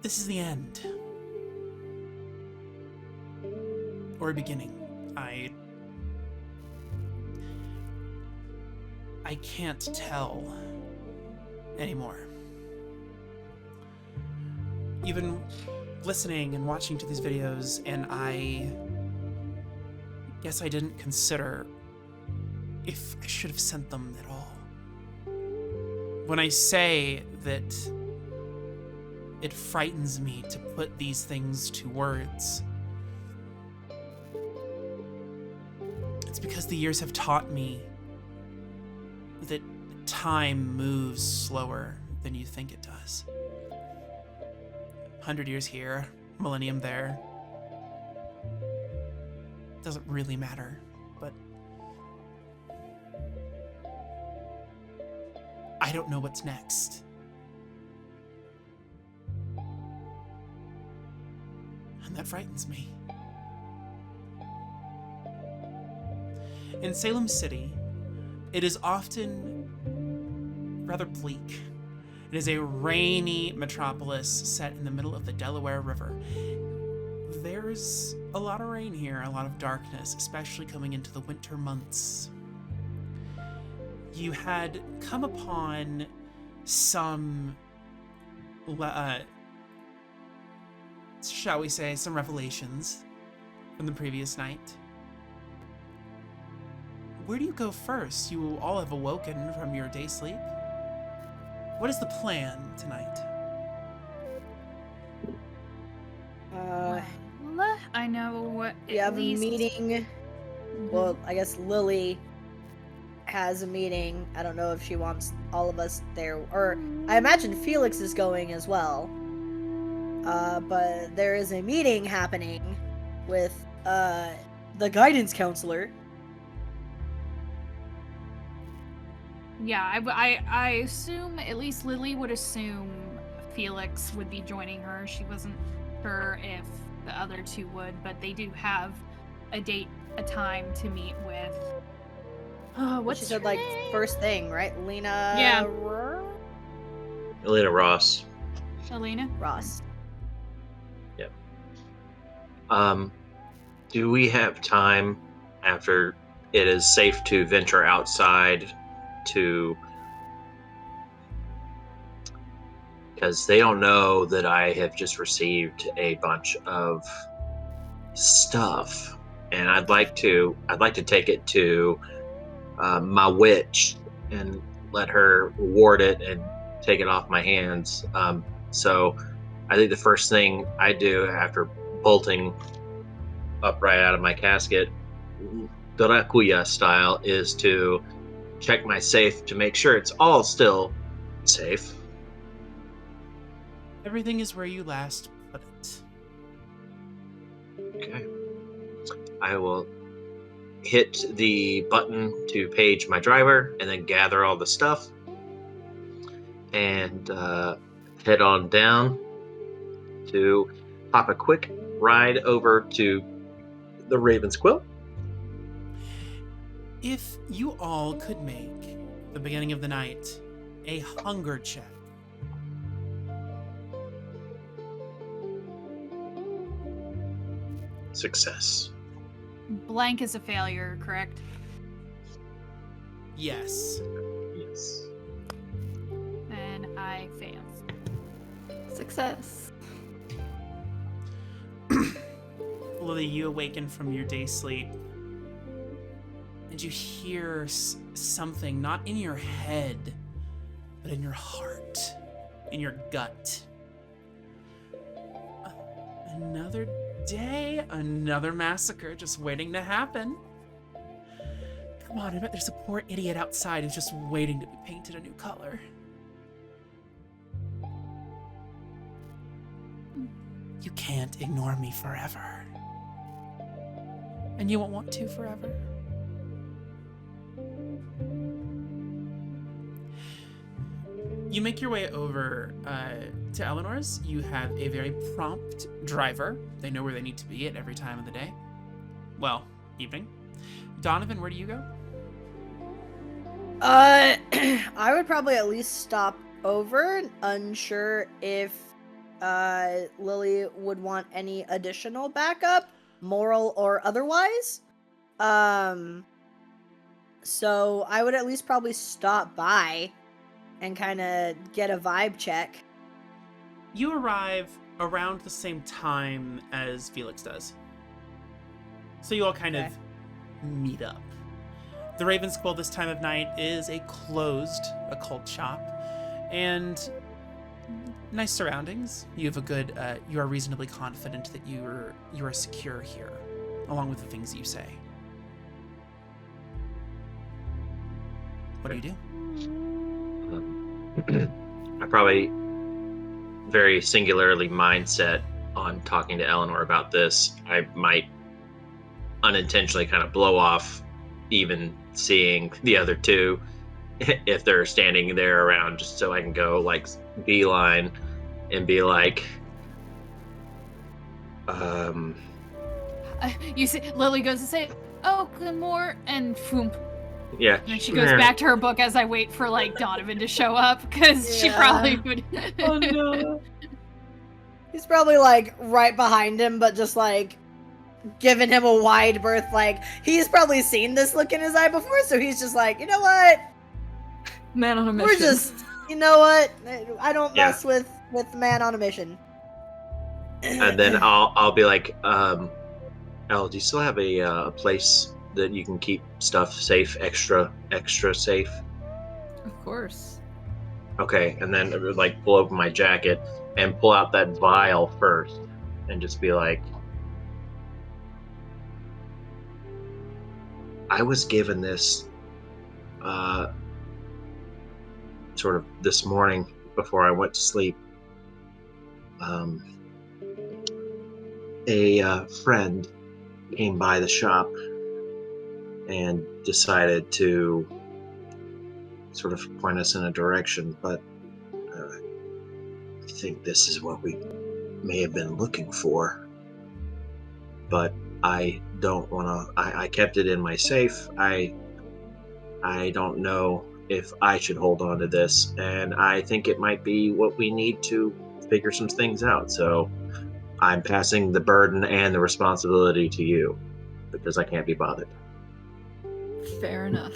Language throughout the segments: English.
This is the end. Or a beginning. I can't tell anymore. You've been listening and watching to these videos, and I guess I didn't consider if I should have sent them at all. When I say that it frightens me to put these things to words, it's because the years have taught me that time moves slower than you think it does. 100 years here, millennium there. Doesn't really matter, but I don't know what's next. And that frightens me. In Salem City, it is often rather bleak. It is a rainy metropolis set in the middle of the Delaware River. There's a lot of rain here, a lot of darkness, especially coming into the winter months. You had come upon some, shall we say, some revelations from the previous night. Where do you go first? You all have awoken from your day sleep. What is the plan tonight? I know we have a meeting. Well, I guess Lily has a meeting. I don't know if she wants all of us there, or I imagine Felix is going as well. But there is a meeting happening with the guidance counselor. Yeah, I assume, at least Lily would assume Felix would be joining her. She wasn't sure if the other two would, but they do have a date, a time to meet with. What's she said, like, name? first thing, right? Lena. Yeah. Elena Ross. Elena Ross. Yep. Do we have time after it is safe to venture outside to, because they don't know that I have just received a bunch of stuff, and I'd like to take it to my witch and let her ward it and take it off my hands. So I think the first thing I do after bolting upright out of my casket, Dracula style, is to check my safe to make sure it's all still safe. Everything is where you last put it. Okay. I will hit the button to page my driver and then gather all the stuff and head on down to pop a quick ride over to the Raven's Quill. If you all could make the beginning of the night a hunger check. Success. Blank is a failure, correct? Yes. Yes. And I fail. Success. Lily, you awaken from your day sleep, and you hear something not in your head, but in your heart, in your gut. Another day, another massacre just waiting to happen. Come on, I bet there's a poor idiot outside who's just waiting to be painted a new color. You can't ignore me forever. And you won't want to forever. You make your way over to Eleanor's. You have a very prompt driver. They know where they need to be at every time of the day. Well, evening. Donovan, where do you go? I would probably at least stop over, unsure if Lily would want any additional backup, moral or otherwise. So I would at least probably stop by and kind of get a vibe check. You arrive around the same time as Felix does. So you all kind of meet up. The Raven's Quill this time of night is a closed occult shop, and nice surroundings. You have a good, you are reasonably confident that you are secure here, along with the things you say. What do you do? I probably very singularly mindset on talking to Eleanor about this. I might unintentionally kind of blow off even seeing the other two if they're standing there around, just so I can go like beeline and be like, You see, Lily goes to say, "Oh, good more," and boom. yeah. And then she goes back to her book as I wait for like Donovan to show up, because she probably would. Oh no. He's probably like right behind him, but just like giving him a wide berth. Like he's probably seen this look in his eye before, so he's just like, you know what? Man on a mission. We're just, you know what? I don't mess with man on a mission. And then I'll be like, Elle, do you still have a place that you can keep stuff safe, extra safe? Of course. Okay, and then it would like pull open my jacket and pull out that vial first, and just be like, I was given this, sort of this morning before I went to sleep. A friend came by the shop and decided to sort of point us in a direction, but I think this is what we may have been looking for. But I don't want to. I kept it in my safe. I don't know if I should hold on to this, and I think it might be what we need to figure some things out. So I'm passing the burden and the responsibility to you, because I can't be bothered. Fair enough.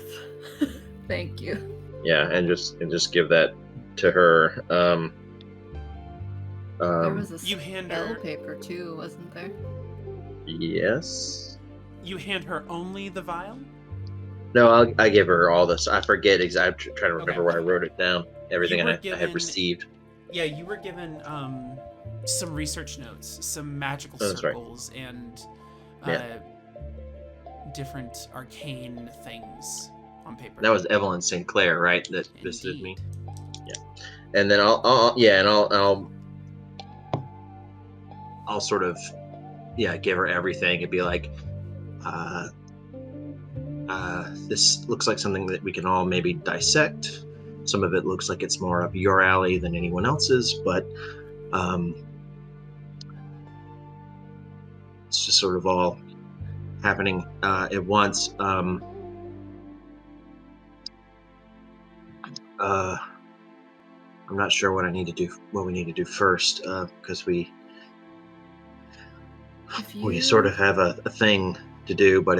Thank you. Yeah, and just give that to her. There was a You hand spell her- paper too, wasn't there? Yes. You hand her only the vial? No, I give her all this. I forget exactly. I'm trying to remember Okay. where I wrote it down. Everything You were I had given- received. Yeah, you were given some research notes, some magical Oh, that's right. circles, and Yeah. different arcane things on paper. That was Evelyn Sinclair, right? That visited me. Indeed. Yeah. And then I'll sort of, give her everything and be like, this looks like something that we can all maybe dissect. Some of it looks like it's more up your alley than anyone else's, but it's just sort of all happening at once. I'm not sure what we need to do first, because we sort of have a thing to do, but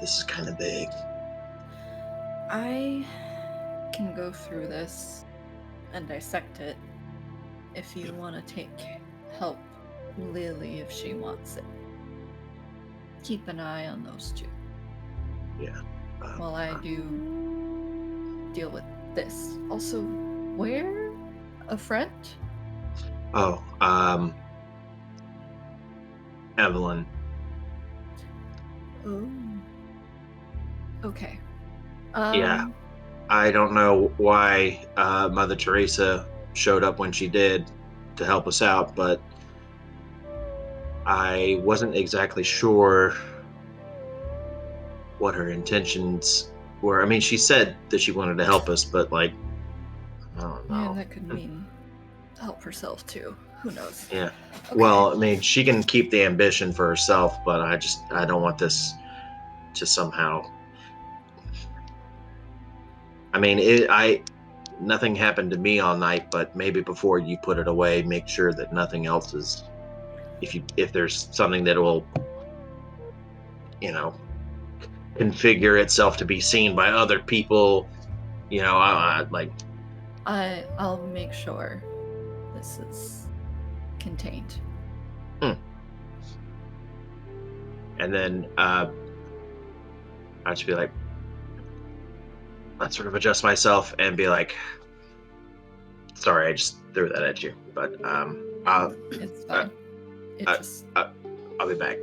this is kind of big. I can go through this and dissect it if you want to help Lily if she wants it. Keep an eye on those two. Yeah. While I do deal with this. Also, where a friend? Oh, Evelyn. Oh. Okay. Yeah. I don't know why Mother Teresa showed up when she did to help us out, but I wasn't exactly sure what her intentions were. I mean, she said that she wanted to help us, but I don't know. Yeah, that could mean help herself too. Who knows? Yeah. Okay. Well, I mean, she can keep the ambition for herself, but I don't want this to somehow. I mean, nothing happened to me all night, but maybe before you put it away, make sure that nothing else is. If there's something that will, configure itself to be seen by other people, I'll make sure this is contained. And then I'd just be like, I'd sort of adjust myself and be like, sorry, I just threw that at you, but It's fine. I'll be back.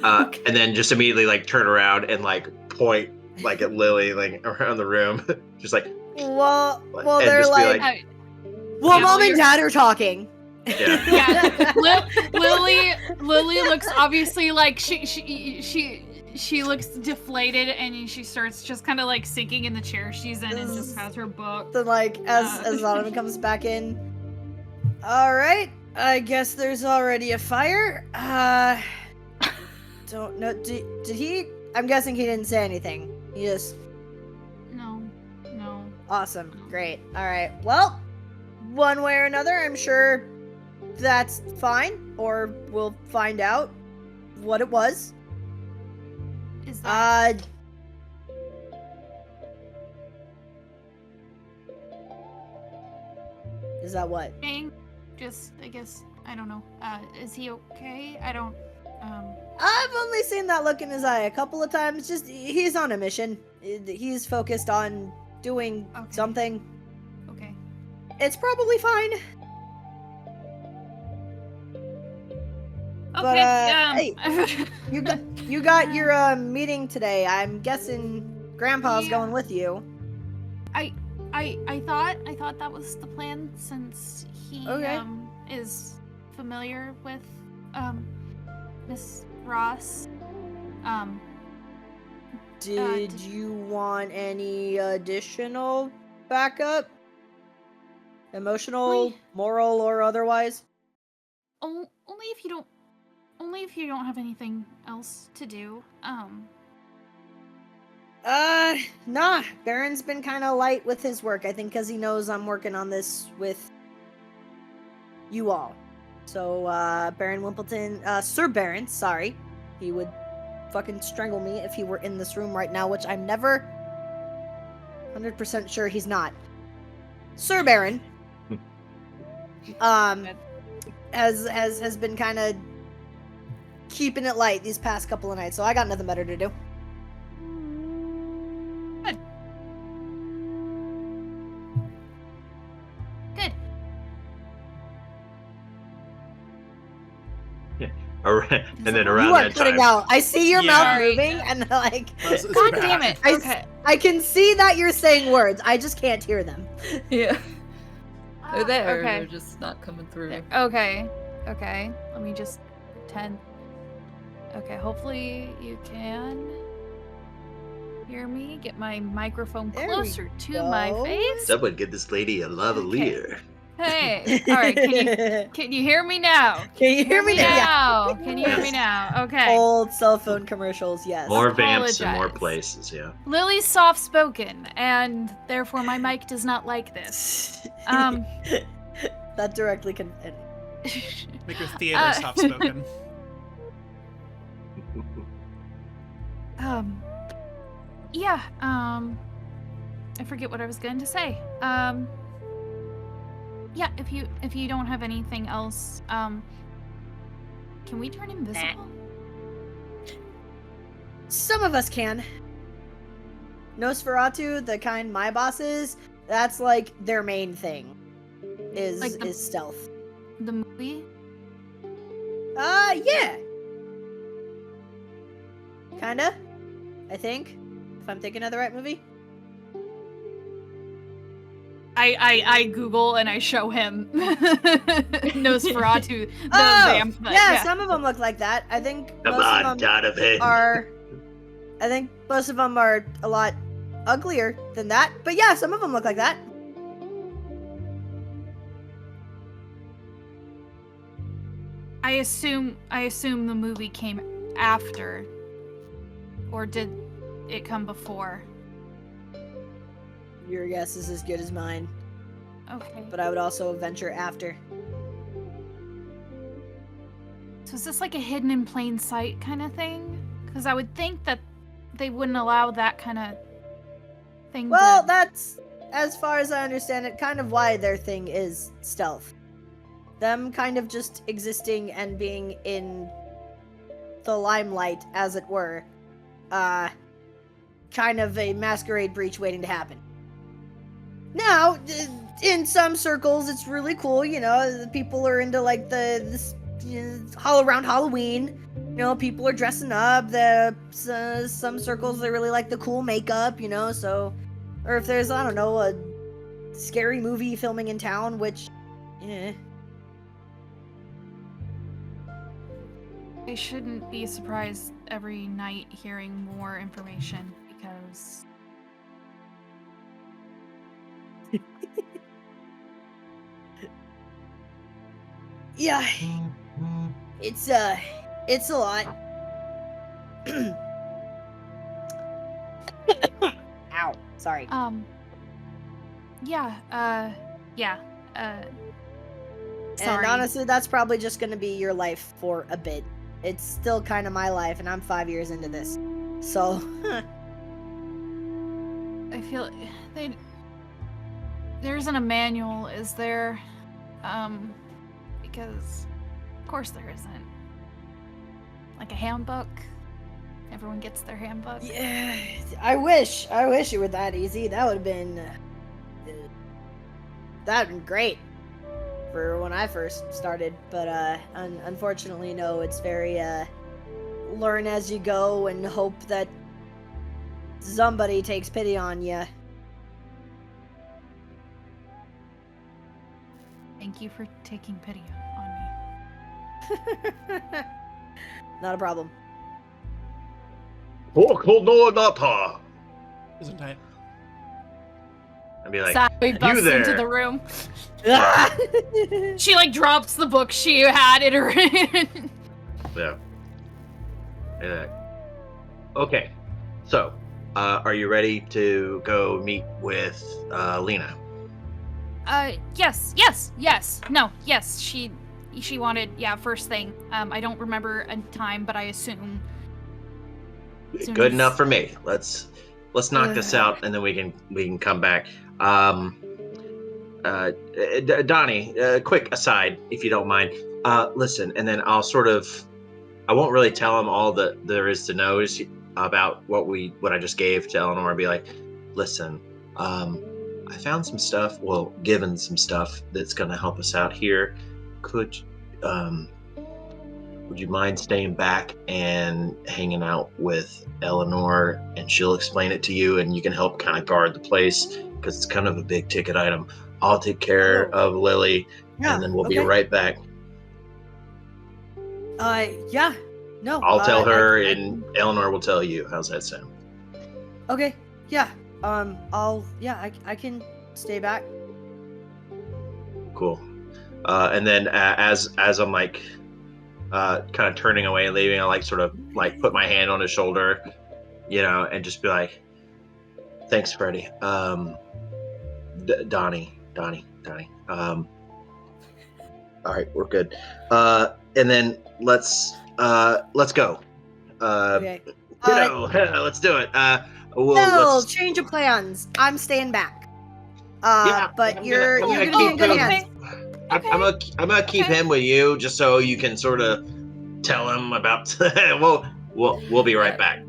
And then just immediately like turn around and like point like at Lily like around the room, just like. Well, and they're just be like, well, Yeah, Mom and Dad are talking. Yeah. Yeah, Lily looks obviously like she looks deflated, and she starts just kind of like sinking in the chair she's in, and just has her book. Then, like, as Donovan comes back in, all right, I guess there's already a fire. Don't know. Did he? I'm guessing he didn't say anything. He just. No. Awesome. Great. All right. Well, one way or another, I'm sure that's fine, or we'll find out what it was. Is that Is that what? Jane? Just, I guess, I don't know. Is he okay? I don't. I've only seen that look in his eye a couple of times. Just he's on a mission. He's focused on doing something. Okay. It's probably fine. But, Okay. hey, you got your meeting today. I'm guessing Grandpa's going with you. I thought that was the plan, since he is familiar with Miss Ross. Did you want any additional backup? Emotional, moral, or otherwise? Only if you don't have anything else to do. Nah. Baron's been kind of light with his work. I think because he knows I'm working on this with you all. So, Baron Wimpleton, Sir Baron, sorry. He would fucking strangle me if he were in this room right now, which I'm never 100% sure he's not. Sir Baron, has been kind of keeping it light these past couple of nights, so I got nothing better to do. Good. And then around You are that cutting time, out. I see your Yeah. mouth moving, and like, It's God bad. damn it. Okay. I can see that you're saying words. I just can't hear them. Yeah. They're there. Okay. They're just not coming through. Okay. Let me just pretend. Okay, hopefully you can hear me. Get my microphone There we closer to my go. face. someone get this lady a lavalier. Hey. All right. Can you hear me now? Can you hear me now? Can you hear me now? Okay. Old cell phone commercials, yes. More vamps in more Apologize. places, yeah. Lily's soft spoken, and therefore my mic does not like this. That directly can. Make your theater soft spoken. Yeah, I forget what I was going to say. Yeah, if you don't have anything else, can we turn invisible? Some of us can. Nosferatu, the kind my boss is, that's like their main thing. Is Like the- is stealth. The movie? Yeah. Kinda. I think. If I'm thinking of the right movie. I Google and I show him Nosferatu, the vamp. Yeah, some of them look like that. I think Come most on, of them Donovan. are. I think most of them are a lot uglier than that. But yeah, some of them look like that. I assume the movie came after, or did it come before? your guess is as good as mine. Okay. But I would also venture after. So is this like a hidden in plain sight kind of thing? Because I would think that they wouldn't allow that kind of thing. Well, that's, as far as I understand it, kind of why their thing is stealth. Them kind of just existing and being in the limelight, as it were. Kind of a masquerade breach waiting to happen. Now, in some circles, it's really cool, you know, people are into, like, this around Halloween. You know, people are dressing up. Some circles, they really like the cool makeup, you know, so... Or if there's, I don't know, a scary movie filming in town, which... I shouldn't be surprised every night hearing more information, because... Yeah. It's a lot. Ow. Sorry. Sorry. And honestly, that's probably just gonna be your life for a bit. It's still kind of my life, and I'm 5 years into this. So... I feel... There isn't a manual, is there? Because... Of course there isn't. Like a handbook? Everyone gets their handbook? Yeah, I wish it were that easy. That would have been... that'd been great for when I first started, but unfortunately, no, it's very learn as you go and hope that somebody takes pity on you. Thank you for taking pity on me. Not a problem. Nata. Isn't it? I'd be like, Sally you busts there. into the room. She like drops the book she had in her hand. Yeah. Okay. So, are you ready to go meet with Lena? Yes. No, yes. She wanted, first thing. I don't remember a time, but I assume. Good enough for me. Let's knock this out, and then we can come back. Donnie, quick aside, if you don't mind. Listen, and then I won't really tell him all that there is to know about what I just gave to Eleanor. I'll be like, listen, I found some stuff. Well, given some stuff that's gonna help us out here. Would you mind staying back and hanging out with Eleanor, and she'll explain it to you, and you can help kind of guard the place because it's kind of a big ticket item. I'll take care of Lily, and then we'll be right back. Yeah. No. I'll tell her, and Eleanor will tell you. How's that sound? Okay. Yeah. I can stay back. Cool. And then as I'm like kind of turning away and leaving, I like sort of like put my hand on his shoulder, you know, and just be like, thanks, Freddie. Donnie. All right, we're good. And then let's go. Okay. Let's do it. Change of plans. I'm staying back. But you're gonna be in good hands. Okay. I'm gonna keep him with you just so you can sort of tell him about. we'll be right back.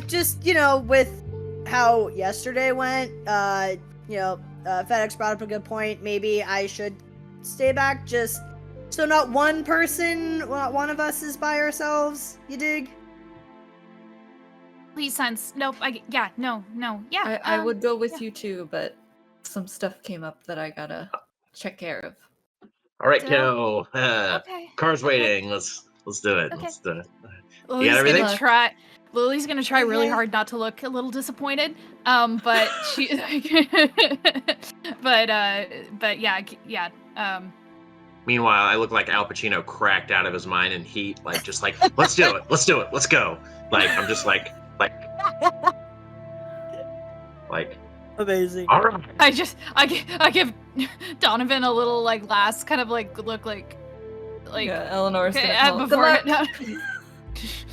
Just with how yesterday went, FedEx brought up a good point. Maybe I should stay back just so not one of us is by ourselves. You dig? Please, sense. Nope. No. Yeah. I would go with you too, but some stuff came up that I gotta check care of. All right, kiddo. Okay. Car's waiting. Let's do it. Okay. Let's do it. Lily's gonna try really hard not to look a little disappointed. But she, but yeah. Meanwhile, I look like Al Pacino cracked out of his mind in heat, like just like, let's do it, let's go. Like I'm just like Amazing. All right. I give Donovan a little like last kind of like look like Yeah, Eleanor's okay, gonna call. Good before luck.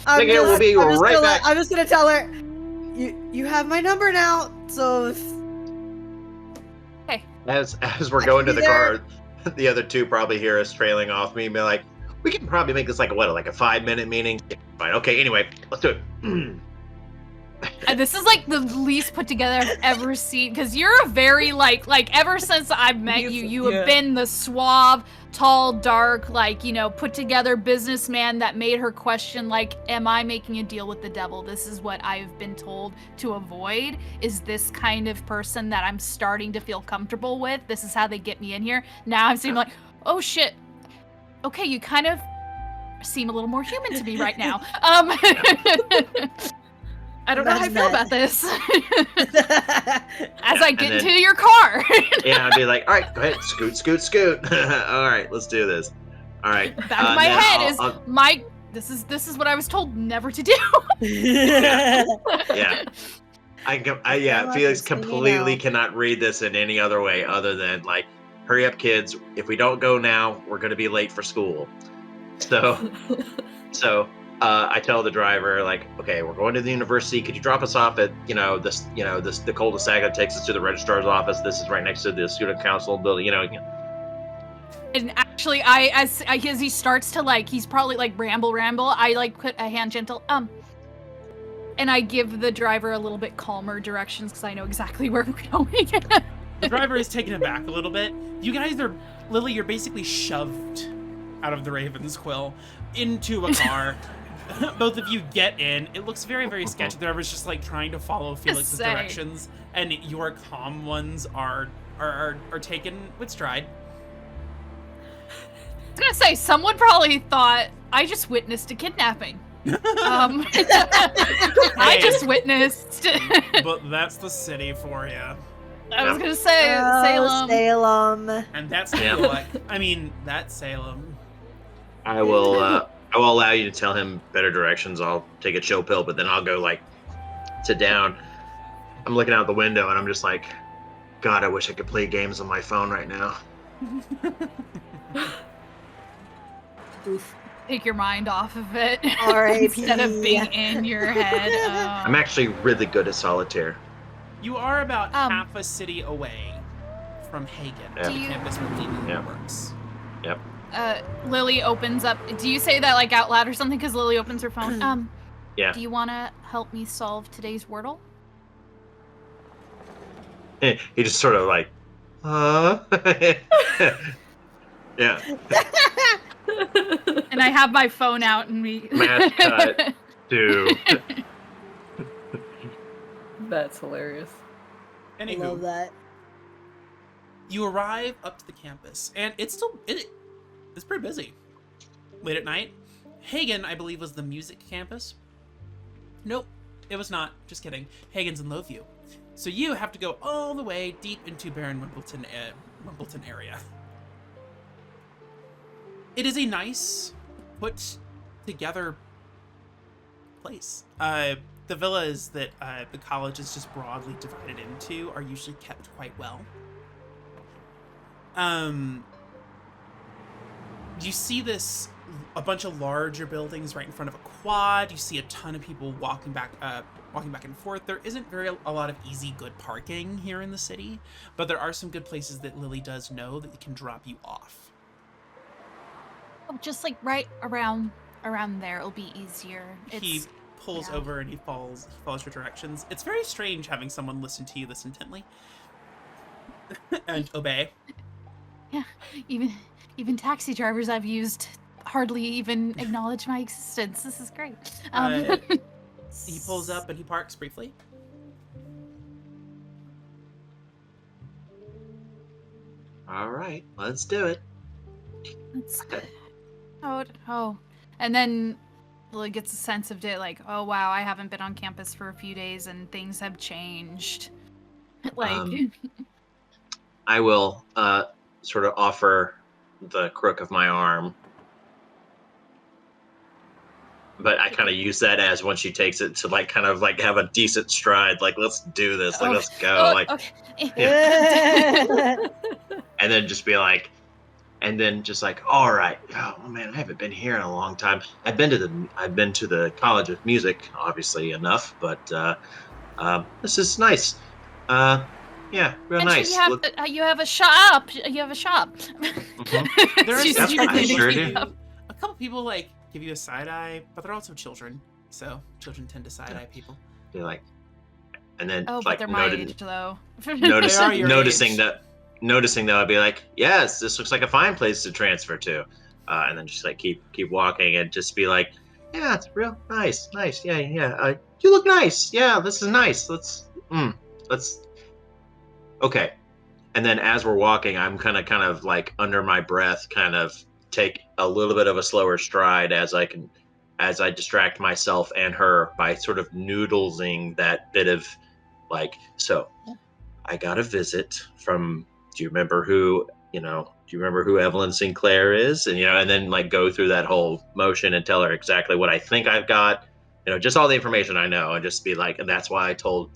I'm Take care, we'll be right back. I'm just gonna tell her, you have my number now. So if As we're I going to can be the there. car, the other two probably hear us trailing off me and be like, we can probably make this like a 5-minute meeting? Yeah, fine. Okay, anyway, let's do it. And this is like the least put together I've ever seen because you're a very like ever since I've met you have been the suave, tall, dark, like, you know, put together businessman that made her question like, am I making a deal with the devil? This is what I've been told to avoid, is this kind of person that I'm starting to feel comfortable with. This is how they get me in here. Now I'm seeing like, oh shit. Okay, you kind of seem a little more human to me right now. I don't know how I feel about this. As I get into your car. Yeah, I'd be like, all right, go ahead, scoot. All right, let's do this. All right. Back of my head this is what I was told never to do. Yeah. Felix just, completely cannot read this in any other way other than like, hurry up, kids. If we don't go now, we're going to be late for school. So I tell the driver, like, okay, we're going to the university. Could you drop us off at, the cul-de-sac that takes us to the registrar's office? This is right next to the student council building, And actually, as he starts to like, he's probably like ramble, I like put a hand gentle, and I give the driver a little bit calmer directions because I know exactly where we're going. The driver is taken aback a little bit. You guys Lily, you're basically shoved out of the Raven's Quill into a car. Both of you get in. It looks very, very sketchy. The driver's just like trying to follow Felix's directions, and your calm ones are taken with stride. I was gonna say, someone probably thought I just witnessed a kidnapping. I just witnessed. But that's the city for you. I was gonna say Salem. And that's that's Salem. I will allow you to tell him better directions. I'll take a chill pill, but then I'll go like sit down. I'm looking out the window and I'm just like, God, I wish I could play games on my phone right now. Oof. Take your mind off of it. R.I.P. Instead of being in your head. I'm actually really good at solitaire. You are about half a city away from Hagen, the campus where Lily works. Yep. Lily opens up. Do you say that like out loud or something? Because Lily opens her phone. Yeah. Do you want to help me solve today's Wordle? He just sort of like, yeah. And I have my phone out and we. Math cut to. That's hilarious. Anywho, I love that. You arrive up to the campus, and it's pretty busy. Late at night, Hagen, I believe, was the music campus. Nope, it was not. Just kidding. Hagen's in Lowview. So you have to go all the way deep into Baron Wimbledon area. It is a nice, put together place. The villas that the college is just broadly divided into are usually kept quite well. You see a bunch of larger buildings right in front of a quad. You see a ton of people walking back and forth. There isn't a lot of easy, good parking here in the city, but there are some good places that Lily does know that can drop you off. Oh, just like right around there, it'll be easier. He pulls over and he follows your directions. It's very strange having someone listen to you this intently and obey. Yeah, even taxi drivers I've used hardly even acknowledge my existence. This is great. He pulls up and he parks briefly. All right, let's do it. That's good. Oh, and then Lily gets a sense of it, like, oh wow, I haven't been on campus for a few days and things have changed. Like, I will sort of offer the crook of my arm. But I kind of use that as when she takes it to like kind of like have a decent stride, like let's do this, like Oh, let's go, like okay. yeah. And then just be like, and then just like, all right, oh man, I haven't been here in a long time. I've been to the College of Music, obviously enough, but this is nice. Yeah, real Mention nice. Look, you have a shop. You have a shop. There She's are some Yep, people I who sure look do. at you. A couple people like give you a side eye, but they're also children, so children tend to side eye people. be like, and then Oh, but like they're my age though. They are your noticing age. that I'd be like, yes, this looks like a fine place to transfer to, and then just like keep walking and just be like, yeah, it's real nice, yeah. You look nice, yeah, this is nice. Let's okay. And then as we're walking, I'm kind of like under my breath, kind of take a little bit of a slower stride as I distract myself and her by sort of noodling that bit of like, so I got a visit from, do you remember who Evelyn Sinclair is? And, and then like go through that whole motion and tell her exactly what I think I've got, just all the information I know, and just be like, and that's why I told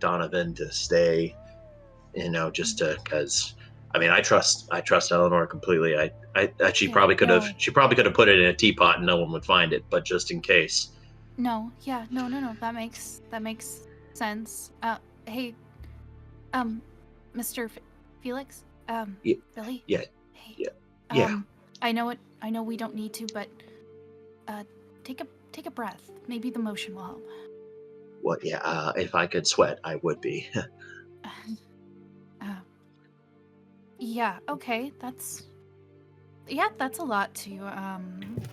Donovan to stay, just because, I mean, I trust Eleanor completely. She Yeah, probably could have, no. put it in a teapot and no one would find it, but just in case. No, yeah, no. That makes sense. Hey, Mr. Felix, Yeah, Billy. yeah, Hey. yeah, yeah. I know we don't need to, but take a breath. Maybe the motion will help. Well, yeah. If I could sweat, I would be. Yeah. Okay. That's a lot to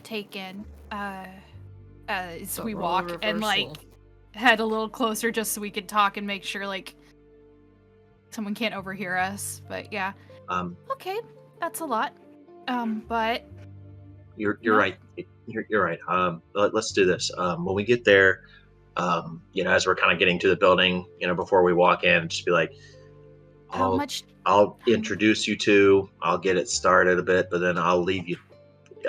take in. As we role walk and like reversal. head a little closer just so we could talk and make sure like someone can't overhear us. But yeah. Okay, that's a lot. But You're no. right. You're right. Let's do this. When we get there, as we're kind of getting to the building, before we walk in, just be like, How much? I'll introduce you to. I'll get it started a bit, but then I'll leave you.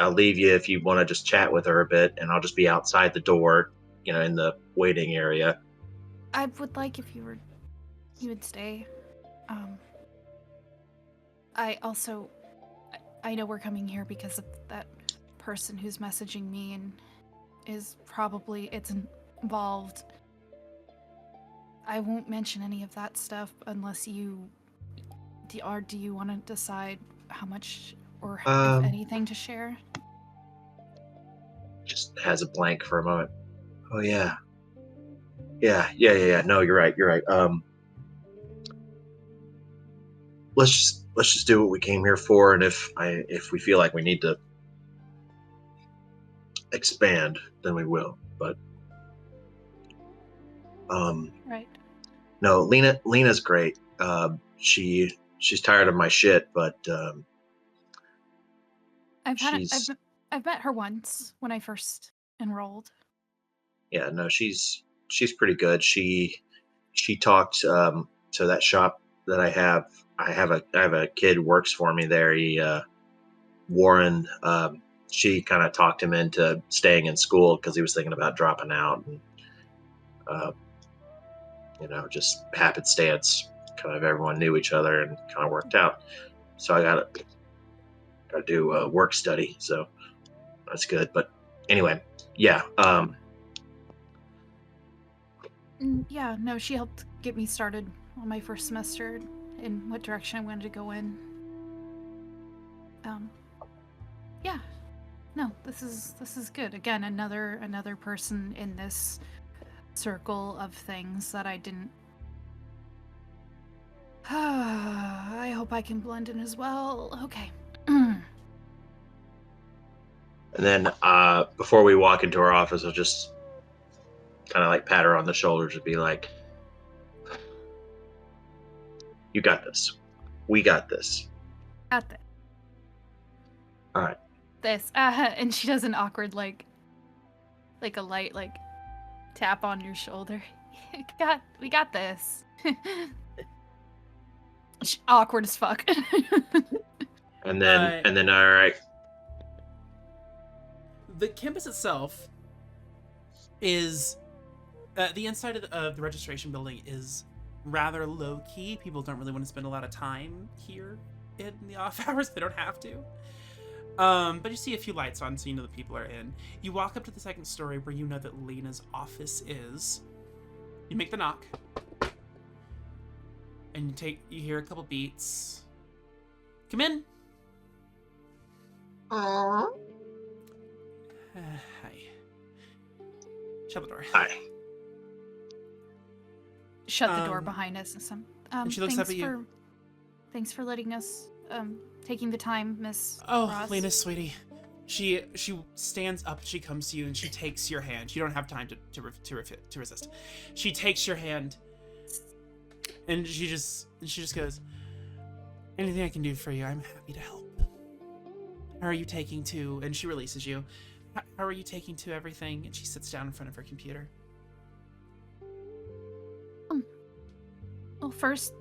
I'll leave you if you want to just chat with her a bit, and I'll just be outside the door, in the waiting area. I would like if you would stay. I know we're coming here because of that person who's messaging me and is probably involved. I won't mention any of that stuff unless do you want to decide how much or if anything to share? Just has a blank for a moment. Oh yeah. Yeah. No, you're right. Let's just do what we came here for, and if we feel like we need to expand, then we will. But Right. no, Lena's great. She's tired of my shit, but I've met her once when I first enrolled. yeah, no, she's pretty good. She talked to that shop that I have. I have a kid who works for me there. He Warren. She kind of talked him into staying in school because he was thinking about dropping out, and just happenstance. Kind of everyone knew each other and kind of worked out. So I got to do a work study. So that's good. But anyway, yeah. Yeah, no, she helped get me started on my first semester in what direction I wanted to go in. Yeah. No, this is good. Again, another person in this circle of things that I didn't. I hope I can blend in as well. Okay. And then before we walk into our office, I'll just kind of like pat her on the shoulders and be like, you got this. We got this. At this. All right. This. And she does an awkward like a light like tap on your shoulder. We got this. Awkward as fuck. And then all right. The campus itself is the inside of the registration building is rather low key. People don't really want to spend a lot of time here in the off hours. They don't have to. But you see a few lights on, so you know the people are in. You walk up to the second story where you know that Lena's office is. You make the knock. And you hear a couple beats. Come in. Hi. Shut the door. Hi. Shut the door behind us. And she looks up at you. Thanks for letting us, taking the time, Miss Oh, Ross. Lena, sweetie. She stands up, she comes to you, and she takes your hand. You don't have time to resist. She takes your hand, and she just goes, anything I can do for you, I'm happy to help. How are you taking to, and she releases you. How are you taking to everything? And she sits down in front of her computer. Well, first,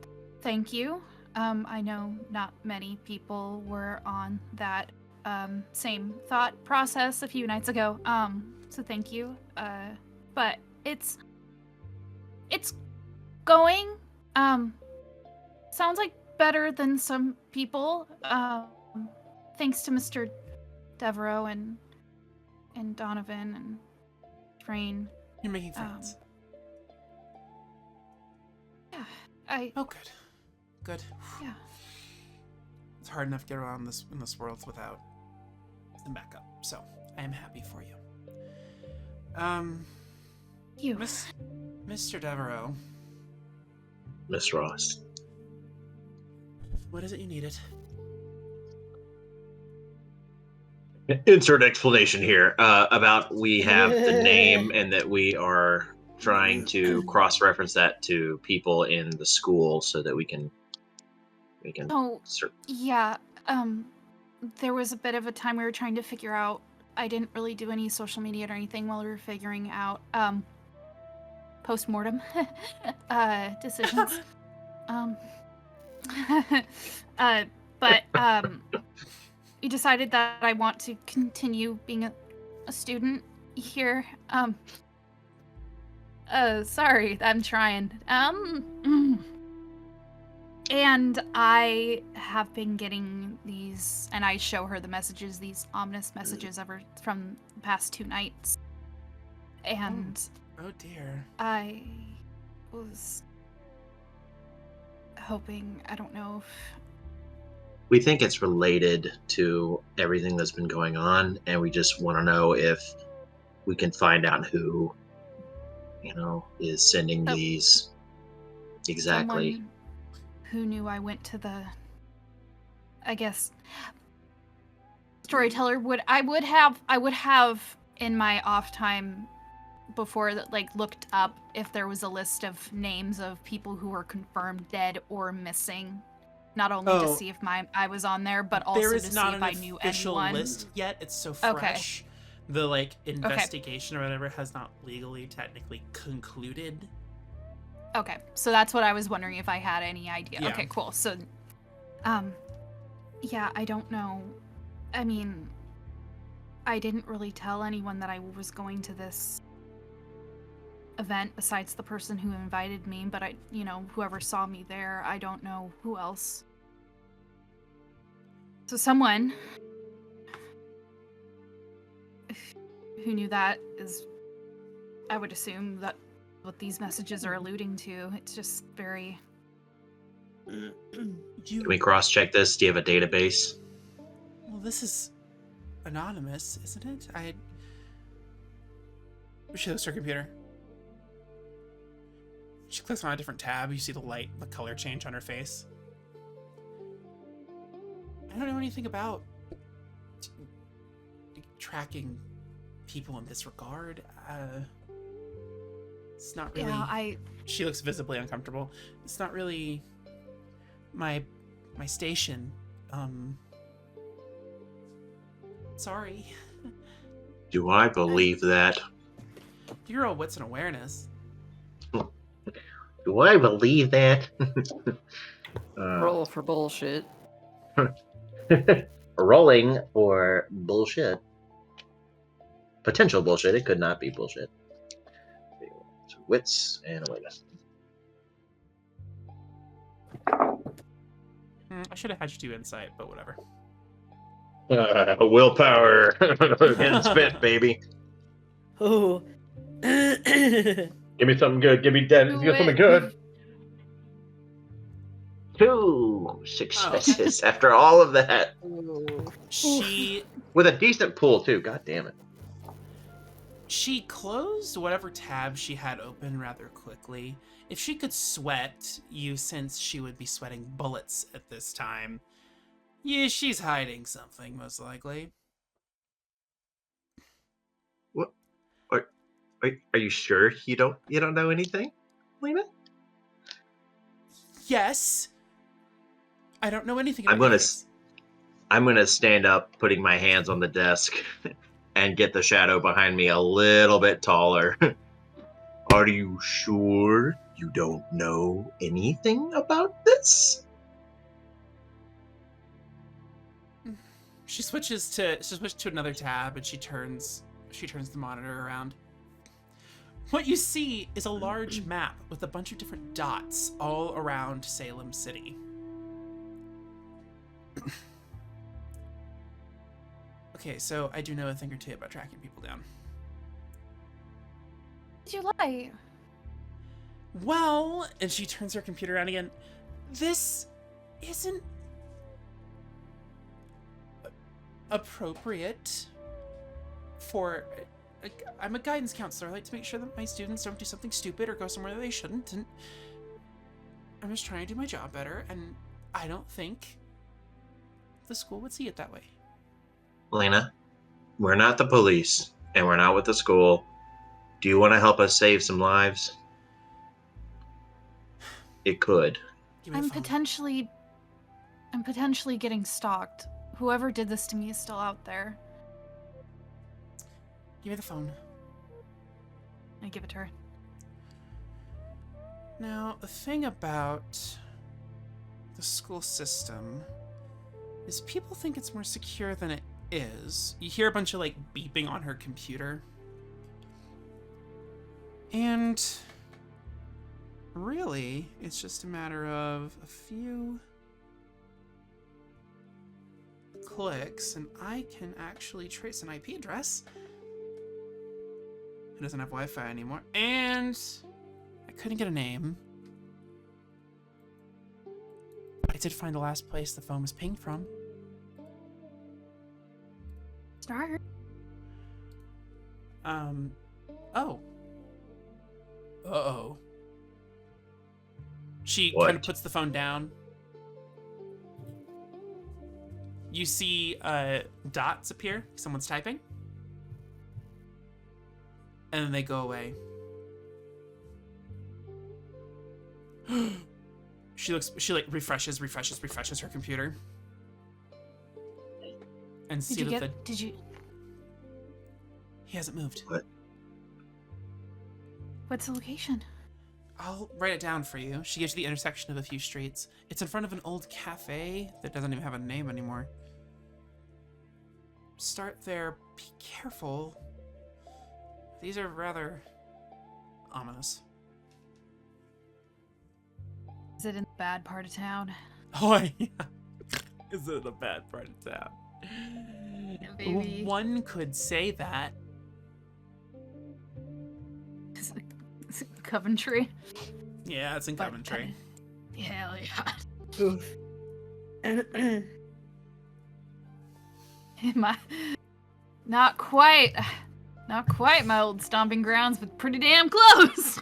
thank you. I know not many people were on that same thought process a few nights ago. So thank you. But it's going. Sounds like better than some people. Thanks to Mr. Devereaux and Donovan and Train. You're making friends. Yeah, Oh, good. Good. Yeah. It's hard enough to get around in this world without some backup. So I am happy for you. You. Mr. Devereaux. Miss Ross. What is it you needed? Insert explanation here about we have the name and that we are trying to cross-reference that to people in the school so that we can. Oh, yeah. There was a bit of a time we were trying to figure out. I didn't really do any social media or anything while we were figuring out post-mortem decisions. But we decided that I want to continue being a student here. Sorry, I'm trying. And I have been getting these, and I show her the messages, these ominous messages ever from the past 2 nights. And oh dear. I was hoping, I don't know if... We think it's related to everything that's been going on, and we just want to know if we can find out who, is sending these exactly. Someone who knew I went to the, I guess, storyteller I would have in my off time before that, looked up if there was a list of names of people who were confirmed dead or missing. Not only to see if I was on there, but also to see if I knew anyone. There is not an official list yet. It's so fresh. Okay. The investigation or whatever has not legally technically concluded. Okay, so that's what I was wondering if I had any idea. Yeah. Okay, cool. So, yeah, I don't know. I mean, I didn't really tell anyone that I was going to this event besides the person who invited me, but whoever saw me there, I don't know who else. So someone who knew that is, I would assume, that what these messages are alluding to. It's just very... Can we cross-check this? Do you have a database? Well, this is anonymous, isn't it? She looks at her computer. She clicks on a different tab. You see the color change on her face. I don't know anything about tracking people in this regard. It's not really... Yeah, She looks visibly uncomfortable. It's not really my station. Sorry. Do I believe that? You're all wits and awareness. Do I believe that? Roll for bullshit. Rolling for bullshit. Potential bullshit. It could not be bullshit. wits and Elena. I should have had you do insight, but whatever. Willpower. Getting spit, baby. Oh. Give me something good. Give me something good. 2 successes after all of that. She With a decent pool, too. God damn it. She closed whatever tab she had open rather quickly. If she could sweat, you sense she would be sweating bullets at this time. Yeah, she's hiding something, most likely. What? Are you sure you don't know anything, Lena? Yes. I don't know anything I'm about gonna this. I'm gonna stand up, putting my hands on the desk, and get the shadow behind me a little bit taller. Are you sure you don't know anything about this? She switches to another tab and she turns the monitor around. What you see is a large map with a bunch of different dots all around Salem City. Okay, so I do know a thing or two about tracking people down. Did you lie? Well, and she turns her computer on again. This isn't appropriate for... I'm a guidance counselor. I like to make sure that my students don't do something stupid or go somewhere that they shouldn't, and I'm just trying to do my job better, and I don't think the school would see it that way. Lena, we're not the police, and we're not with the school. Do you want to help us save some lives? It could. I'm potentially getting stalked. Whoever did this to me is still out there. Give me the phone. I give it to her. Now, the thing about the school system is people think it's more secure than it is. You hear a bunch of, like, beeping on her computer. And really, it's just a matter of a few clicks, and I can actually trace an IP address. It doesn't have Wi-Fi anymore, and I couldn't get a name. But I did find the last place the phone was pinged from. Start. Oh. Uh-oh. She What? kind of puts the phone down. You see dots appear. Someone's typing. And then they go away. She like refreshes her computer. And see Did you? He hasn't moved. What? What's the location? I'll write it down for you. She gives you the intersection of a few streets. It's in front of an old cafe that doesn't even have a name anymore. Start there. Be careful. These are rather ominous. Is it in the bad part of town? Oh, yeah. Is it a bad part of town? Yeah, baby. One could say that. Is it Coventry? Yeah, it's in Coventry. Hell yeah. Oof. Not quite my old stomping grounds, but pretty damn close.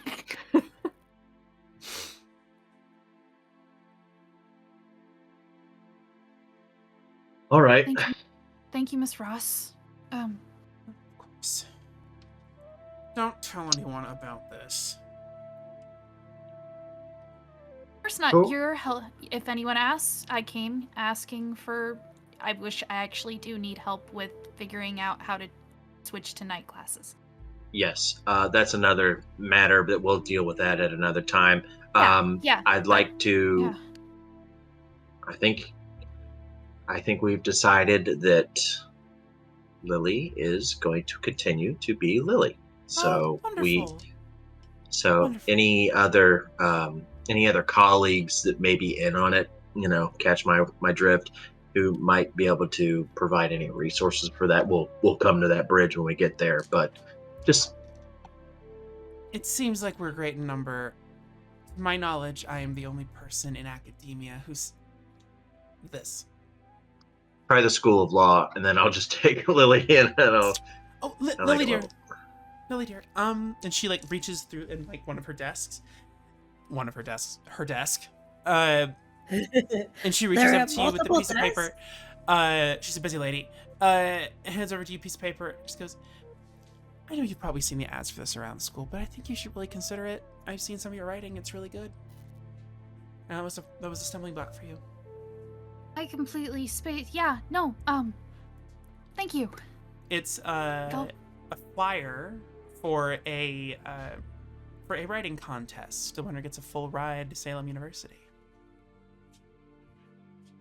All right. Thank you, Miss Ross. Of course. Don't tell anyone about this. Of course not. Cool. Your help. If anyone asks, I came asking for. I actually do need help with figuring out how to switch to night classes. Yes, that's another matter, but we'll deal with that at another time. Yeah. I'd like to. Yeah. I think we've decided that Lily is going to continue to be Lily. So wonderful. So Wonderful. any other colleagues that may be in on it, catch my drift, who might be able to provide any resources for that, we'll come to that bridge when we get there. But just It seems like we're great in number. To my knowledge, I am the only person in academia who's this. try the school of law, and then I'll just take Lily in, and Oh, I'll Lily make a dear. little. Lily dear. And she like reaches through in like her desk. And she reaches There up are to you with the multiple piece of paper. She's a busy lady. Hands over to you a piece of paper. Just goes, I know you've probably seen the ads for this around the school, but I think you should really consider it. I've seen some of your writing. It's really good. And that was a stumbling block for you. I completely yeah, no, thank you. It's a flyer for a writing contest. The winner gets a full ride to Salem University.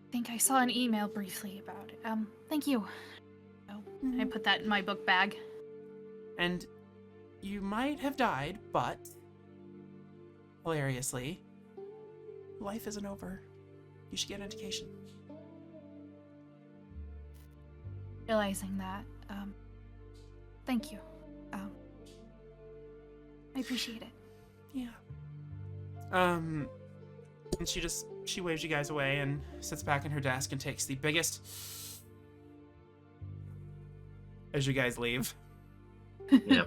I think I saw an email briefly about it. Thank you. Oh, I put that in my book bag. And you might have died, but hilariously, life isn't over. You should get an education. Realizing that, thank you. I appreciate it. Yeah. And she waves you guys away and sits back in her desk and takes the biggest as you guys leave. Yeah.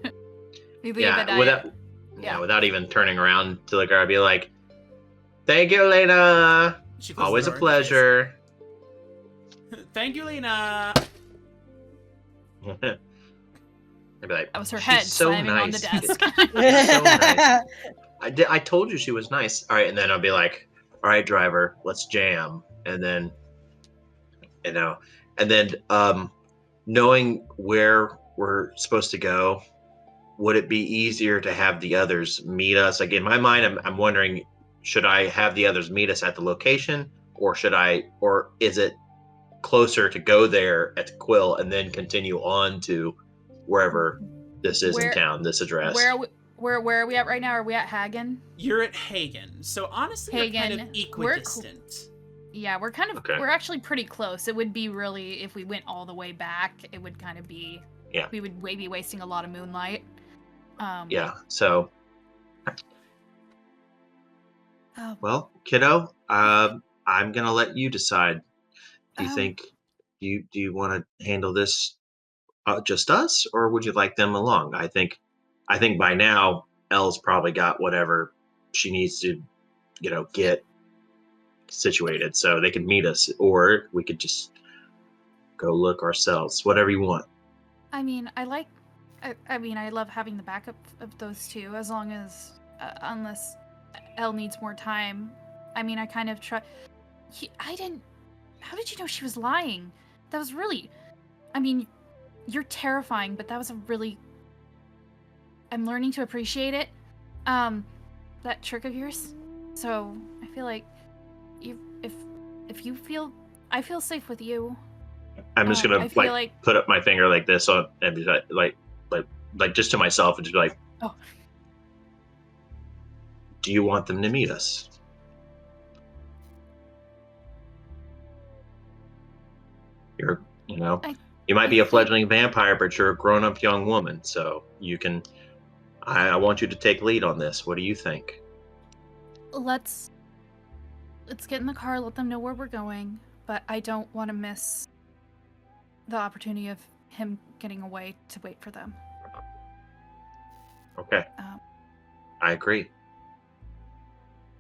We leave Yeah, it. without even turning around to look at her, I'd be like, "Thank you, Lena. She closes Always the a door in your face. pleasure." Thank you, Lena. I'd be like, That was her "She's head so slamming on the nice." desk. She's so nice. I told you she was nice. All right, and then I'll be like, "All right, driver, let's jam." And then, knowing where we're supposed to go, would it be easier to have the others meet us? Like in my mind, I'm wondering, should I have the others meet us at the location, or is it closer to go there at the Quill and then continue on to wherever this is in town, this address? Where are we at right now? Are we at Hagen? You're at Hagen. So honestly, you're kind of equidistant. Yeah, we're kind of Okay. we're actually pretty close. It would be really, if we went all the way back, it would kind of be, Yeah. we would be wasting a lot of moonlight. Yeah. So, well, kiddo, I'm gonna let you decide. Do you think do you want to handle this just us, or would you like them along? I think by now Elle's probably got whatever she needs to, get situated, so they could meet us, or we could just go look ourselves. Whatever you want. I mean, I love having the backup of those two, as long as, unless Elle needs more time. I mean, I kind of try. How did you know she was lying? That was really, I mean, you're terrifying, but that was a really, I'm learning to appreciate it. That trick of yours. So I feel like if you feel, I feel safe with you. I'm just gonna put up my finger like this on, and be like just to myself, and just be like, oh, do you want them to meet us? You're, you might be a fledgling vampire, but you're a grown-up young woman, so you can. I want you to take lead on this. What do you think? Let's get in the car, let them know where we're going, but I don't want to miss the opportunity of him getting away to wait for them. Okay. I agree.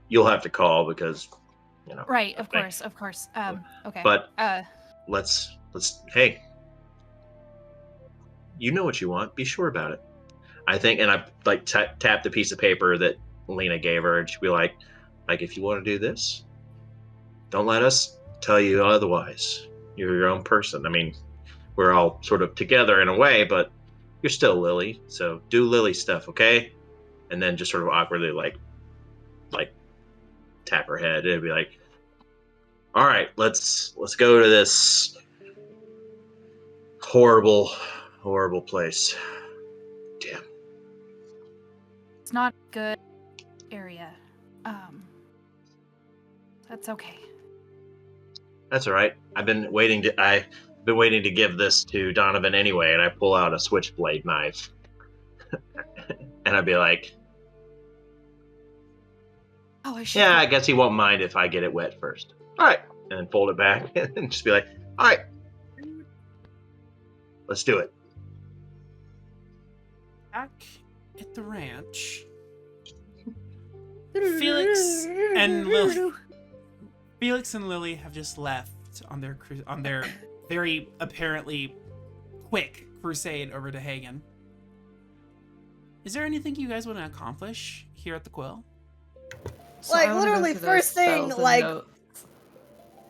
You'll have to call because, Right, of course. Okay. But let's hey, you know what you want. Be sure about it. I think, and I tap the piece of paper that Lena gave her, and she'd be like, if you want to do this, don't let us tell you otherwise. You're your own person. I mean, we're all sort of together in a way, but you're still Lily, so do Lily stuff, okay? And then just sort of awkwardly like tap her head. It'd be like, all right, let's go to this horrible place. Damn. It's not a good area. That's okay. That's all right. I've been waiting to give this to Donovan anyway, and I pull out a switchblade knife. And I'd be like, Oh, I should. yeah, I guess he won't mind if I get it wet first. All right. And then fold it back and just be like, all right, let's do it. Back at the ranch, Felix and Lily have just left on their very apparently quick crusade over to Hagen. Is there anything you guys want to accomplish here at the Quill? Like, literally, first thing, like,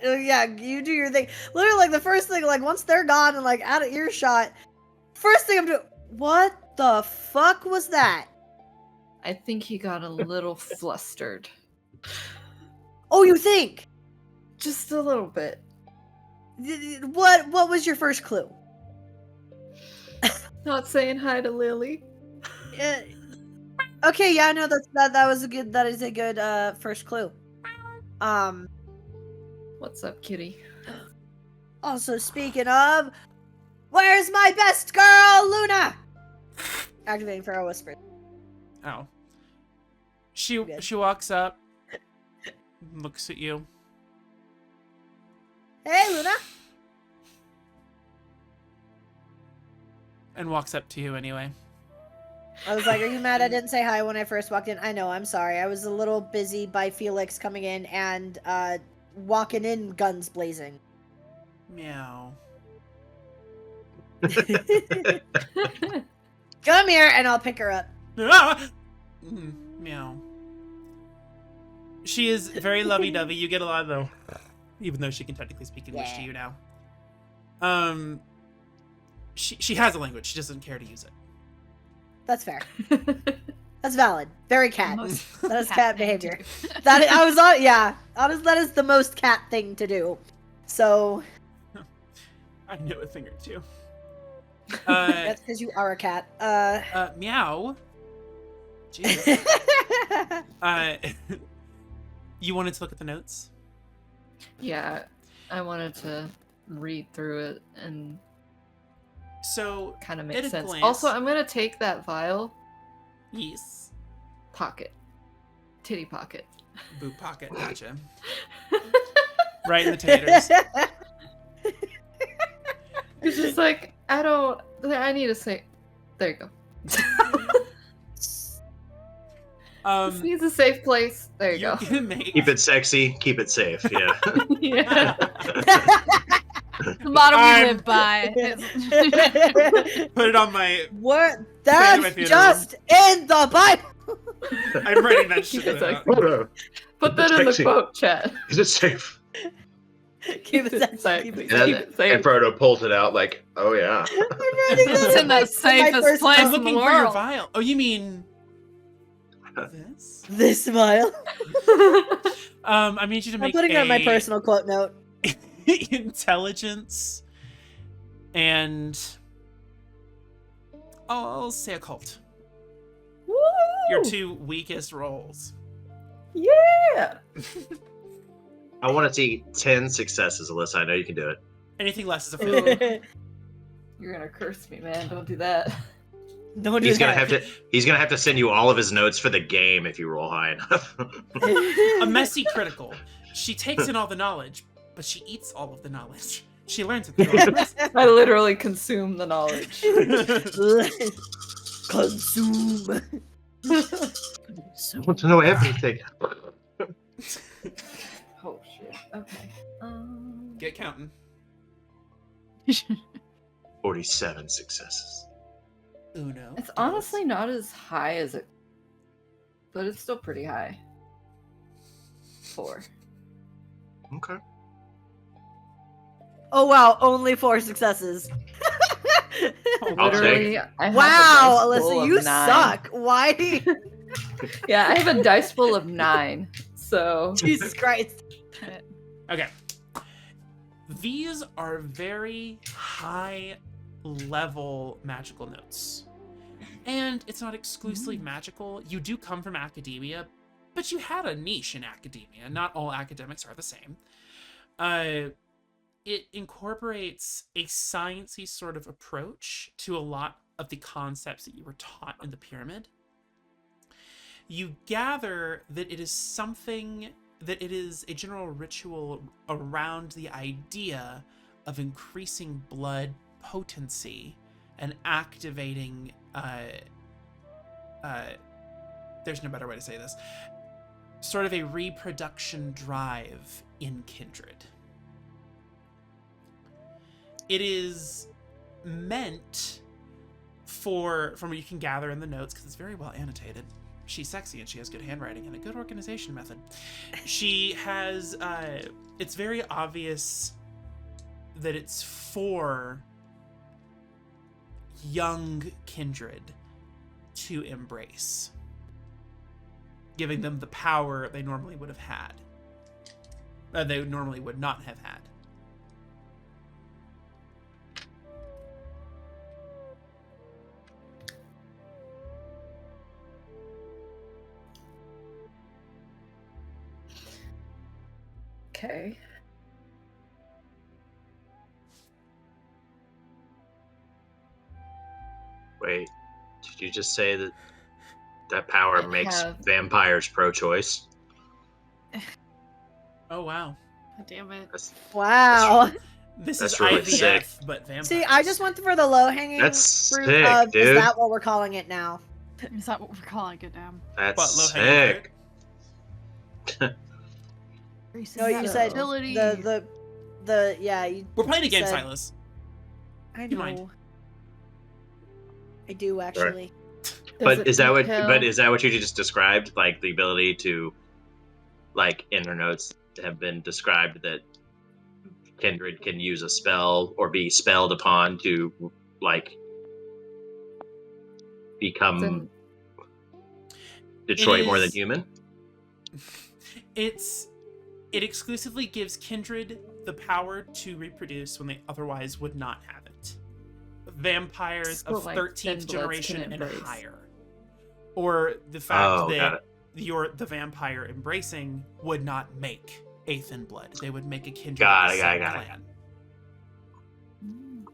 yeah, you do your thing. Literally, like, the first thing, like, once they're gone and, like, out of earshot, first thing I'm doing, what the fuck was that? I think he got a little flustered. Oh, you think? Just a little bit. What was your first clue? Not saying hi to Lily. Okay, yeah, no, that is a good first clue. What's up, kitty? Also, speaking of, where's my best girl, Luna? Activating Pharaoh Whispers. Oh. She Good. walks up, looks at you. Hey, Luna. And walks up to you anyway. I was like, are you mad I didn't say hi when I first walked in? I know, I'm sorry. I was a little busy by Felix coming in and walking in guns blazing. Meow. Come here and I'll pick her up. Ah! Meow. She is very lovey-dovey. You get a lot of the... Even though she can technically speak English to you now. She has a language. She doesn't care to use it. That's fair. That's valid. Very cat. Most That is cat thing to behavior. do. Honestly, that is the most cat thing to do. So I know a thing or two. that's because you are a cat. Meow. Jeez. You wanted to look at the notes? Yeah, I wanted to read through it and So, kind of at make a sense. glance- Also, I'm gonna take that vial yes. pocket. Titty pocket. Boot pocket. Gotcha. Right in the taters. It's just like, I need to say, there you go. This needs a safe place. There you go. can make... Keep it sexy, keep it safe. Yeah. Yeah. The motto we I'm- live by. Put it on my... What? my That's theater just in the Bible. I'm writing that shit It's like- down. Put that in the Sexy. quote chat. Is it safe? Keep it sexy. Exactly. Keep it Yeah, sexy. that- Same. And Frodo pulls it out like, oh yeah. It's in the safest first place I'm in the looking for your world. vial. Oh, you mean... this? This smile. I need you to I'm make putting it on my a personal quote note. intelligence and... I'll say occult. Woo! Your two weakest rolls. Yeah. I want to see 10 successes, Alyssa. I know you can do it. Anything less is a failure. You're gonna curse me, man. Don't do that. Don't do He's gonna that. have to send you all of his notes for the game if you roll high enough. A messy critical. She takes in all the knowledge, but she eats all of the knowledge. She learns it through all I literally consume the knowledge. Consume. I want to know everything. Oh shit. Okay. Get counting. 47 successes. Uno. It's honestly not as high as it, but it's still pretty high. 4. Okay. Oh wow, only 4 successes. I'll Literally, I have Wow, a dice pool Alyssa, of you 9. suck. Why? Yeah, I have a dice pool of 9. So Jesus Christ. Okay. These are very high level magical notes. And it's not exclusively magical. You do come from academia, but you had a niche in academia. Not all academics are the same. It incorporates a sciencey sort of approach to a lot of the concepts that you were taught in the pyramid. You gather that it is a general ritual around the idea of increasing blood potency and activating there's no better way to say this, sort of a reproduction drive in kindred. It is meant for, from what you can gather in the notes, because it's very well annotated. She's sexy and she has good handwriting and a good organization method. She has, it's very obvious that it's for young kindred to embrace, giving them the power they normally would have had. They normally would not have had. Okay. Wait, did you just say that power I makes have- vampires pro-choice? Oh, wow. Damn it. Wow. This That's is really IVF, sick. but vampires. See, I just went for the low-hanging That's fruit sick, of, dude. is that what we're calling it now? Is that what we're calling it now? That's What, low-hanging sick. No, you said Fertility. yeah. You We're playing a game, said- Silas. I You mind? know. I do actually. But is that what you just described? Like the ability to, like in her notes have been described that kindred can use a spell or be spelled upon to like become Detroit more than human? It exclusively gives kindred the power to reproduce when they otherwise would not have it. Vampires So, of like, 13th thin bloods generation can and embrace. higher. Or the fact Got that it. the vampire embracing would not make a thin blood. They would make a kindred Got of the it, same got it. clan.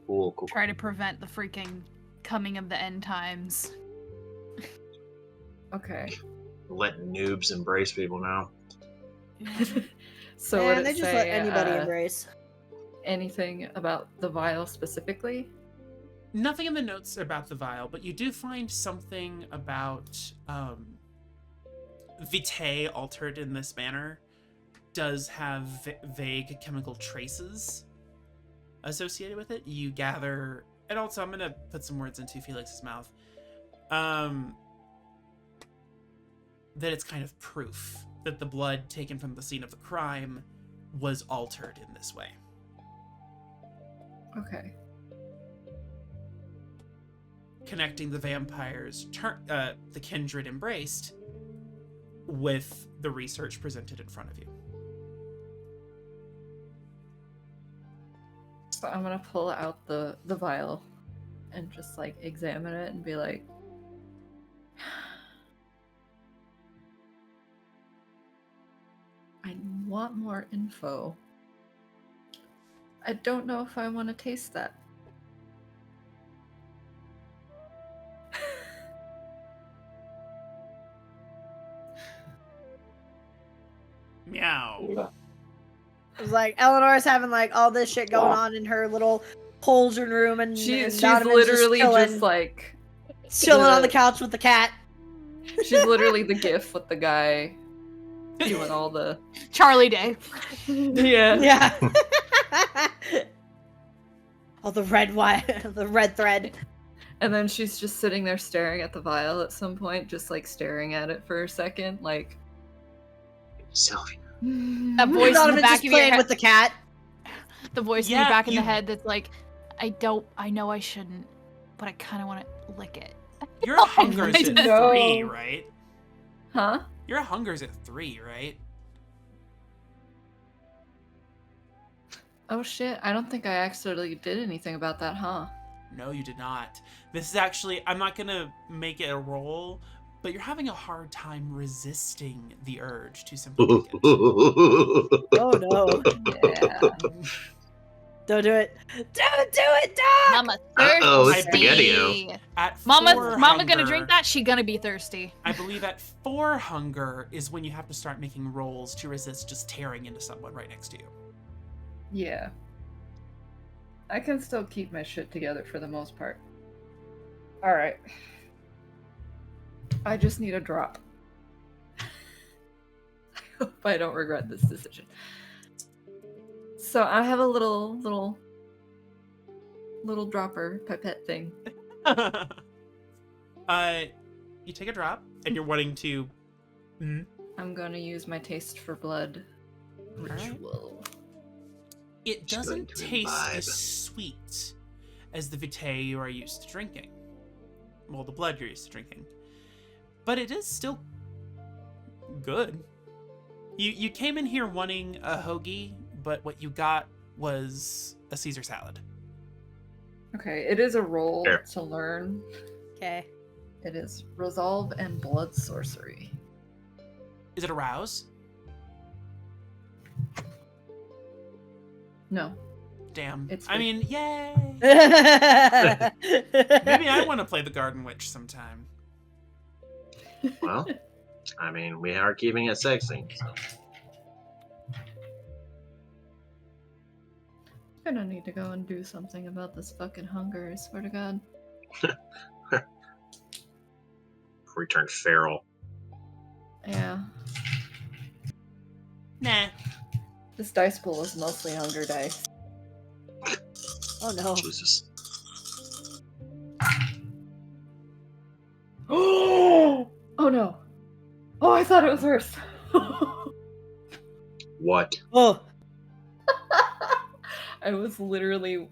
Cool. Try to prevent the freaking coming of the end times. Okay. Let noobs embrace people now. So would And it they just say, let anybody embrace. anything about the vial specifically? Nothing in the notes about the vial, but you do find something about vitae altered in this manner does have vague chemical traces associated with it. You gather, and also I'm going to put some words into Felix's mouth, that it's kind of proof that the blood taken from the scene of the crime was altered in this way. Okay. Connecting the vampires, the kindred embraced, with the research presented in front of you. So I'm gonna pull out the vial and just like examine it and be like, I want more info. I don't know if I want to taste that. Meow. It's like Eleanor's having like all this shit going on in her little cauldron room, and She's Donovan's literally chilling, just like chilling on the couch with the cat. she's literally the gif with the guy doing all the Charlie Day. yeah. Yeah. Oh, the red wire, the red thread. And then she's just sitting there staring at the vial at some point, just like staring at it for a second, like Selfie. That voice in the Donovan's back just of your playing head. with the cat. The voice in Yeah, the back of you- the head that's like, I know I shouldn't, but I kind of want to lick it. Your hunger's I at know. 3, right? huh? Your hunger's at 3, right? Oh shit, I don't think I actually did anything about that, huh? No, you did not. This is actually, I'm not going to make it a roll, but you're having a hard time resisting the urge to simply take it. Oh no. Yeah. Don't do it. Don't do it, Doc! Mama Uh-oh, it's thirsty. At Mama, 4 Mama gonna hunger, drink that? She gonna be thirsty. I believe at 4 hunger is when you have to start making rolls to resist just tearing into someone right next to you. Yeah. I can still keep my shit together for the most part. Alright. I just need a drop. I hope I don't regret this decision. So I have a little dropper pipette thing. You take a drop, and you're wanting to... I'm gonna use my taste for blood ritual. It Just going doesn't to taste imbibe. as sweet as the vitae you are used to drinking. Well, the blood you're used to drinking. But it is still good. You came in here wanting a hoagie, but what you got was a Caesar salad. Okay, it is a roll Fair. to learn. Okay. It is resolve and blood sorcery. Is it a rouse? No. Damn. It's I with- mean, yay! Maybe Maybe I want to play the Garden Witch sometime. Well, I mean, we are keeping it sexy. So. I'm gonna need to go and do something about this fucking hunger, I swear to God. Return feral. Yeah. Nah. This dice pool is mostly hunger dice. Oh no. Jesus. Oh no. Oh, I thought it was worse. What? Oh. I was literally...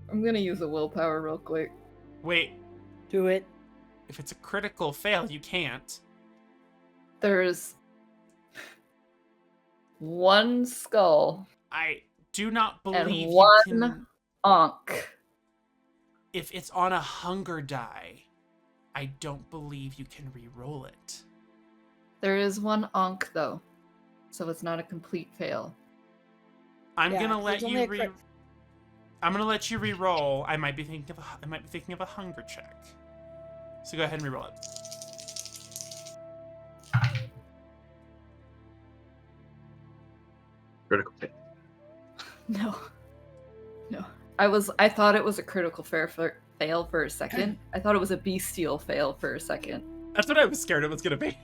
I'm gonna use a willpower real quick. Wait. Do it. If it's a critical fail, you can't. There's... one skull I do not believe and you one can... Ankh. If it's on a hunger die, I don't believe you can re-roll it. There is one Ankh, though. So it's not a complete fail. I'm Yeah, gonna 'cause let it's only you a crit. I'm gonna let you re-roll. I might be thinking of a hunger check. So go ahead and re-roll it. Critical hit. No. No. I thought it was a critical fail for a second. I thought it was a bestial fail for a second. That's what I was scared it was gonna be.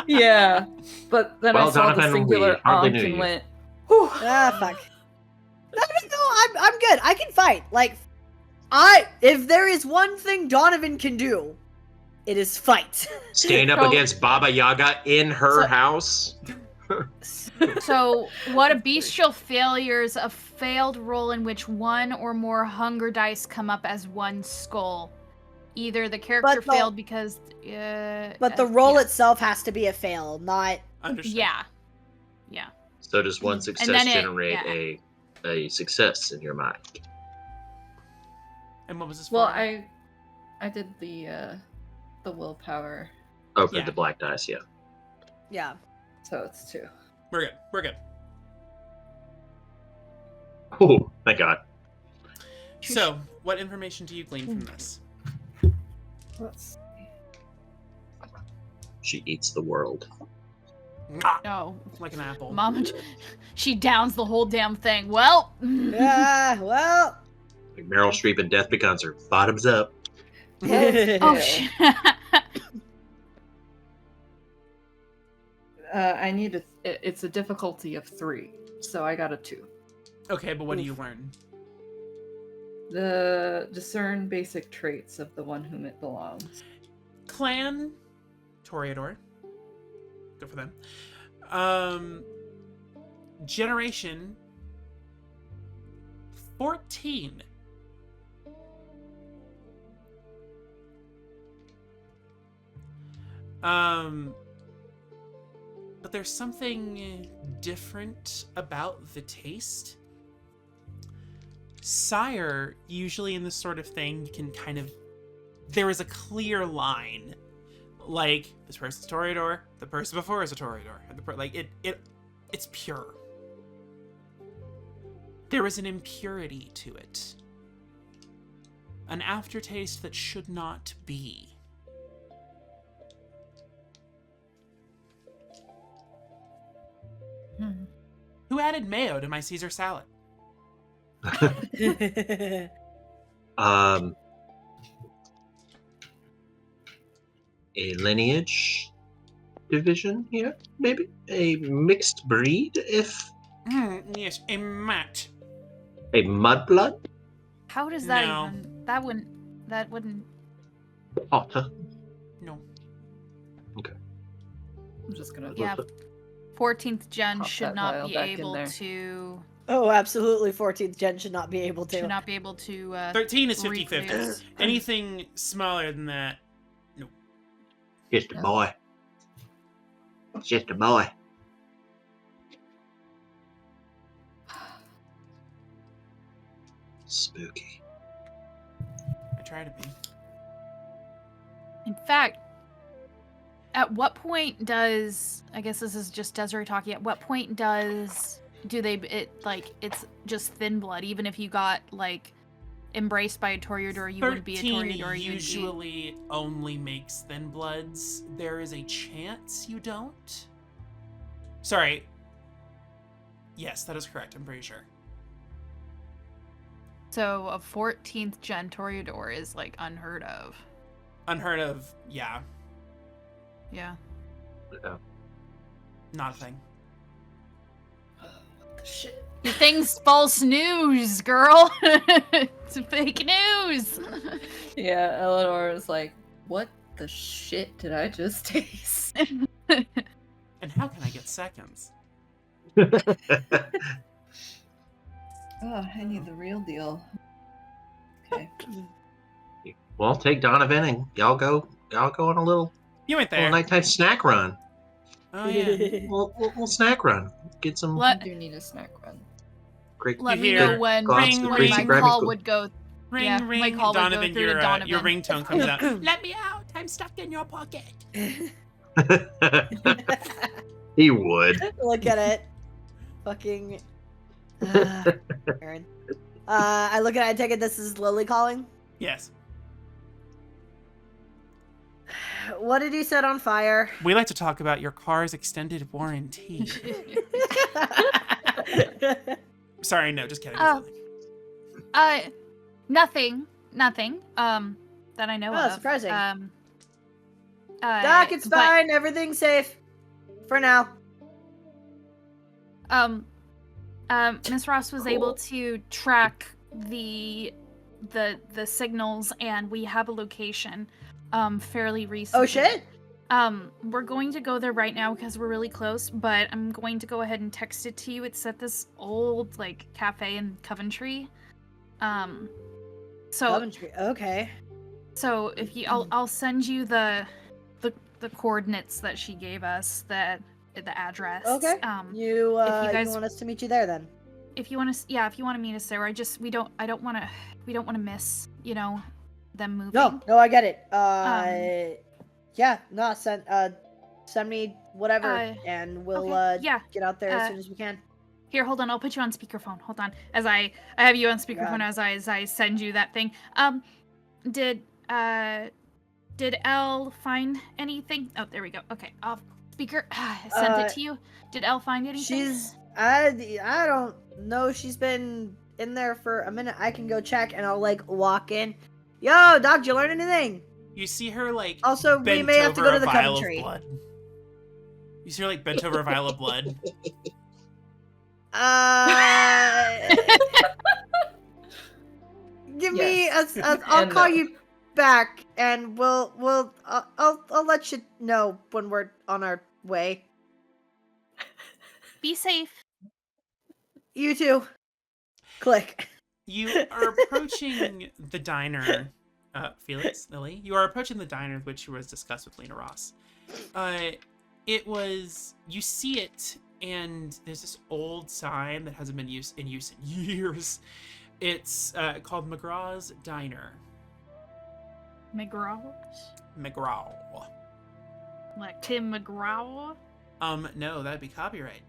Yeah. But then Well, I saw the Donovan, we singular hardly Ankh knew and you. went, whew. Ah, fuck. No, I'm good. I can fight. Like, if there is one thing Donovan can do, it is fight. Stand up So- against Baba Yaga in her So- house? So, what a bestial failure is a failed roll in which one or more hunger dice come up as one skull. Either the character But the- failed because. But the roll yeah. itself has to be a fail, not. Understood. Yeah. Yeah. So does one success then it- generate yeah. a success in your mind? And what was this Well, for? I did the willpower, Oh, for Yeah. the black dice, yeah. Yeah. so it's 2. We're good. We're good. Oh, thank God. So, what information do you glean from this? Let's She eats the world. Mwah! No. Like an apple. Mama, she downs the whole damn thing. Well. Yeah, well. Like Meryl Streep in Death Becomes Her. Bottoms up. Oh, shit. I need it's a difficulty of 3, so I got a 2. Okay, but what do you learn? The discern basic traits of the one whom it belongs. Clan Toreador. Good for them. Generation 14. But there's something different about the taste. Sire, usually in this sort of thing, you can kind of... There is a clear line. Like, this person's a Toreador, the person before is a Toreador. And it's pure. There is an impurity to it. An aftertaste that should not be. Who added mayo to my Caesar salad? A lineage division here, maybe a mixed breed, if Yes, a mat. a mudblood. How does that No. even? That wouldn't. Otter. No. I'm just gonna. Yeah. 14th gen Pop should that not vial be back in able there. to. Oh, absolutely. 14th gen should not be able to. Should not be able to. 13 is 50-50. reproduce. Anything smaller than that, no. Just a Yeah. boy. It's just a boy. Spooky. I try to be. In fact, at what point does, I guess this is just Desiree talking, at what point do they, it's just thin blood, even if you got, like, embraced by a Toreador, you wouldn't be a 13 Toreador, you'd be... usually only makes thin bloods. There is a chance you don't. Sorry. Yes, that is correct, I'm pretty sure. So a 14th gen Toreador is, like, unheard of. Unheard of, yeah. Yeah. Not a thing. Shit. Your thing's false news, girl! It's fake news! Yeah, Eleanor was like, "What the shit did I just taste?" And how can I get seconds? Oh, I need the real deal. Okay. Well, take Donovan and y'all go on a little You went there. nighttime snack run. Oh, yeah. We'll snack run. Get some I Let, do need a snack run. great. let You me hear know when Glass of my crazy grabbing call school. would go. Ring, Yeah, my ring, call would go Donovan, through to your Donovan. ringtone comes out. Let me out! I'm stuck in your pocket. He would. Look at it. Fucking. Aaron. I look at it, I take it this is Lily calling. Yes. What did he set on fire? We like to talk about your car's extended warranty. Sorry, no, just kidding. Oh. Nothing. That I know Oh, of. surprising. Doc, Doc, it's fine. Everything's safe. For now. Miss Ross was able to track the signals, and we have a location, fairly recently. Oh shit! We're going to go there right now because we're really close, but I'm going to go ahead and text it to you. It's at this old, like, cafe in Coventry. Coventry. Okay. So if you, I'll send you the coordinates that she gave us, the address. Okay. You guys- want us to meet you there then? If you want to, yeah, if you want to meet us there, we don't want to miss, them moving. No, I get it. Yeah, no, send me whatever, and we'll okay, yeah. get out there as soon as we can. Here, hold on. I'll put you on speakerphone. Hold on. As I have you on speakerphone God. as I send you that thing. Did Elle find anything? Oh, there we go. Okay. Off speaker. I sent it to you. Did Elle find anything? I don't know. She's been in there for a minute. I can go check, and I'll like walk in. Yo, Doc, did you learn anything? You see her, like, Also, we bent may have to over go to a the vial of Coventry. blood. You see her, like, bent over a vial of blood. Give Yes. me I'll And call no. you back, and I'll let you know when we're on our way. Be safe. You too. Click. You are approaching the diner, Felix, Lily. You are approaching the diner which was discussed with Lena Ross. You see it, and there's this old sign that hasn't been in use in years. It's called McGraw's Diner. McGraw's? McGraw. Like Tim McGraw? No, that'd be copyright.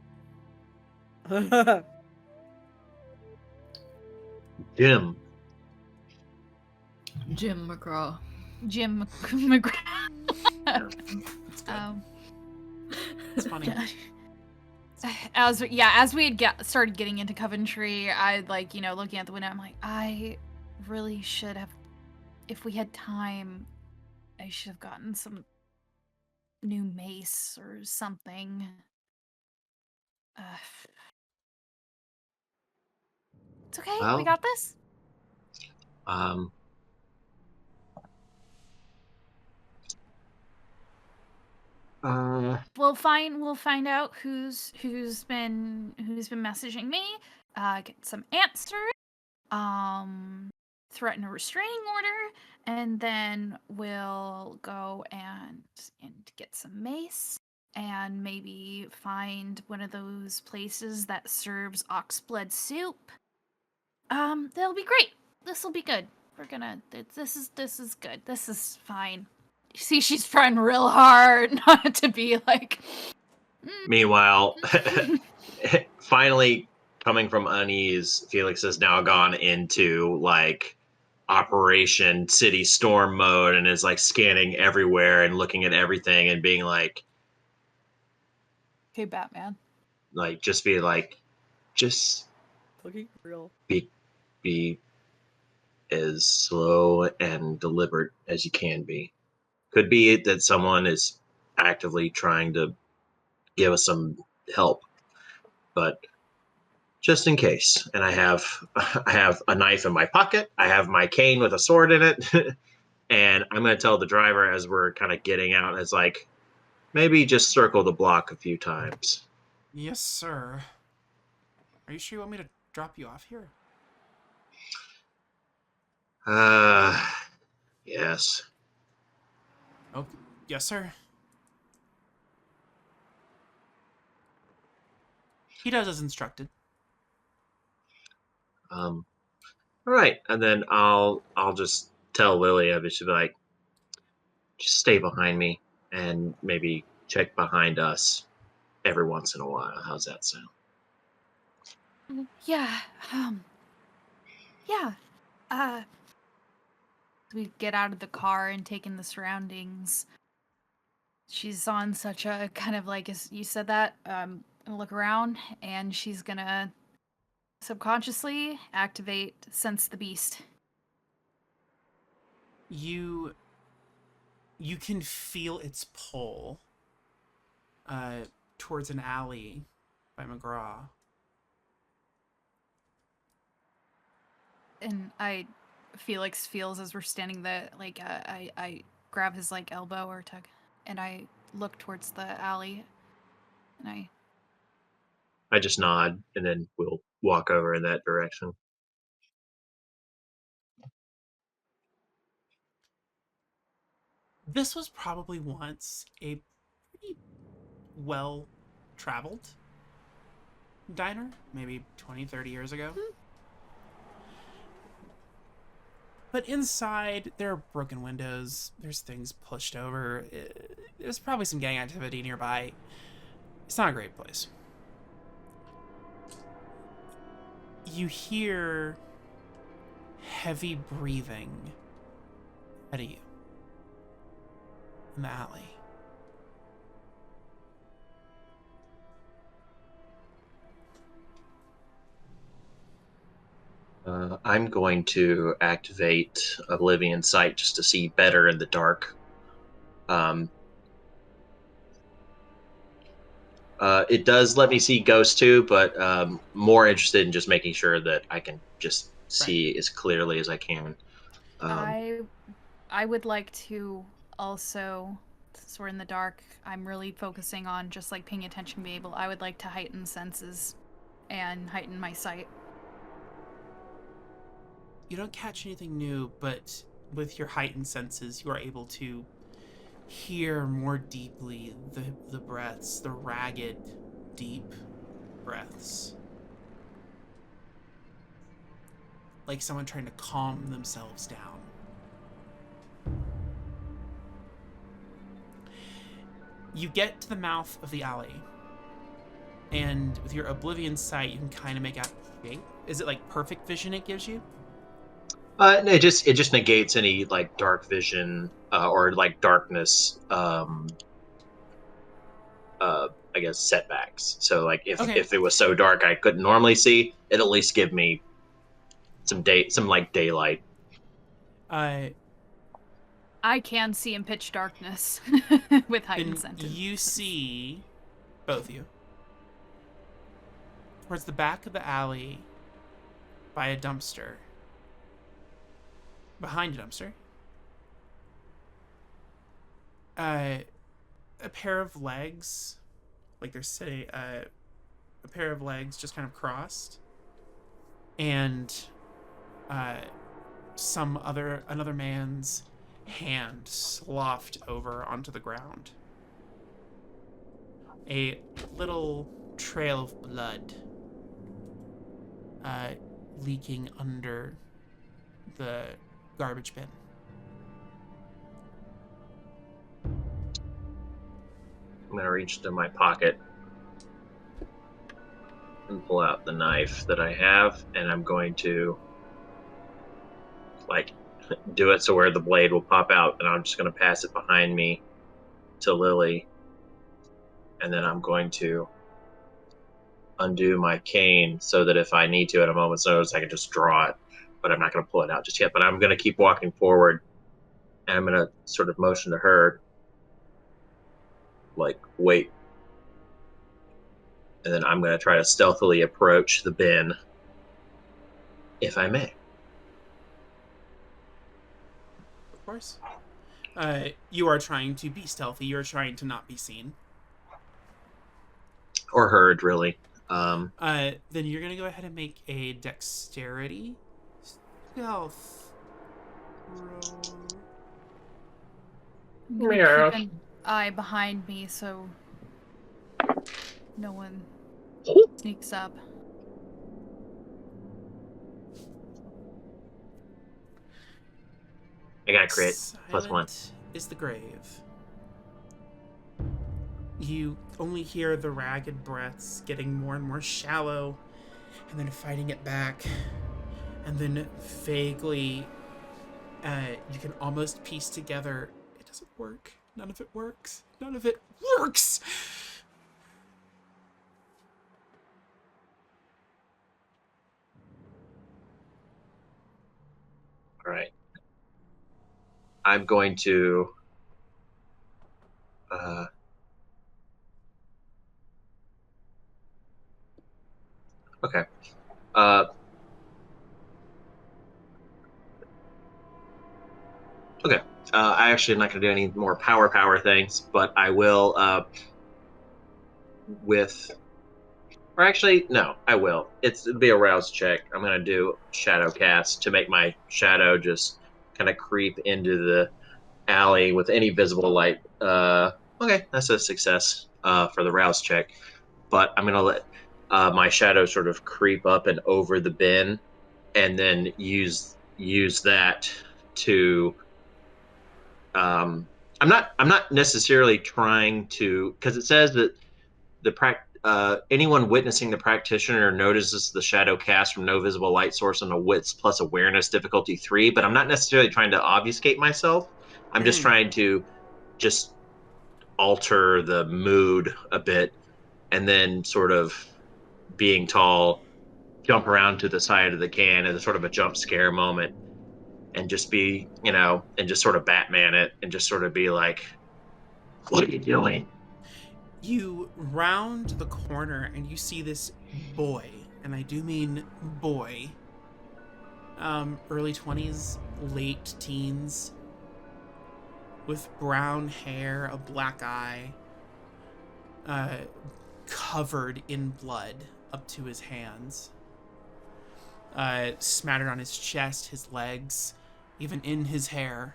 Jim. Jim McGraw. Jim McGraw. It's good. It's funny. As we had started getting into Coventry, I looking at the window, I'm like, I really should have, if we had time, I should have gotten some new mace or something. It's okay. Well, we got this. Um, We'll find out who's been messaging me. Get some answers. Threaten a restraining order, and then we'll go and get some mace, and maybe find one of those places that serves oxblood soup. That'll be great. This will be good. We're gonna. This is good. This is fine. You see, she's trying real hard not to be like. Meanwhile, finally coming from unease, Felix has now gone into like Operation City Storm mode and is like scanning everywhere and looking at everything and being like, Okay, Batman. like just be like, just Looking real. be as slow and deliberate as you can be. Could be that someone is actively trying to give us some help, but just in case. And I have a knife in my pocket. I have my cane with a sword in it. And I'm going to tell the driver as we're kind of getting out, it's like, maybe just circle the block a few times. Yes, sir. Are you sure you want me to drop you off here? Yes. Oh, yes, sir. He does as instructed. All right. And then I'll just tell Lily, I should be like, just stay behind me and maybe check behind us every once in a while. How's that sound? Yeah. Yeah. We get out of the car and take in the surroundings. She's on such a kind of like, as you said that, gonna look around, and she's gonna subconsciously activate Sense the Beast. You can feel its pull towards an alley by McGraw. And Felix feels as we're standing there, like, I grab his, like, elbow or tug, and I look towards the alley, and I just nod, and then we'll walk over in that direction. This was probably once a pretty well-traveled diner, maybe 20, 30 years ago. But inside, there are broken windows, there's things pushed over, there's probably some gang activity nearby. It's not a great place. You hear heavy breathing ahead of you in the alley. I'm going to activate Oblivion Sight just to see better in the dark. It does let me see ghosts too, but more interested in just making sure that I can just see as clearly as I can. I would like to also, since we're in the dark, I'm really focusing on just like paying attention, I would like to heighten senses and heighten my sight. You don't catch anything new, but with your heightened senses, you are able to hear more deeply the breaths, the ragged, deep breaths. like someone trying to calm themselves down. You get to the mouth of the alley, and with your Oblivion sight, you can kind of make out shape. Is it like perfect vision it gives you? No, it just negates any like dark vision or like darkness. I guess setbacks. So like Okay. if it was so dark I couldn't normally see, it at least give me some like daylight. Uh, I can see in pitch darkness with heightened then senses. you see, both of you, towards the back of the alley by a dumpster. Behind a dumpster. A pair of legs, like they're sitting, a pair of legs just kind of crossed, and another man's hand sloughed over onto the ground. A little trail of blood leaking under the garbage bin. I'm gonna reach into my pocket and pull out the knife that I have, and I'm going to like do it so where the blade will pop out, and I'm just gonna pass it behind me to Lily, and then I'm going to undo my cane so that if I need to at a moment's notice I can just draw it, but I'm not gonna pull it out just yet. But I'm gonna keep walking forward, and I'm gonna sort of motion to her, like, wait. And then I'm going to try to stealthily approach the bin, if I may. Of course. You are trying to be stealthy. You're trying to not be seen. Or heard, really. Then you're going to go ahead and make a dexterity stealth roll. I'm gonna Yeah. keep an eye behind me so no one sneaks up. I got a crit. +1. Silent is the grave. You only hear the ragged breaths getting more and more shallow, and then fighting it back, and then vaguely, you can almost piece together, it doesn't work. None of it works. None of it works! All right. I'm going to... okay. Okay. I actually am not going to do any more power things, but I will or actually, no, I will. It'll be a rouse check. I'm going to do shadow cast to make my shadow just kind of creep into the alley with any visible light. Okay, that's a success for the rouse check. But I'm going to let my shadow sort of creep up and over the bin, and then use that to... I'm not necessarily trying to, because it says that anyone witnessing the practitioner notices the shadow cast from no visible light source on a wits plus awareness difficulty 3, but I'm not necessarily trying to obfuscate myself. I'm just trying to just alter the mood a bit, and then sort of being tall, jump around to the side of the can as a sort of a jump scare moment, and just be, and just sort of Batman it, and just sort of be like, what are you doing? You round the corner and you see this boy, and I do mean boy, early 20s, late teens, with brown hair, a black eye, covered in blood up to his hands, smattered on his chest, his legs, even in his hair,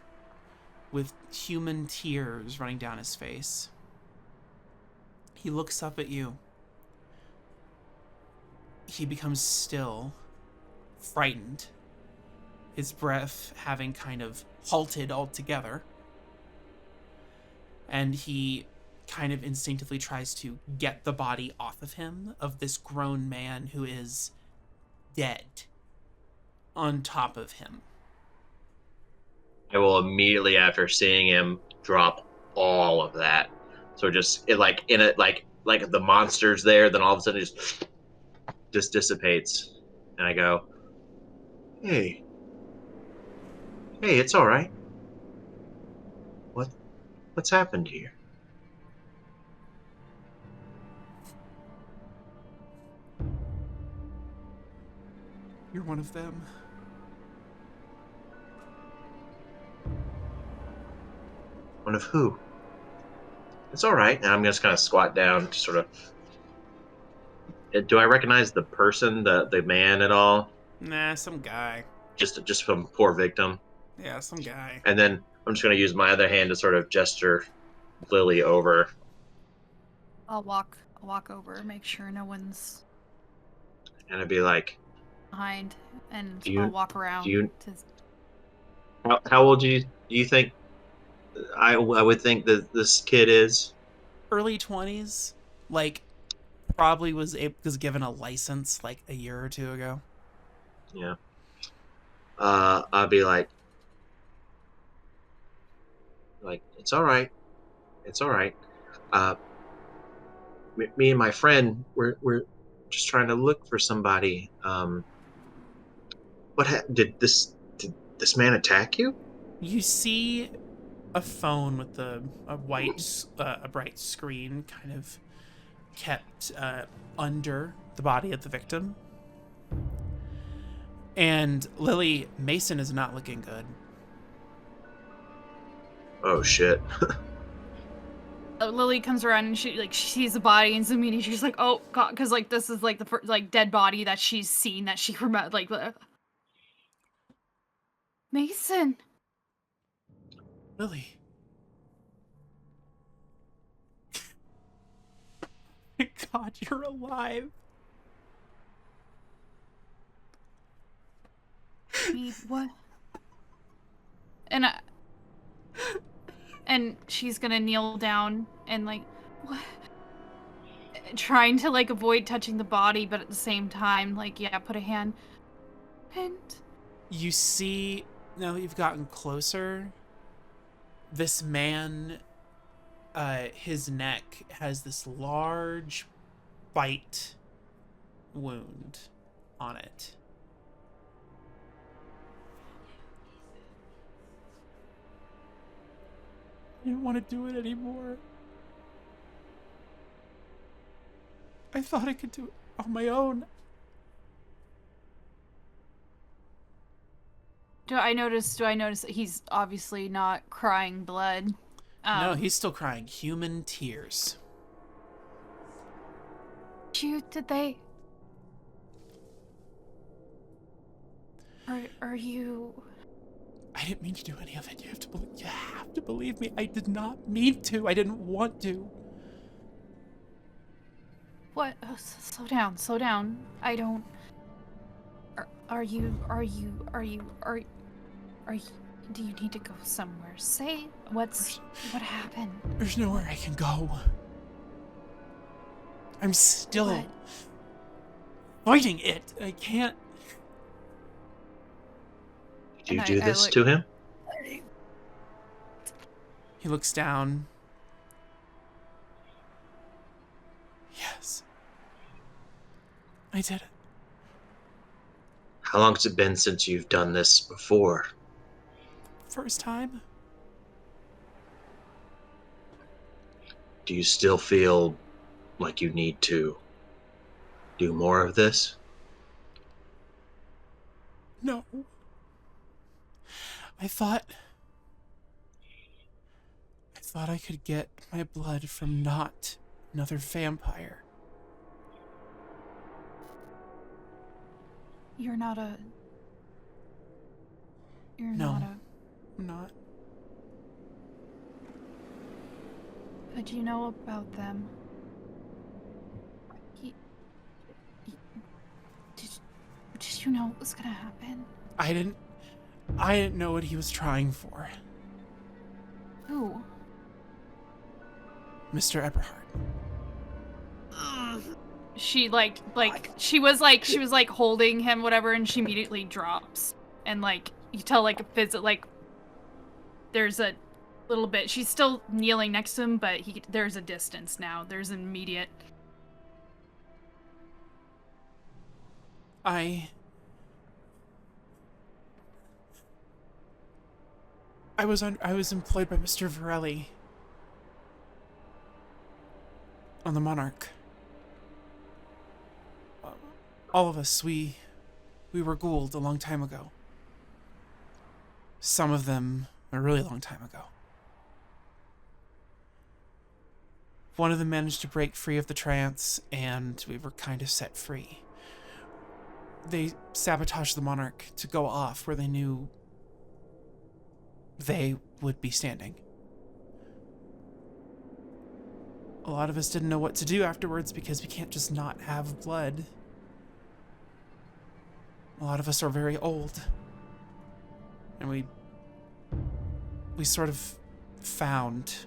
with human tears running down his face. He looks up at you. He becomes still, frightened, his breath having kind of halted altogether. And he kind of instinctively tries to get the body off of him, of this grown man who is dead on top of him. I will immediately, after seeing him, drop all of that. So just it like in it like the monster's there, then all of a sudden it just dissipates, and I go, hey, it's all right. What's happened here? You're one of them. One of who? It's all right. And I'm just kind of squat down, sort of. Do I recognize the person, the man at all? Nah, some guy. Just from poor victim. Yeah, some guy. And then I'm just going to use my other hand to sort of gesture Lily over. I'll walk over, make sure no one's And I'd be like, behind, and Do I'll walk around you- to how old do you think I would think that this kid is? Early 20s, like, probably was given a license like a year or two ago. Yeah. I'd be like, it's all right. It's all right. Me and my friend, we're just trying to look for somebody. Did this man attack you? You see a phone with a bright screen kind of kept under the body of the victim. And Lily, Mason is not looking good. Oh shit. Lily comes around and she sees the body and immediately she's like, oh god, because like this is like the first like dead body that she's seen that she remembered. Like Mason. Lily. My God, you're alive. What? And she's gonna kneel down and like, what? Trying to like avoid touching the body, but at the same time, like, yeah, put a hand. And You see, now that you've gotten closer, this man, his neck has this large bite wound on it. I didn't want to do it anymore. I thought I could do it on my own. do I notice that he's obviously not crying blood? No, he's still crying human tears. Did they? Are you? I didn't mean to do any of it. You have to believe me. I did not mean to. I didn't want to. What? Oh, slow down. I don't. Are you? Do you need to go somewhere? Say what happened? There's nowhere I can go. I'm still What? fighting it. I can't. Did you And do I this look- to him? He looks down. Yes. I did it. How long has it been since you've done this before? First time. Do you still feel like you need to do more of this? No. I thought I could get my blood from not another vampire. You're not a. You're No. not a. I'm not. But you know about them. Did you know it was gonna happen? I didn't. I didn't know what he was trying for. Who? Mr. Eberhard. She she was like holding him, whatever, and she immediately drops. And like you tell like a visit like there's a little bit. She's still kneeling next to him, but there's a distance now. There's an immediate. I was employed by Mr. Varelli on the Monarch. All of us, we were Gould a long time ago. Some of them a really long time ago. One of them managed to break free of the trance, and we were kind of set free. They sabotaged the Monarch to go off where they knew they would be standing. A lot of us didn't know what to do afterwards because we can't just not have blood. A lot of us are very old. And we sort of found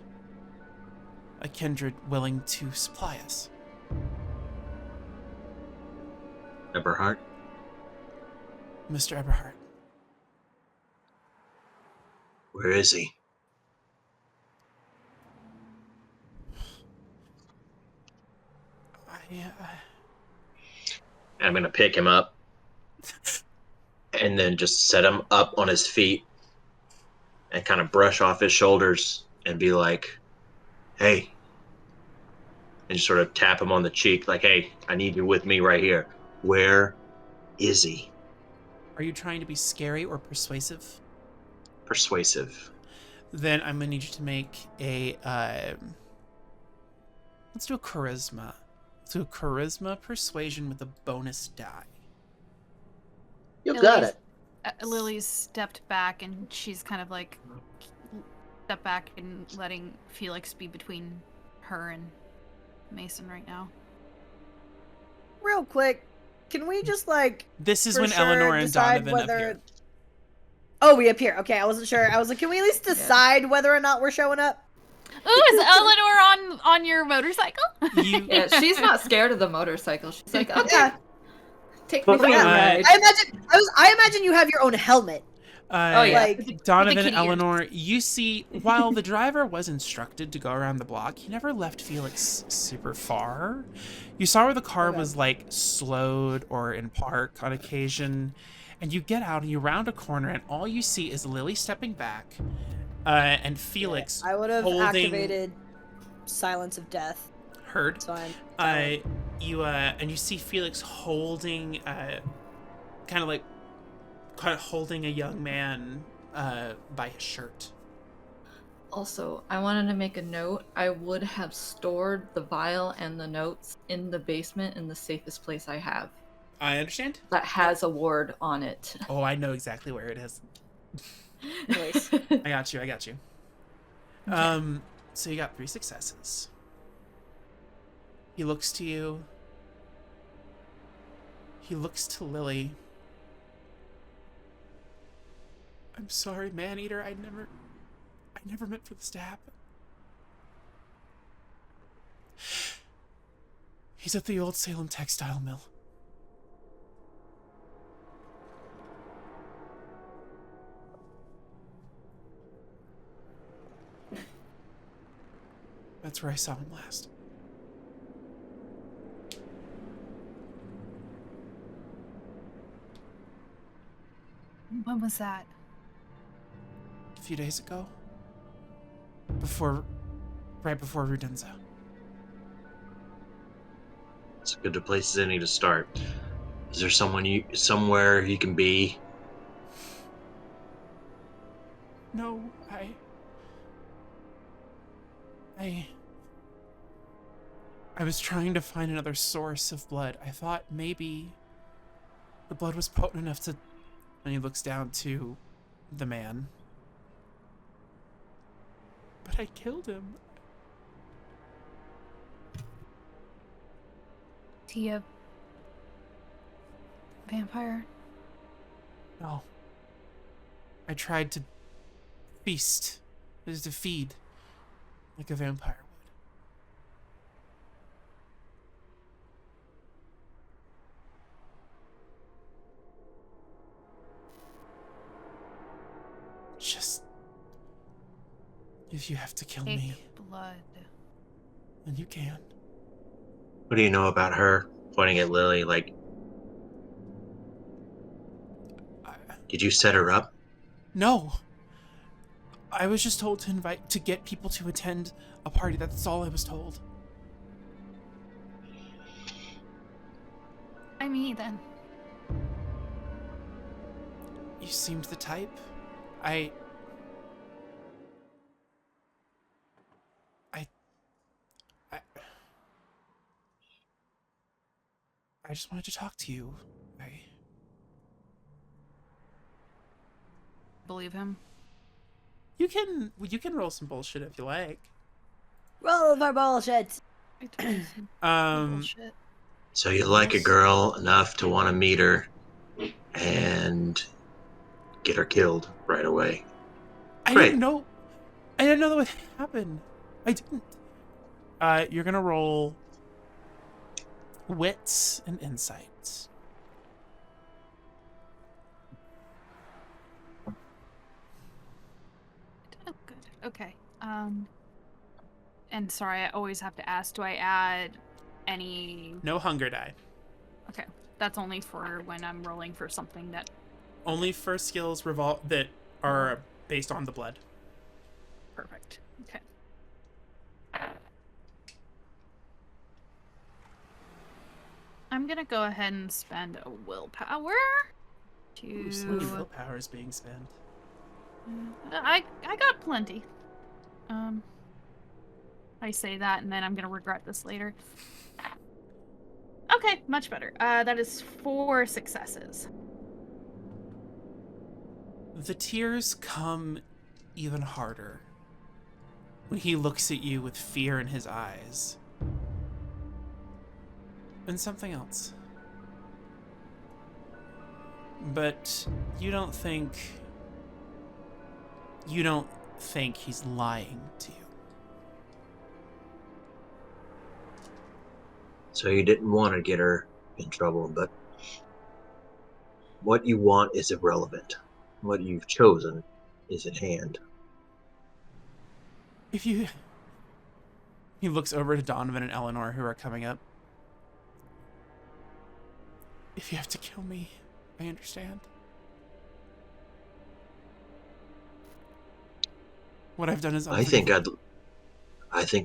a kindred willing to supply us. Eberhard? Mr. Eberhard. Where is he? I'm gonna pick him up and then just set him up on his feet and kind of brush off his shoulders and be like, hey, and just sort of tap him on the cheek like, hey, I need you with me right here. Where is he? Are you trying to be scary or persuasive? Persuasive. Then I'm gonna need you to make a let's do a charisma. Let's do a charisma persuasion with a bonus die. You got it. Lily's stepped back and she's kind of like stepped back and letting Felix be between her and Mason right now. Real quick, can we just like This is for when sure Eleanor and decide Donovan whether... appear. Oh, we appear. Okay, I wasn't sure. I was like, can we at least decide whether or not we're showing up? Ooh, is Eleanor on your motorcycle? Yeah, she's not scared of the motorcycle. She's like, okay, Yeah. take me for a ride. I imagine you have your own helmet. Oh, yeah. Like, Donovan kitty and Eleanor, you see, while the driver was instructed to go around the block, he never left Felix super far. You saw where the car was like slowed or in park on occasion, and you get out and you round a corner, and all you see is Lily stepping back, and Felix. I would have holding... activated Silence of Death. Heard. So I'm. You see Felix holding, kind of holding a young man by his shirt. Also, I wanted to make a note. I would have stored the vial and the notes in the basement in the safest place I have. I understand. That has a ward on it. Oh, I know exactly where it is. Nice. I got you. Okay. So you got 3 successes. He looks to you. He looks to Lily. I'm sorry, Maneater. I never meant for this to happen. He's at the old Salem textile mill. That's where I saw him last. When was that? A few days ago. Right before Rudenza. It's a good place as any to start. Is there somewhere you can be? No, I was trying to find another source of blood. I thought maybe the blood was potent enough to... And he looks down to the man. But I killed him. Is he a vampire? No. I tried to feast, to feed, like a vampire would. Just, if you have to kill Take me, blood. then you can. What do you know about her? Pointing at Lily, like, I, did you set her up? no, I was just told to get people to attend a party. That's all I was told. I me then. You seemed the type. I I just wanted to talk to you. Believe him. You can roll some bullshit if you like. Roll for bullshit. I told him Um, bullshit. So you like a girl enough to want to meet her and get her killed right away. I Great. didn't know that would happen. I didn't. You're gonna roll wits and insights. Oh, good. Okay. And sorry, I always have to ask, do I add any... No hunger die. Okay. That's only for when I'm rolling for something that... Only for skills that are based on the blood. Perfect. Okay. I'm gonna go ahead and spend a willpower to... Ooh, so much willpower is being spent. I got plenty. I say that and then I'm gonna regret this later. Okay, much better. That is 4 successes. The tears come even harder when he looks at you with fear in his eyes. And something else. But you don't think he's lying to you. So you didn't want to get her in trouble, but what you want is irrelevant. What you've chosen is at hand. He looks over to Donovan and Eleanor, who are coming up. If you have to kill me, I understand. What I've done is I think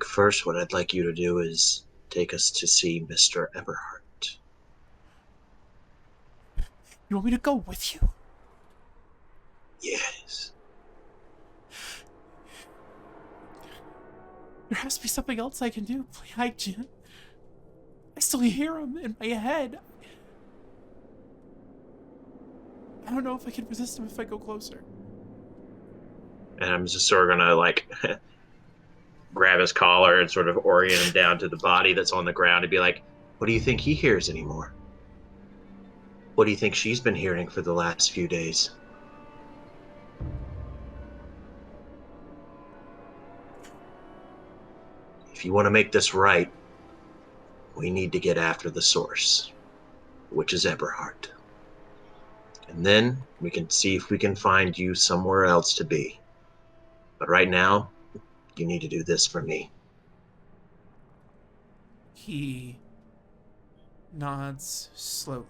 first what I'd like you to do is take us to see Mr. Eberhardt. You want me to go with you? Yes. There has to be something else I can do. I still hear him in my head. I don't know if I can resist him if I go closer. And I'm just sort of gonna like grab his collar and sort of orient him down to the body that's on the ground and be like, what do you think he hears anymore? What do you think she's been hearing for the last few days? If you want to make this right, we need to get after the source, which is Eberhardt. And then we can see if we can find you somewhere else to be. But right now, you need to do this for me. He nods slowly.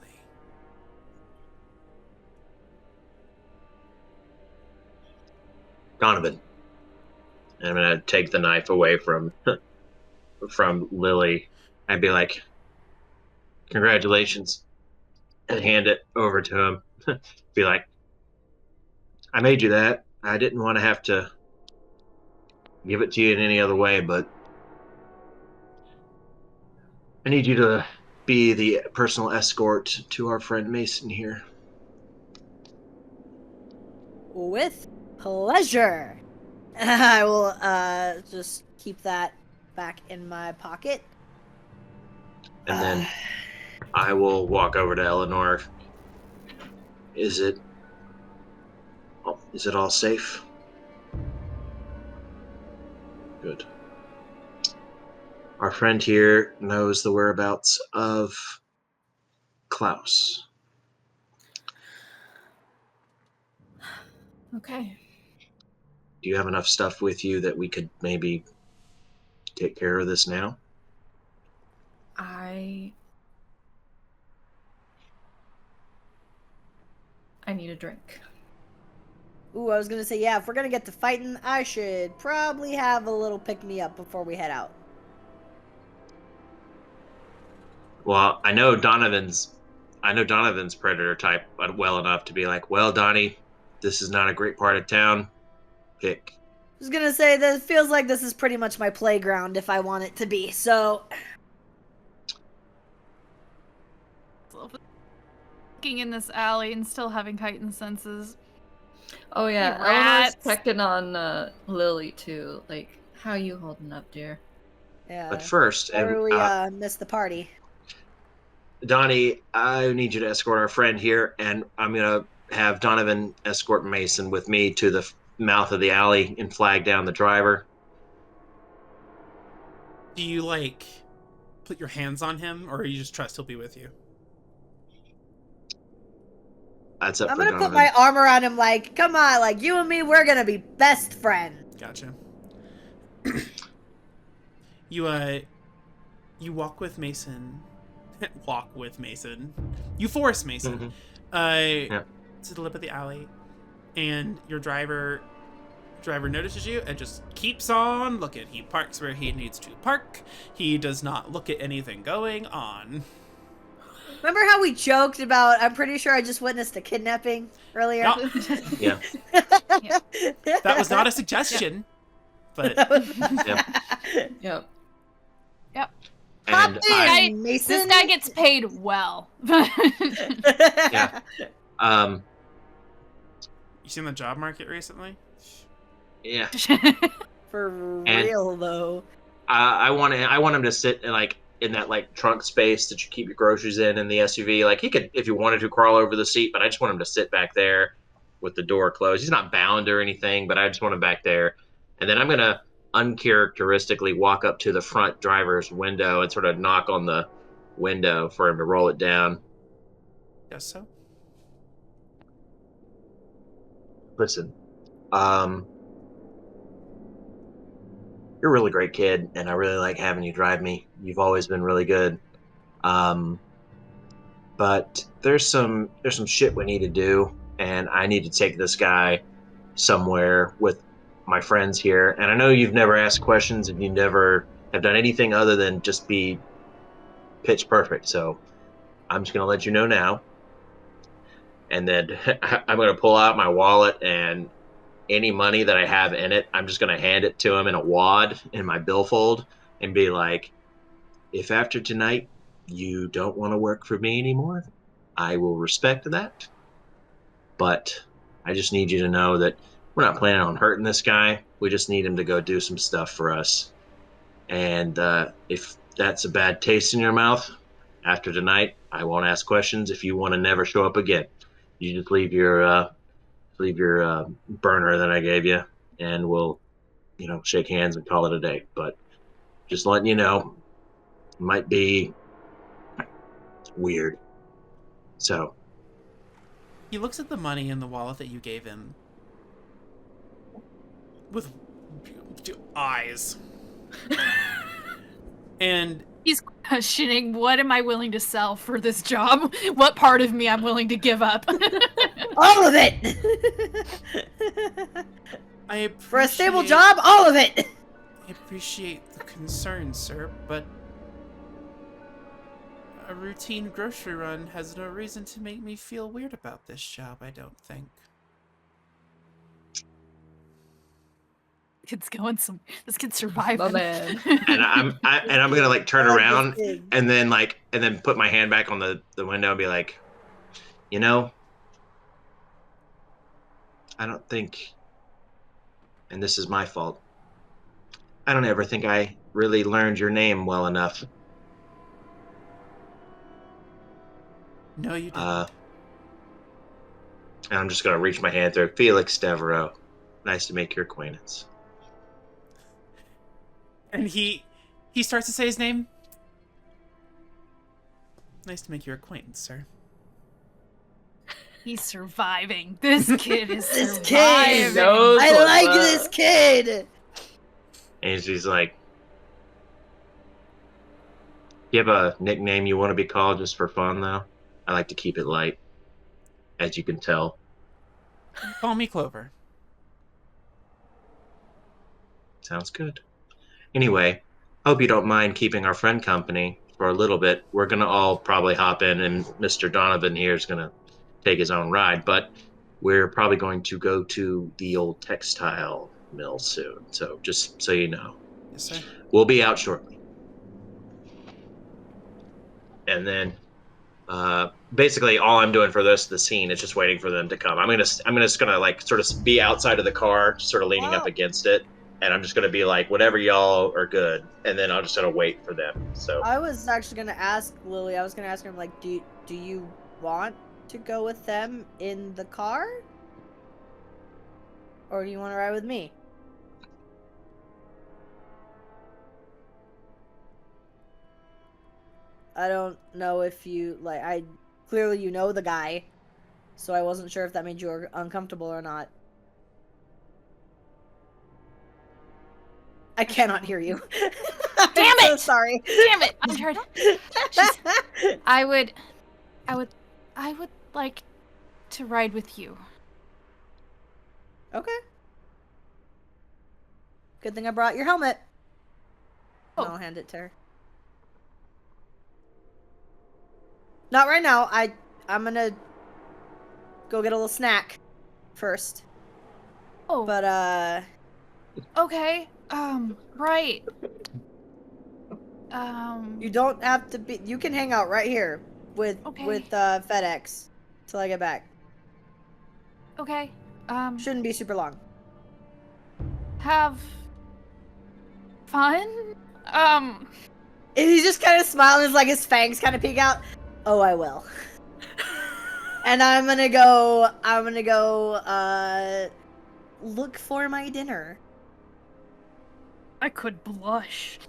Donovan. And I'm gonna take the knife away from Lily and be like, congratulations, and hand it over to him. Be like, I made you that. I didn't want to have to give it to you in any other way, but I need you to be the personal escort to our friend Mason here. With pleasure. I will just keep that back in my pocket. And then I will walk over to Eleanor. Is it Oh, is it all safe? Good. Our friend here knows the whereabouts of Klaus. Okay. Do you have enough stuff with you that we could maybe take care of this now? I need a drink. Ooh, I was gonna say, yeah, if we're gonna get to fighting, I should probably have a little pick-me-up before we head out. Well, I know Donovan's predator type well enough to be like, well, Donnie, this is not a great part of town. Pick. I was gonna say, that feels like this is pretty much my playground if I want it to be, so... Looking in this alley and still having heightened senses. Oh yeah, Hey, Eleanor's rats. checking on Lily too. Like, how you holding up, dear? Yeah. But first, Before we miss the party. Donnie, I need you to escort our friend here, and I'm gonna have Donovan escort Mason with me to the mouth of the alley and flag down the driver. Do you, like, put your hands on him, or you just trust he'll be with you? That's up I'm for gonna Donovan. put my arm around him like, come on, like, you and me, we're gonna be best friends. Gotcha. You walk with Mason. Walk with Mason. You force Mason. Yeah. To the lip of the alley, and your driver notices you and just keeps on looking. He parks where he needs to park. He does not look at anything going on. Remember how we joked about, I'm pretty sure I just witnessed a kidnapping earlier? No, Yeah. that was not a suggestion. But Yep. And Mason? This guy gets paid well. yeah. You seen the job market recently? Yeah. For And- real, though. I want him to sit in that trunk space that you keep your groceries in the SUV. Like, he could, if you wanted to, crawl over the seat, but I just want him to sit back there with the door closed. He's not bound or anything, but I just want him back there. And then I'm gonna uncharacteristically walk up to the front driver's window and sort of knock on the window for him to roll it down. Yes, so. Listen, you're a really great kid, and I really like having you drive me. You've always been really good. But there's some shit we need to do, and I need to take this guy somewhere with my friends here. And I know you've never asked questions, and you never have done anything other than just be pitch perfect. So I'm just gonna let you know now. And then I'm gonna pull out my wallet, and any money that I have in it, I'm just gonna hand it to him in a wad in my billfold and be like, if after tonight you don't want to work for me anymore, I will respect that. But I just need you to know that we're not planning on hurting this guy. We just need him to go do some stuff for us. And if that's a bad taste in your mouth, after tonight, I won't ask questions. If you want to never show up again, you just leave your burner that I gave you, and we'll, shake hands and call it a day. But just letting you know, it might be weird. So He looks at the money in the wallet that you gave him with eyes. And He's questioning, what am I willing to sell for this job? What part of me I'm willing to give up? All of it! For a stable job, all of it! I appreciate the concern, sir, but a routine grocery run has no reason to make me feel weird about this job, I don't think. Kid's going some. This kid's surviving. My man. and I'm gonna turn around and then put my hand back on the window and be like, I don't think, and this is my fault, I don't ever think I really learned your name well enough. No, you didn't. And I'm just going to reach my hand through. Felix Devereaux. Nice to make your acquaintance. And he starts to say his name. Nice to make your acquaintance, sir. He's surviving. This kid is This surviving. kid knows I what's like up. this kid. And she's like, you have a nickname you want to be called just for fun, though? I like to keep it light, as you can tell. Call me Clover. Sounds good. Anyway, hope you don't mind keeping our friend company for a little bit. We're going to all probably hop in, and Mr. Donovan here is going to take his own ride, but we're probably going to go to the old textile mill soon. So just so you know. Yes, sir. We'll be out shortly. And then basically all I'm doing for the scene is just waiting for them to come. I'm just gonna like sort of be outside of the car, sort of leaning up against it, and I'm just gonna be like, whatever y'all are good, and then I'm just gonna wait for them. So I was actually gonna ask Lily. I was gonna ask her, like, do you want to go with them in the car, or do you want to ride with me? I don't know if you like. I clearly you know the guy, so I wasn't sure if that made you uncomfortable or not. I cannot hear you. Damn I'm so it! sorry. Damn it! I tried. I would like to ride with you. Okay. Good thing I brought your helmet. Oh. I'll hand it to her. Not right now. I'm gonna go get a little snack first. Oh, But okay. Right. you don't have to be. You can hang out right here with Okay. FedEx till I get back. Okay. Shouldn't be super long. Have fun. And he just kind of smiles, and like his fangs kind of peek out. Oh, I will. And I'm gonna go. Look for my dinner. I could blush.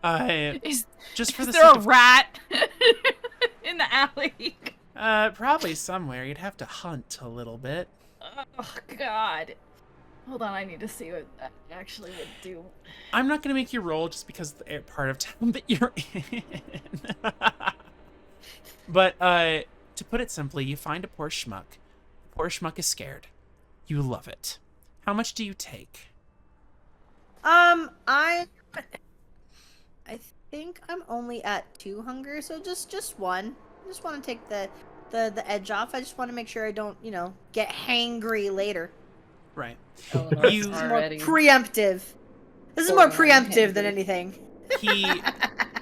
Is Just for the there a sake of, rat in the alley? probably somewhere. You'd have to hunt a little bit. Oh God. Hold on, I need to see what that actually would do. I'm not gonna make you roll just because of the part of town that you're in. But to put it simply, you find a poor schmuck. The poor schmuck is scared. You love it. How much do you take? I think I'm only at 2 hunger, so just one. I just want to take the edge off. I just want to make sure I don't, get hangry later. Right. Eleanor's You- This is more already preemptive. This is more borderline preemptive than hangry. anything.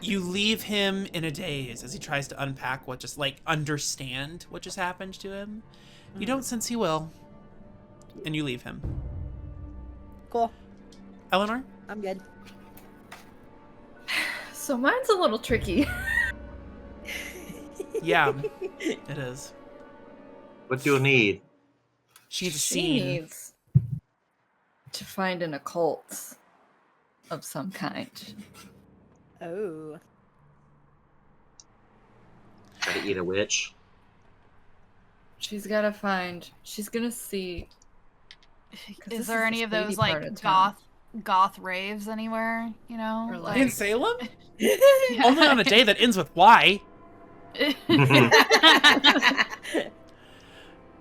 You leave him in a daze as he tries to unpack understand what just happened to him. You don't sense he will. And you leave him. Cool. Eleanor? I'm good. So mine's a little tricky. Yeah, it is. what do you need? She needs a She scene. needs to find an occult of some kind. Oh. Try to eat a witch. She's gonna see. 'Cause Is this there is any the of those shady part like of town. goth raves anywhere? You know, Or, In like- Salem? Only on a day that ends with Y.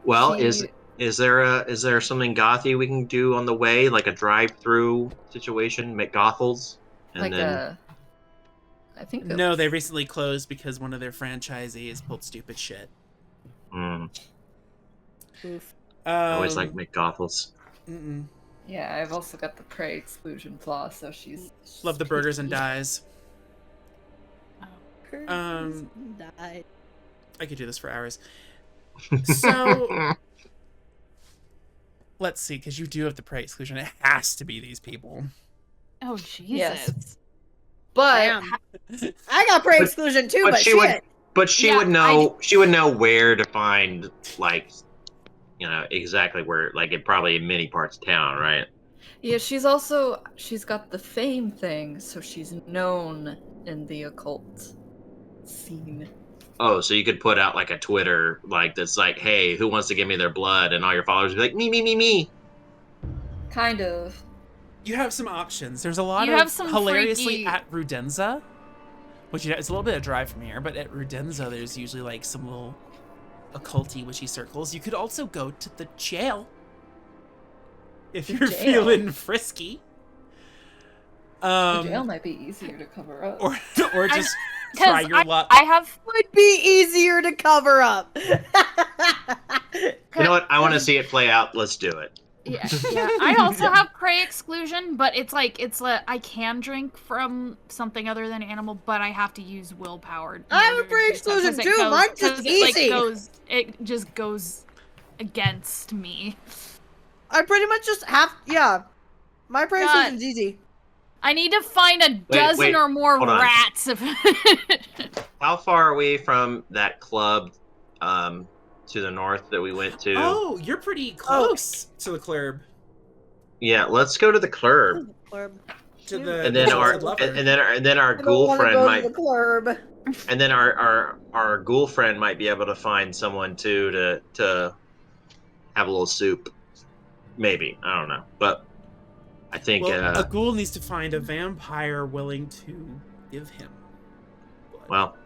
Well, She- is there something gothy we can do on the way, like a drive-through situation, McGothels, and like then I think No, they recently closed because one of their franchisees pulled stupid shit. Oof. I always like McGothels. Mm-mm. Yeah, I've also got the prey exclusion flaw, so she's Love the burgers and dies. Curses die. I could do this for hours. So, let's see, because you do have the prey exclusion. It has to be these people. Oh Jesus! Yes. But Damn. I got prey exclusion too, but she shit. But she Yeah, would know. She would know where to find, like, exactly where. Like, in probably in many parts of town, right? Yeah, she's got the fame thing, so she's known in the occult scene. Oh, so you could put out like a Twitter like that's like, hey, who wants to give me their blood? And all your followers would be like, me, me, me, me. Kind of. You have some options. There's a lot You of have some hilariously freaky- at Rudenza, which it's a little bit of drive from here, but at Rudenza there's usually like some little occulty witchy circles. You could also go to the jail if The you're jail? feeling frisky. The jail might be easier to cover up. or just try your luck. I have Would be easier to cover up. You know what? I want to see it play out. Let's do it. yeah. I also have prey exclusion, but it's I can drink from something other than animal, but I have to use willpower. in I have order a to prey do so, 'cause exclusion it too. goes- Mine's just 'cause it, easy. It just goes against me. I pretty much just have, yeah. My prey God. exclusion's easy. I need to find a dozen wait, or more hold on. rats. How far are we from that club to the north that we went to? Oh, you're pretty close to the club. Yeah, let's go to the club. To the And then our Jilted Lover. and then our I don't ghoul want to friend go might to the club. and then our ghoul friend might be able to find someone too to have a little soup. Maybe. I don't know. But I think Well, a ghoul needs to find a vampire willing to give him blood. well,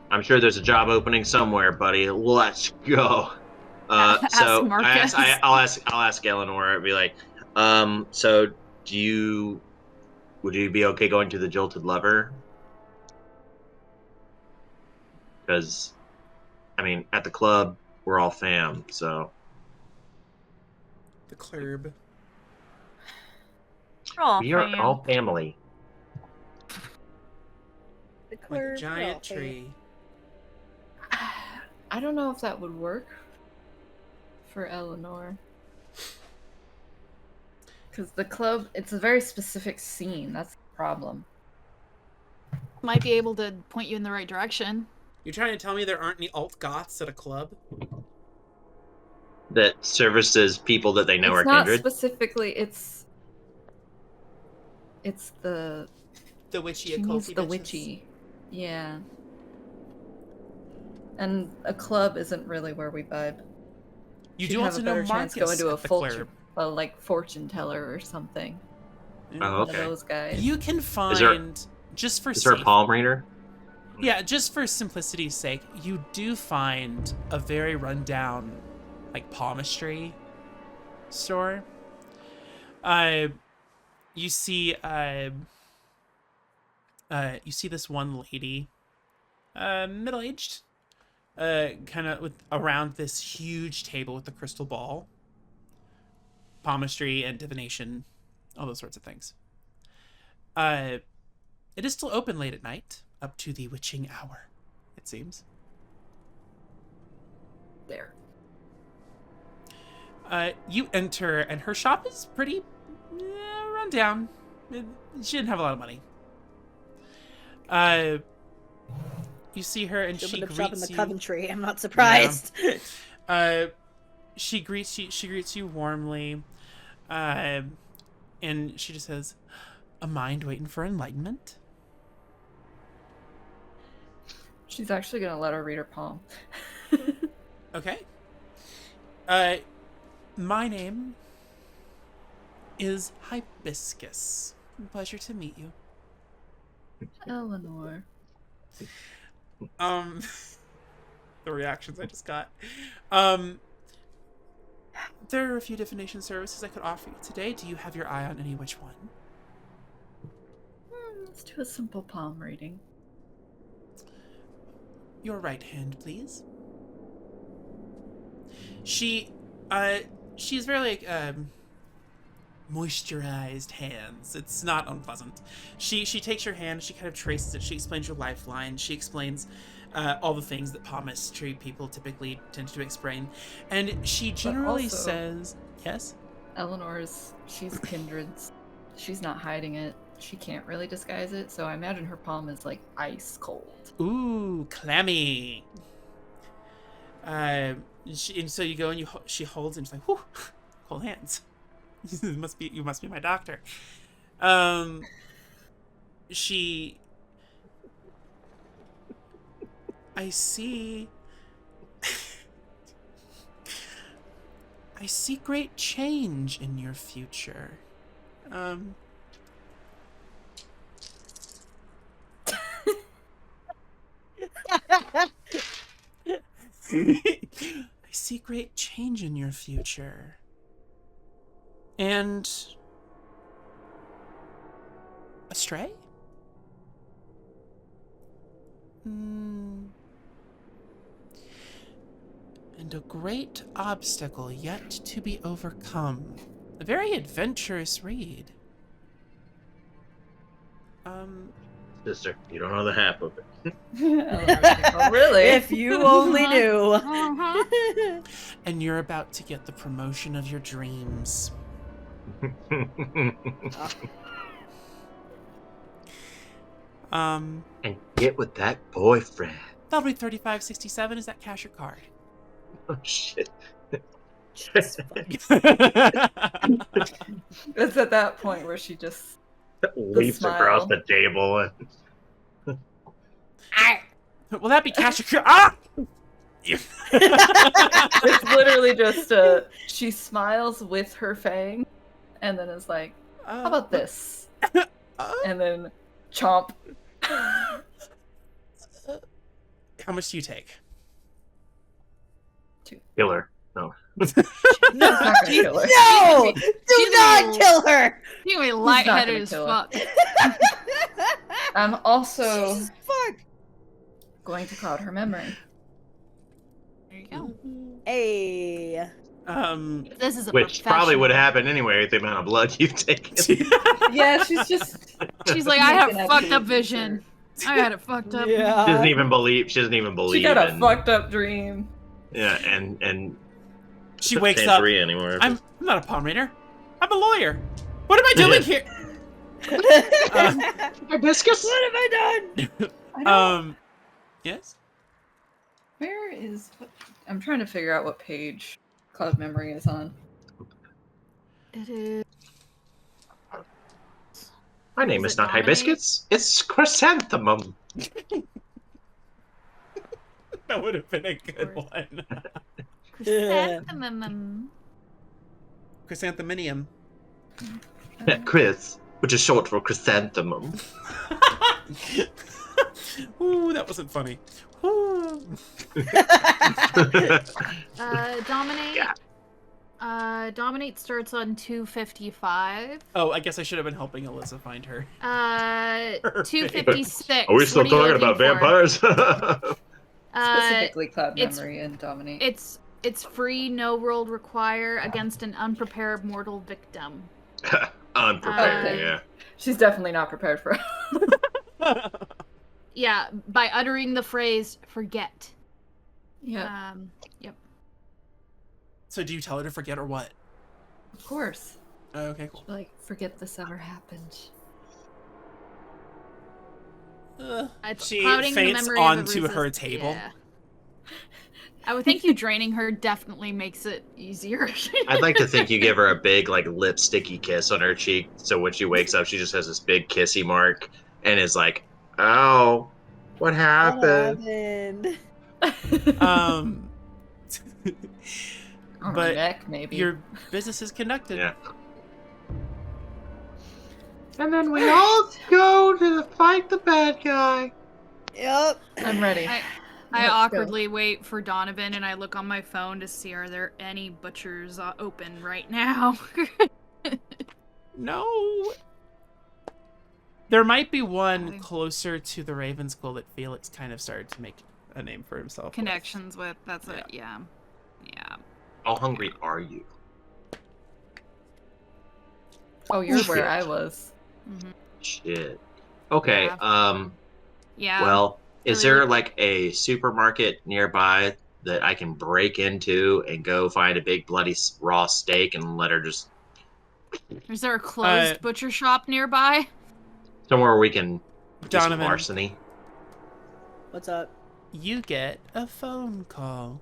I'm sure there's a job opening somewhere, buddy. Let's go. Ask So Marcus. I'll ask Eleanor. I'd be like, so would you be okay going to the Jilted Lover? Because, I mean, at the club we're all fam. So The club. we are all family. The Like club, a giant okay. tree. I don't know if that would work for Eleanor. Because the club, it's a very specific scene. That's the problem. Might be able to point you in the right direction. You're trying to tell me there aren't any alt goths at a club? That services people that they know It's are not kindred. specifically, it's the... The witchy She needs occulty the bitches. witchy. Yeah. And a club isn't really where we vibe. You She'd do have also a know better chance Marcus going to a at the club. fortune teller or something. Oh, One okay. of those guys. You can find there- just for Is there a safe- palm reader? Yeah, just for simplicity's sake, you do find a very rundown, like, palmistry store. You see this one lady, middle-aged, kind of with around this huge table with the crystal ball, palmistry and divination, all those sorts of things. It is still open late at night, up to the witching hour, it seems. There. You enter, and her shop is pretty run down. She didn't have a lot of money. You see her, and She she opened up shop in greets the you. Coventry. I'm not surprised. She greets you warmly, and she just says, "A mind waiting for enlightenment?" She's actually gonna let her read her palm. Okay. My name is Hibiscus. Pleasure to meet you. Eleanor. The reactions I just got. There are a few divination services I could offer you today. Do you have your eye on any which one? Let's do a simple palm reading. Your right hand, please. She's very like moisturized hands. It's not unpleasant. She takes your hand, she kind of traces it, she explains your lifeline, she explains all the things that palmistry people typically tend to explain, and she generally also- says, yes? Eleanor's, she's kindred. She's not hiding it. she can't really disguise it, so I imagine her palm is like ice cold. Ooh, clammy. And so you go and she holds and she's like, whew, cold hands. You must be my doctor. I see great change in your future. I see great change in your future. And a stray? And a great obstacle yet to be overcome. A very adventurous read. Sister, you don't know the half of it. Oh, really? If you only knew. And you're about to get the promotion of your dreams. And get with that boyfriend. That'll be $35.67. Is that cash or card? Oh shit. Just fucking- It's at that point where she just Leaps smile. across the table and Will that be cash or card? Ah! it's literally just she smiles with her fang and then is like, how about this? And then chomp. How much do you take? killer. No. No, not gonna kill her. no! Do She's not a- kill her! Anyway, not lightheaded gonna as kill her. fuck. I'm also Jesus fuck! going to cloud her memory. There you go. Hey. This is a Which probably would professional. happen anyway with the amount of blood you've taken. Yeah, she's just. She's like, I have Making fucked up absolute vision. I had it fucked up. She doesn't even believe. She doesn't even believe. She got a in, fucked up dream. Yeah, and She wakes up. Three anymore. I'm not a palm reader. I'm a lawyer. What am I doing here? Hibiscus. What have I done? I don't. Yes. Where is? I'm trying to figure out what page cloud memory is on. It is. My name Is is it not Dominate? hibiscus. It's chrysanthemum. That would have been a good one. Chrysanthemum. Chrysantheminium. Chris, which is short for chrysanthemum. Ooh, that wasn't funny. Ooh. Dominate. Yeah. Dominate starts on 255. Oh, I guess I should have been helping Alyssa find her. 256. Are we still What are you talking about looking for? vampires? Specifically, cloud it's- memory and dominate. It's free, no roll require against an unprepared mortal victim. Unprepared, Okay. yeah. She's definitely not prepared for. Yeah, by uttering the phrase "forget." Yeah, Yep. So do you tell her to forget or what? of course. Okay, cool. Like, forget this ever happened. It's She clouding the faints memory of onto a her resist- table. Yeah. I would think you draining her definitely makes it easier. I'd like to think you give her a big, like, lipsticky kiss on her cheek, so when she wakes up, she just has this big kissy mark, and is like, "Ow, what happened?" Um, On her but neck, maybe. your business is conducted. Yeah. And then we all go to fight the bad guy. Yep. I'm ready. I Let's go. awkwardly wait for Donovan, and I look on my phone to see are there any butchers open right now. No. There might be one Okay. closer to the Raven School that Felix kind of started to make a name for himself. with. Connections with that's it. Yeah. How hungry are you? Oh, you're Shit. where I was. Mm-hmm. Shit. Okay, Yeah. Yeah. well, is Really? there, like, a supermarket nearby that I can break into and go find a big bloody raw steak and let her just... Is there a closed butcher shop nearby? Somewhere where we can do some Donovan, larceny. What's up? you get a phone call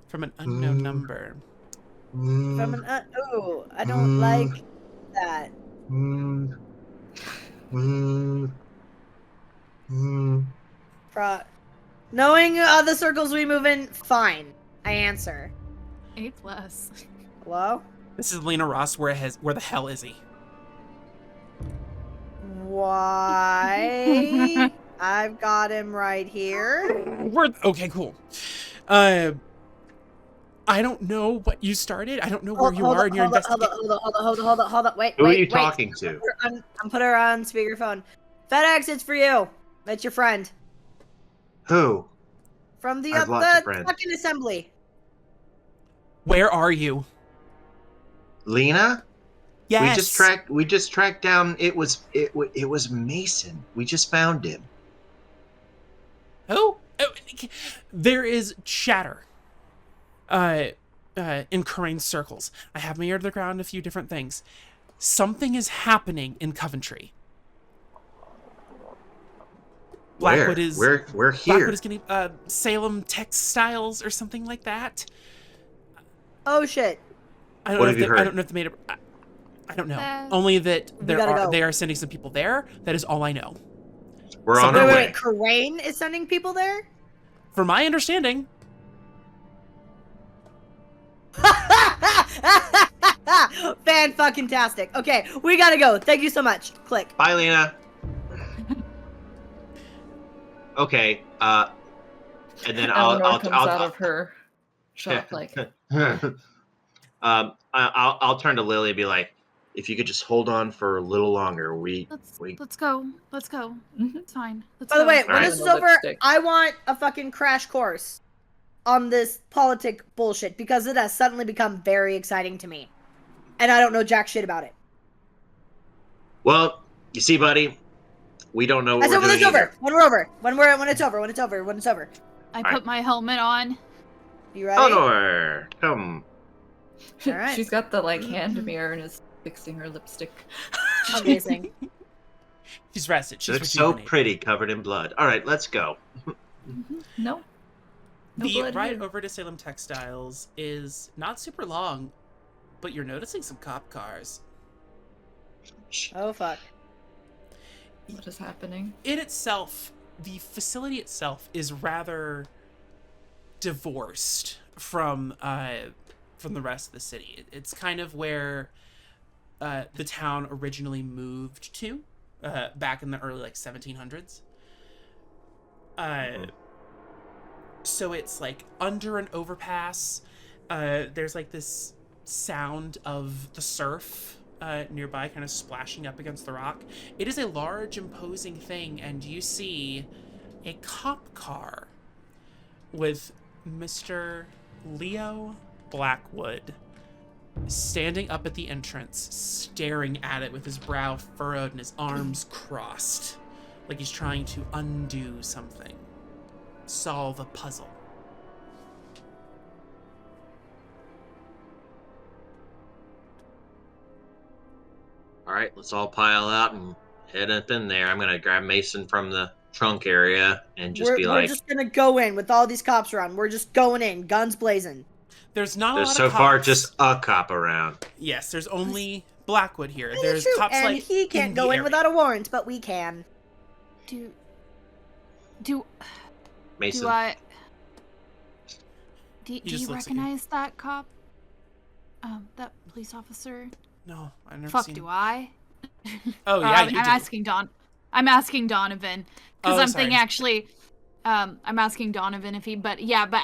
from an unknown number. From an I don't like that. Knowing the circles we move in, fine. I answer. A+. Hello? This is Lena Ross. Where the hell is he? Why? I've got him right here. Okay, cool. I don't know what you started. I don't know where you are in your investigation. Hold on. Wait. Who are you talking to? I'm put her on speakerphone. FedEx, it's for you. That's your friend. Who? From the I have lots of friends. fucking assembly. Where are you? Lena? Yes. We just tracked down. It was Mason. We just found him. Oh, there is chatter. In Corain's circles. I have my ear to the ground. A few different things. Something is happening in Coventry. Blackwood is. We're here. Blackwood is getting Salem Textiles or something like that. Oh shit. I don't What know have you heard? I don't know if they made it. I don't know. Only that go. they are sending some people there. That is all I know. We're on our way. Wait, Corain is sending people there? From my understanding. Fan-fucking-tastic. Okay, we gotta go. Thank you so much. Click. Bye, Lena. Okay. And then Eleanor comes out of her shop like. I'll turn to Lily and be like, if you could just hold on for a little longer, Let's go. Let's go. It's fine. Let's By the go. way, when Alright. this is over, I want a fucking crash course on this politic bullshit because it has suddenly become very exciting to me. And I don't know jack shit about it. Well, you see, buddy, we don't know what I said we're when doing it's over. either. When it's over. I put my helmet on. You ready? Eleanor, come. All right. She's got the hand mirror and is fixing her lipstick. Amazing. She's rested. She She's looks so rejuvenated. pretty, covered in blood. All right, let's go. No. The blood ride here. over to Salem Textiles is not super long, but you're noticing some cop cars. Oh fuck. What is happening? In itself, the facility itself is rather divorced from the rest of the city. It's kind of where the town originally moved to back in the early 1700s. So it's under an overpass. There's this sound of the surf nearby kind of splashing up against the rock. It is a large, imposing thing, and you see a cop car with Mr. Leo Blackwood standing up at the entrance, staring at it with his brow furrowed and his arms crossed, like he's trying to undo something, solve a puzzle. All right, let's all pile out and head up in there. I'm going to grab Mason from the trunk area and just We're just gonna go in with all these cops around. We're just going in, guns blazing. There's not a there's lot so of far cops. just a cop around. Yes, there's only Blackwood here. Yeah, There's true. cops and he can't go in area. without a warrant, but we can. Do Mason. do you just looks at you. recognize that cop? That police officer? No, I've never Fuck, seen. do I? Oh yeah, I'm you do. asking I'm asking Donovan because Oh, I'm sorry. thinking actually. I'm asking Donovan if he, but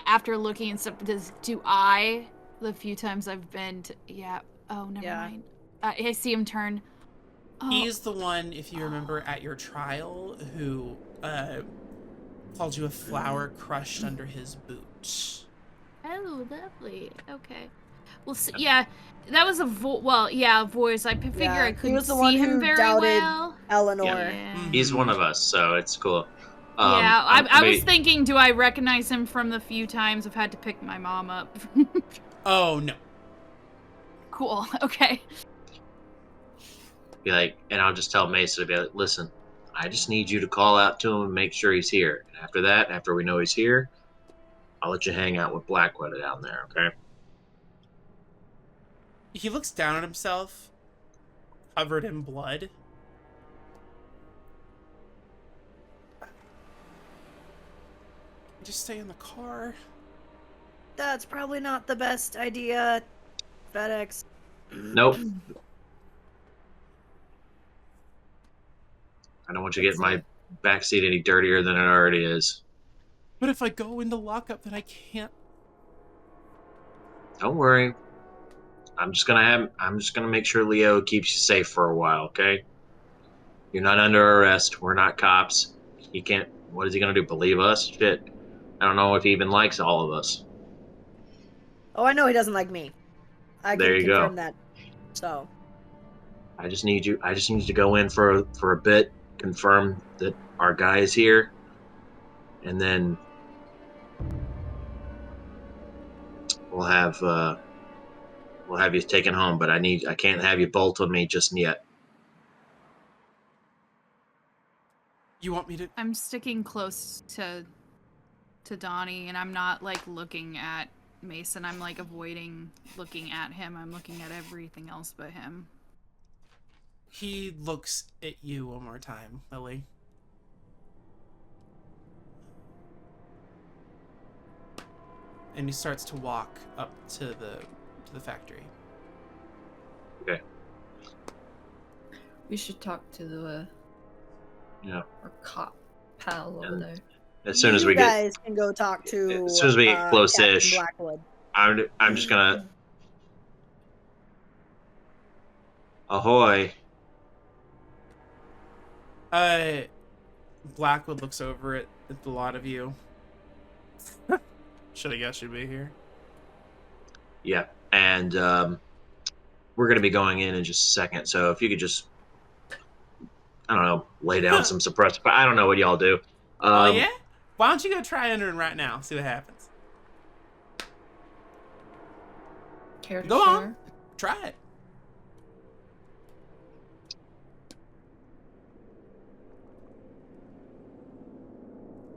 after looking and stuff, do I? The few times I've been to, Oh, never mind. I see him turn. Oh, He's the one, if you remember, at your trial, who called you a flower crushed under his boot. oh, lovely. Okay. Well, that was a voice. I figure Yeah, I he couldn't was the see one him who very doubted well. Eleanor. Yeah. He's one of us, so it's cool. I was thinking, do I recognize him from the few times I've had to pick my mom up? Oh no. Cool. Okay. be like, and I'll just tell Mason to be like, listen, I just need you to call out to him and make sure he's here. And after that, after we know he's here, I'll let you hang out with Blackwood down there, okay? He looks down at himself, covered in blood. Just stay in the car. That's probably not the best idea, FedEx. Nope. I don't want you getting my backseat any dirtier than it already is. But if I go into lockup, then I can't. Don't worry. I'm just gonna make sure Leo keeps you safe for a while, okay? You're not under arrest. We're not cops. He can't. What is he gonna do? Believe us? Shit. I don't know if he even likes all of us. Oh, I know he doesn't like me. I There can you confirm go. that. So, I just need you to go in for a bit, confirm that our guy is here, and then we'll have you taken home. But I can't have you bolt on me just yet. You want me to? I'm sticking close to Donnie, and I'm not like looking at Mason. I'm like avoiding looking at him. I'm looking at everything else but him. He looks at you one more time, Lily. And he starts to walk up to the factory. Okay. We should talk to the our cop pal over there. As soon as you we guys can go talk to as soon as we get Captain close-ish, Blackwood. I'm just gonna ahoy. Blackwood looks over at the lot of you. Should I guess you'd be here? Yeah, and we're gonna be going in just a second. So if you could just, I don't know, lay down some suppressor. I don't know what y'all do. Oh yeah? Why don't you go try entering right now? See what happens. Care to Go share? on. Try it.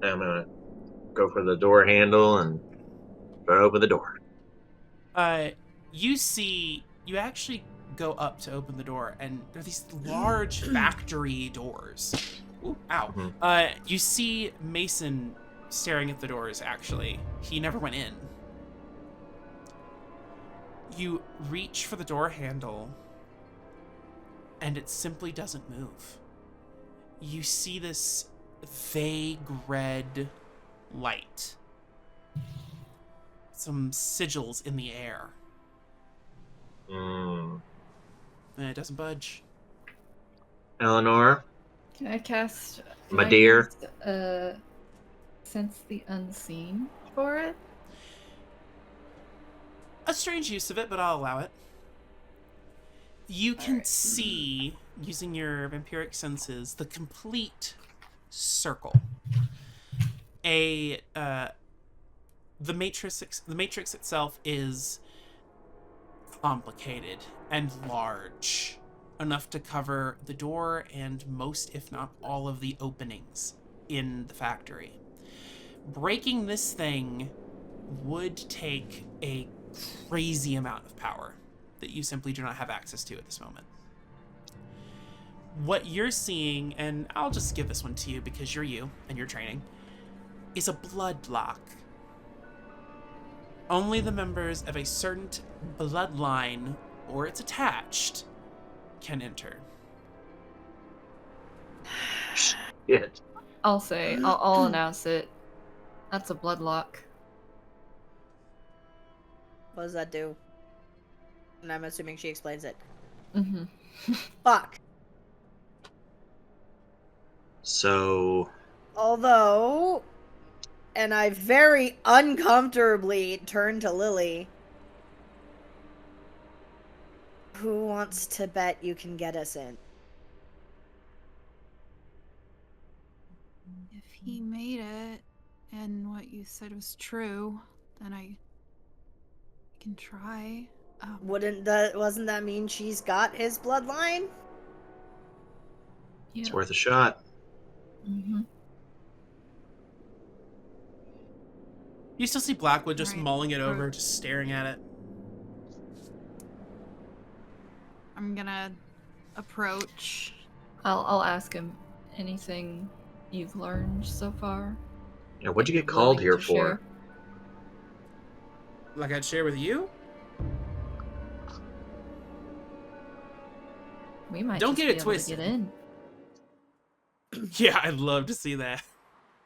I'm gonna go for the door handle and try to open the door. You actually go up to open the door, and there are these large factory doors. Ooh, ow. Mhm. You see Mason staring at the doors, actually. He never went in. You reach for the door handle, and it simply doesn't move. You see this vague red light. Some sigils in the air. And it doesn't budge. Eleanor, Can I cast? My dear. Sense the unseen for it. A strange use of it, but I'll allow it. You can Alright. see, using your vampiric senses, the complete circle. The matrix itself is complicated and large, enough to cover the door and most, if not all, of the openings in the factory. Breaking this thing would take a crazy amount of power that you simply do not have access to at this moment. What you're seeing, and I'll just give this one to you because you're you and you're training, is a blood lock. Only the members of a certain bloodline, or it's attached, can enter. Shit. I'll announce it. That's a blood lock. What does that do? And I'm assuming she explains it. Mm-hmm. Fuck. So, Although, and I very uncomfortably turn to Lily. Who wants to bet you can get us in? If he made it, and what you said was true, then I can try. Wasn't that mean she's got his bloodline? It's Yeah. worth a shot. Mm-hmm. You still see Blackwood just Right. mulling it over, just staring at it. I'm gonna approach. I'll ask him anything you've learned so far. Yeah, what'd that you get you're called willing here to for? share. Like I'd share with you? We might Don't just get be it able twisted. to get in. Yeah, I'd love to see that.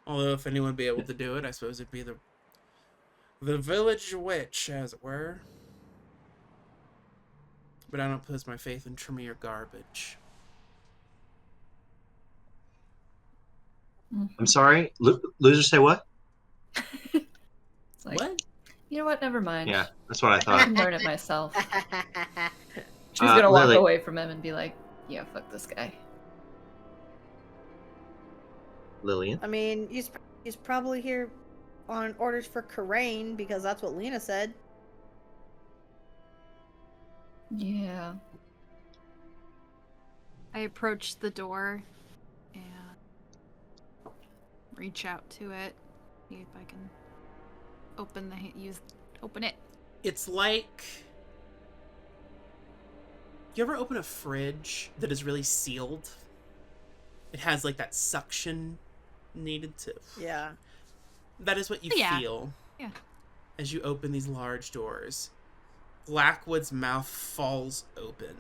Although if anyone would be able to do it, I suppose it'd be the village witch, as it were. But I don't place my faith in Tremere garbage. I'm sorry? Loser say what? It's like, What? you know what? Never mind. Yeah, that's what I I thought. can learn it myself. She's gonna Lily. walk away from him and be like, "Yeah, fuck this guy." Lillian? I mean, he's probably here on orders for Karain because that's what Lena said. Yeah. I approach the door and reach out to it. See if I can open it. It's like... You ever open a fridge that is really sealed? It has like that suction needed to... Yeah. That is what you Yeah. feel. Yeah. As you open these large doors. Blackwood's mouth falls open.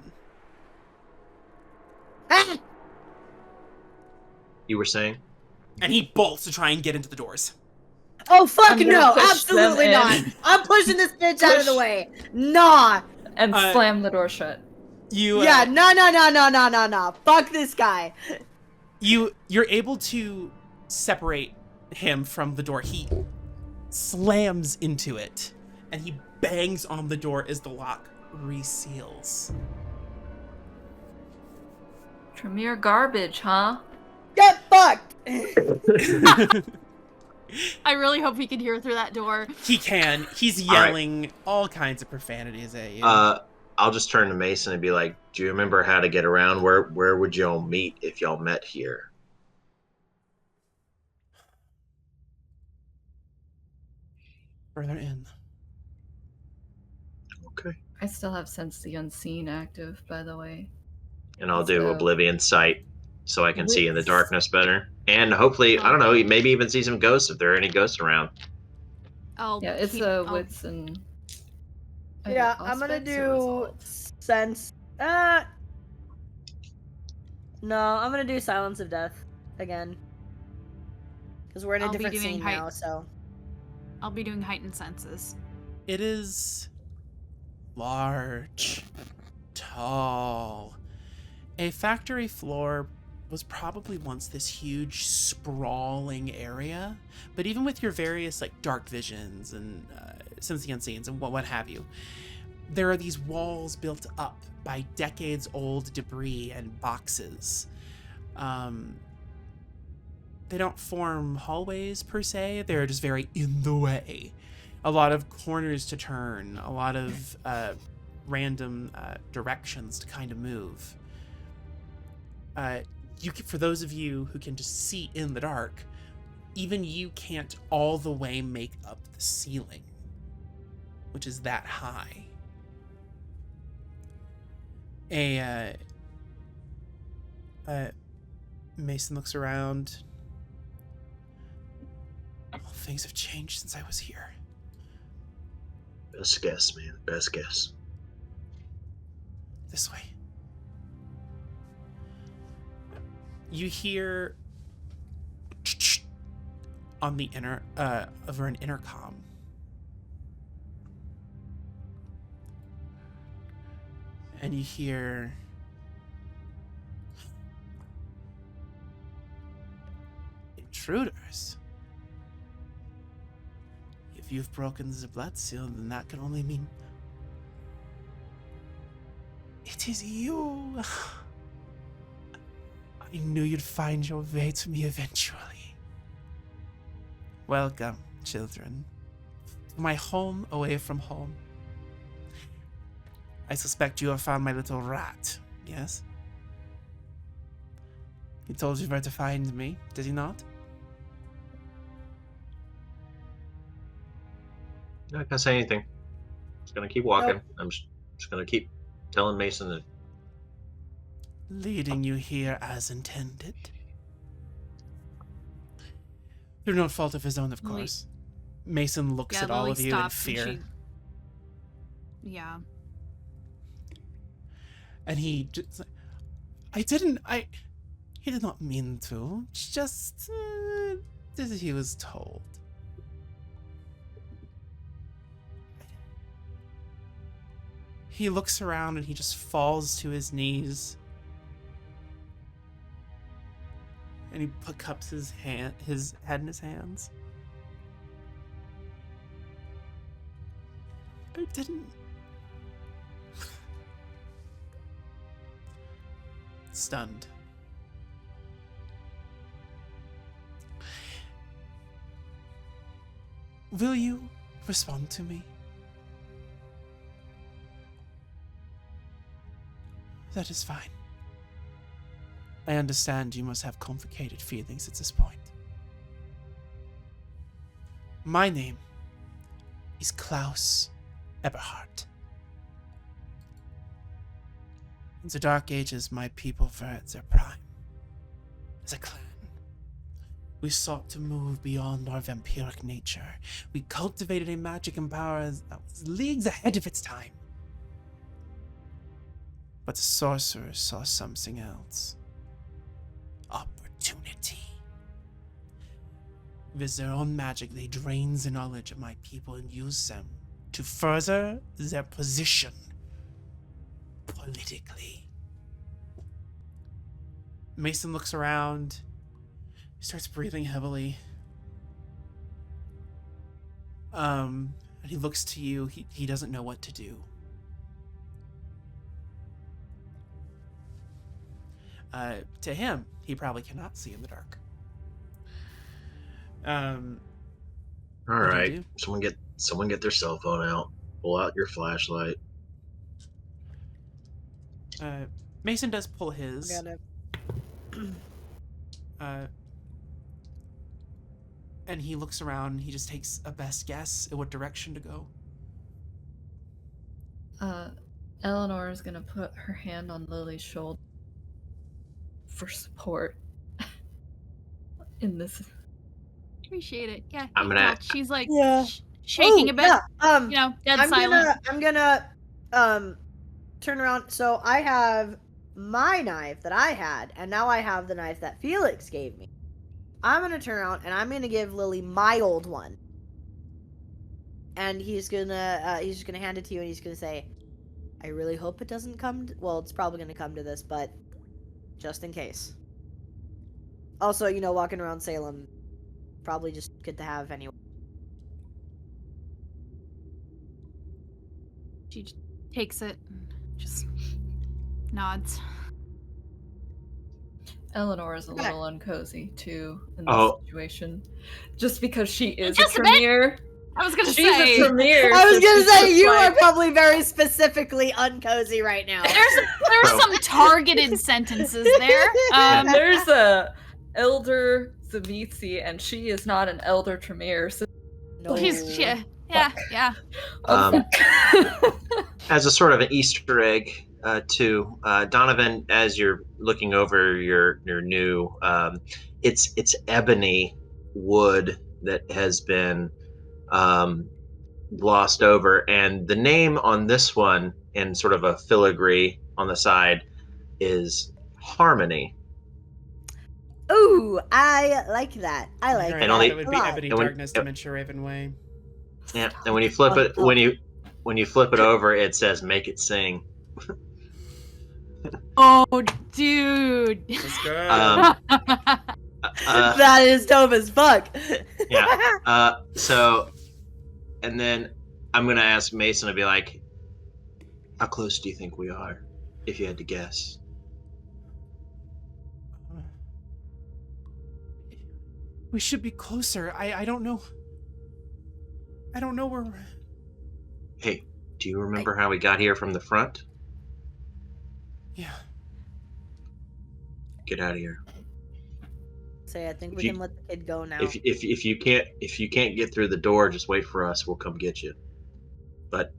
Ah! You were saying? And he bolts to try and get into the doors. Oh fuck I'm gonna no! push them Absolutely in. not! I'm pushing this bitch out of the way. Nah. And Uh, slam the door shut. You, Yeah. No. Fuck this guy. You're able to separate him from the door. He slams into it, and he bangs on the door as the lock reseals. Tremere garbage, huh? Get fucked. I really hope he can hear through that door. He can. He's All right. yelling all kinds of profanities at you. I'll just turn to Mason and be like, "Do you remember how to get around? Where would y'all meet if y'all met here?" Further in. Okay. I still have Sense the Unseen active, by the way. And I'll do So- Oblivion Sight so I can see in the Wits. darkness better. And hopefully, I don't know, maybe even see some ghosts if there are any ghosts around. Yeah, it's I'll- wits and. Yeah, I'll I'm gonna spend to do resolve. sense. No, I'm gonna do Silence of Death again. Because we're in a I'll be different doing scene height- now, so. I'll be doing heightened senses. It is large, tall. A factory floor was probably once this huge, sprawling area, but even with your various like dark visions and sense the unseens and what have you, there are these walls built up by decades-old debris and boxes. They don't form hallways per se. They're just very in the way. A lot of corners to turn, a lot of random directions to kind of move. For those of you who can just see in the dark, even you can't all the way make up the ceiling, which is that high. Mason looks around. Well, things have changed since I was here. Best guess, man. Best guess. This way. You hear on the over an intercom. And you hear intruders. If you've broken the blood seal, then that can only mean it is you. I knew you'd find your way to me eventually. Welcome, children, to my home away from home. I suspect you have found my little rat, yes? He told you where to find me, did he not? I'm not gonna say anything. Just gonna keep walking. I'm just gonna keep telling Mason that. Leading you here as intended. Through no fault of his own, of Lily- course. Mason looks Yeah, at all Lily of you in stops and fear. Yeah. And he just... He did not mean to. Just... did as he was told. He looks around and he just falls to his knees. And he cups his head in his hands. I didn't... Stunned. Will you respond to me? That is fine. I understand you must have complicated feelings at this point. My name is Klaus Eberhardt. In the Dark Ages, my people were at their prime. As a clan, we sought to move beyond our vampiric nature. We cultivated a magic and power that was leagues ahead of its time. But the sorcerers saw something else. Opportunity. With their own magic, they drained the knowledge of my people and used them to further their position politically. Mason looks around. He starts breathing heavily. And he looks to you. He doesn't know what to do. To him, he probably cannot see in the dark. All What do you right, do? someone get their cell phone out. Pull out your flashlight. Mason does pull his. Got it. And he looks around. He just takes a best guess at what direction to go. Eleanor is gonna put her hand on Lily's shoulder for support in this. Appreciate it. Yeah. I'm you gonna- can tell She's like Yeah. shaking Ooh, a bit. Yeah, You know, dead I'm silent. gonna turn around. So I have my knife that I had, and now I have the knife that Felix gave me. I'm gonna turn around and I'm gonna give Lily my old one. And he's just gonna hand it to you, and he's gonna say, I really hope it doesn't come well, it's probably gonna come to this, but just in case. Also, walking around Salem, probably just good to have anyway. She takes it and just nods. Eleanor is a Okay. little uncozy too in this Oh. situation, just because she is Just a a bit. premier. I was gonna She's say a premier. I was so gonna she's say just you like- are probably very specifically uncozy right now. there's some targeted sentences there. There's a elder Zavitsi, and she is not an elder Tremere. So No. Yeah. As a sort of an Easter egg, too, Donovan, as you're looking over your new, it's ebony wood that has been glossed over, and the name on this one, in sort of a filigree on the side, is Harmony. Ooh, I like that. I like Right, that. on the- it would be a lot. Ebony And when- Darkness, Dementia Ravenway. Yeah, and when you flip it, Oh. when you flip it over, it says "Make it sing." Oh, dude. That's good. That is dope as fuck. Yeah. So, and then I'm gonna ask Mason to be like, "How close do you think we are? If you had to guess." We should be closer. I don't know. I don't know where we're... Hey, do you remember how we got here from the front? Yeah. Get out of here. say I think If we you- can let the kid go now. If you can't get through the door, just wait for us. We'll come get you. But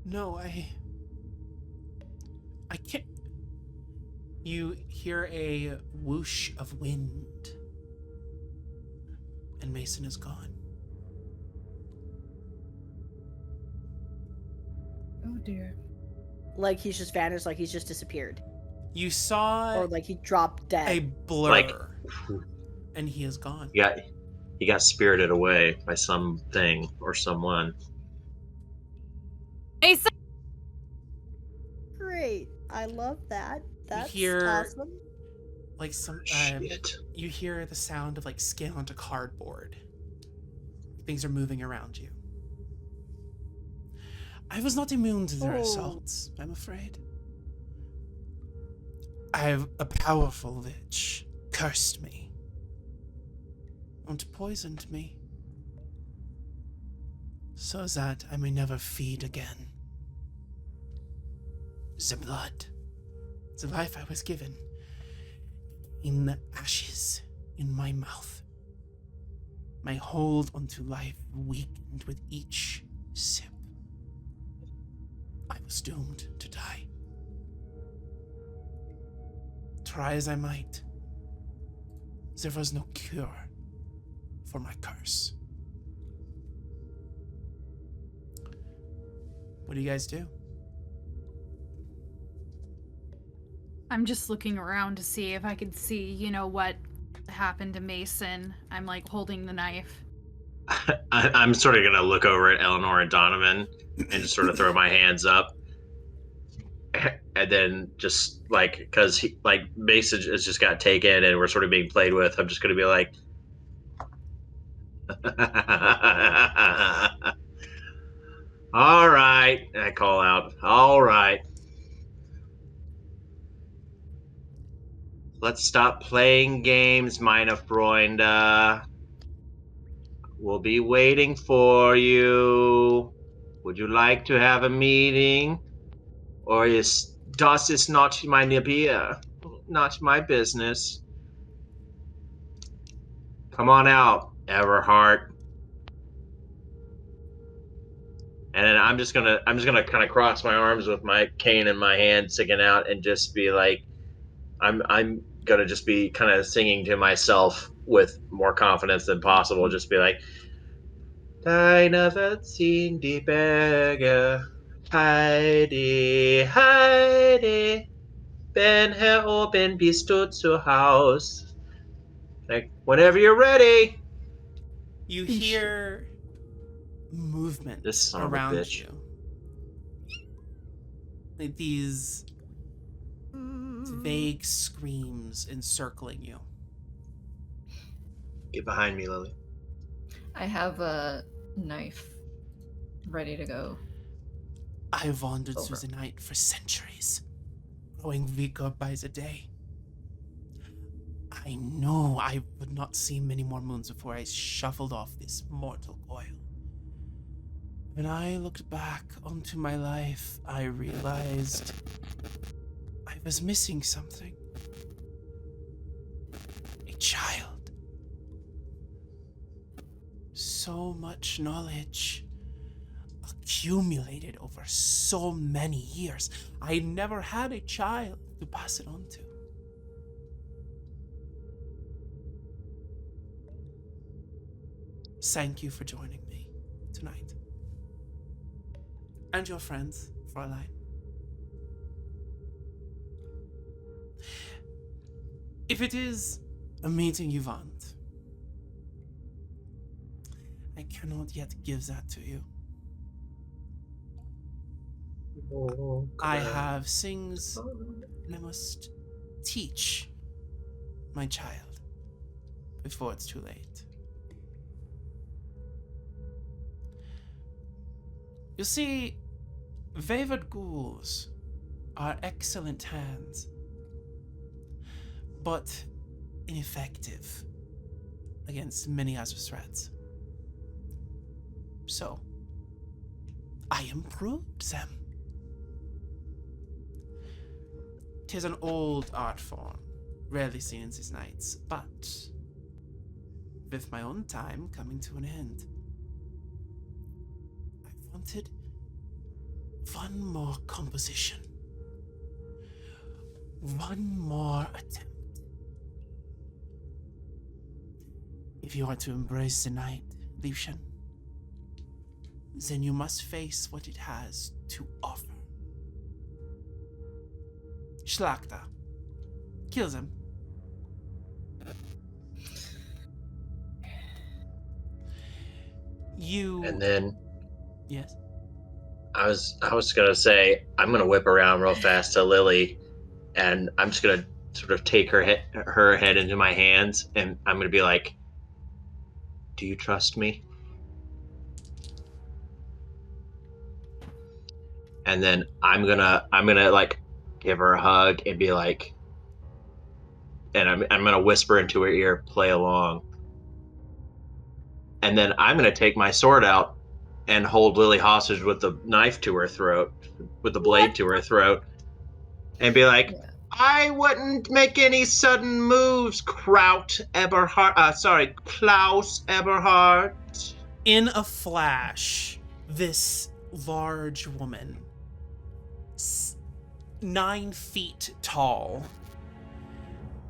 No, I can't. You hear a whoosh of wind, and Mason is gone. Oh dear. Like he's just vanished, like he's just disappeared. You saw Or like he dropped dead. a blur, Like- and he is gone. he got spirited away by something or someone. Mason! Great. I love that. That's hear- awesome. Like some, Shit. you hear the sound of like skin onto cardboard. Things are moving around you. I was not immune to their Oh. assaults, I'm afraid. A powerful witch cursed me and poisoned me so that I may never feed again. The blood, the life I was given, in the ashes in my mouth. My hold onto life weakened with each sip. I was doomed to die. Try as I might, there was no cure for my curse. What do you guys do? I'm just looking around to see if I could see, what happened to Mason. I'm like holding the knife. I'm sort of gonna look over at Eleanor and Donovan and just sort of throw my hands up, and then just like because Mason has just got taken and we're sort of being played with. I'm just gonna be like, all right. I call out, all right. Let's stop playing games, meine Freunde. We'll be waiting for you. Would you like to have a meeting? Or das ist not meine Bier? Not my business. Come on out, Everhart. And then I'm just gonna kind of cross my arms with my cane in my hand, sticking out, and just be like, I'm gonna just be kind of singing to myself with more confidence than possible. Just be like, Deine Welt sind die Berge, Heidi, Heidi, bin hier oben, bist du zu Haus? Like, whenever you're ready. You hear movement This son of a around bitch. you. Like these vague screams encircling you. Get behind me, Lily. I have a knife ready to go. I wandered Over. through the night for centuries, growing weaker by the day. I know I would not see many more moons before I shuffled off this mortal coil. When I looked back onto my life, I realized I was missing something. A child. So much knowledge accumulated over so many years. I never had a child to pass it on to. Thank you for joining me tonight. And your friends, Fräulein. If it is a meeting you want, I cannot yet give that to you. I have things and I must teach my child before it's too late. You see, wayward ghouls are excellent hands, but ineffective against many other threats. So, I improved them. 'Tis an old art form, rarely seen in these nights, but with my own time coming to an end, I wanted one more composition, one more attempt. If you are to embrace the night, Lucian, then you must face what it has to offer. Schlachter. Kills him. You. And then Yes. I was gonna say I'm gonna whip around real fast to Lily, and I'm just gonna sort of take her head into my hands, and I'm gonna be like, "Do you trust me?" And then I'm gonna like give her a hug and be like, and I'm gonna whisper into her ear, "Play along." And then I'm gonna take my sword out and hold Lily hostage with the knife to her throat, with the blade to her throat, and be like, Yeah. "I wouldn't make any sudden moves, Kraut Eberhard. Sorry, Klaus Eberhard." In a flash, this large woman, 9 feet tall,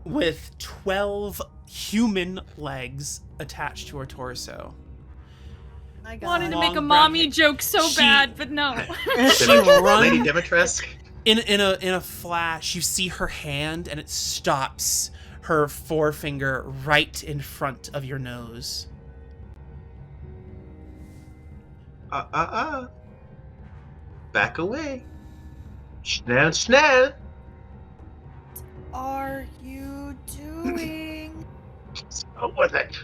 with 12 human legs attached to her torso. My God. Wanted to make a Long brown mommy hair. joke so She- bad, but no. She Lady runs Dimitrescu. in a flash. You see her hand, and it stops her forefinger right in front of your nose. Back away. Schnell, schnell. Are you doing? Out with it.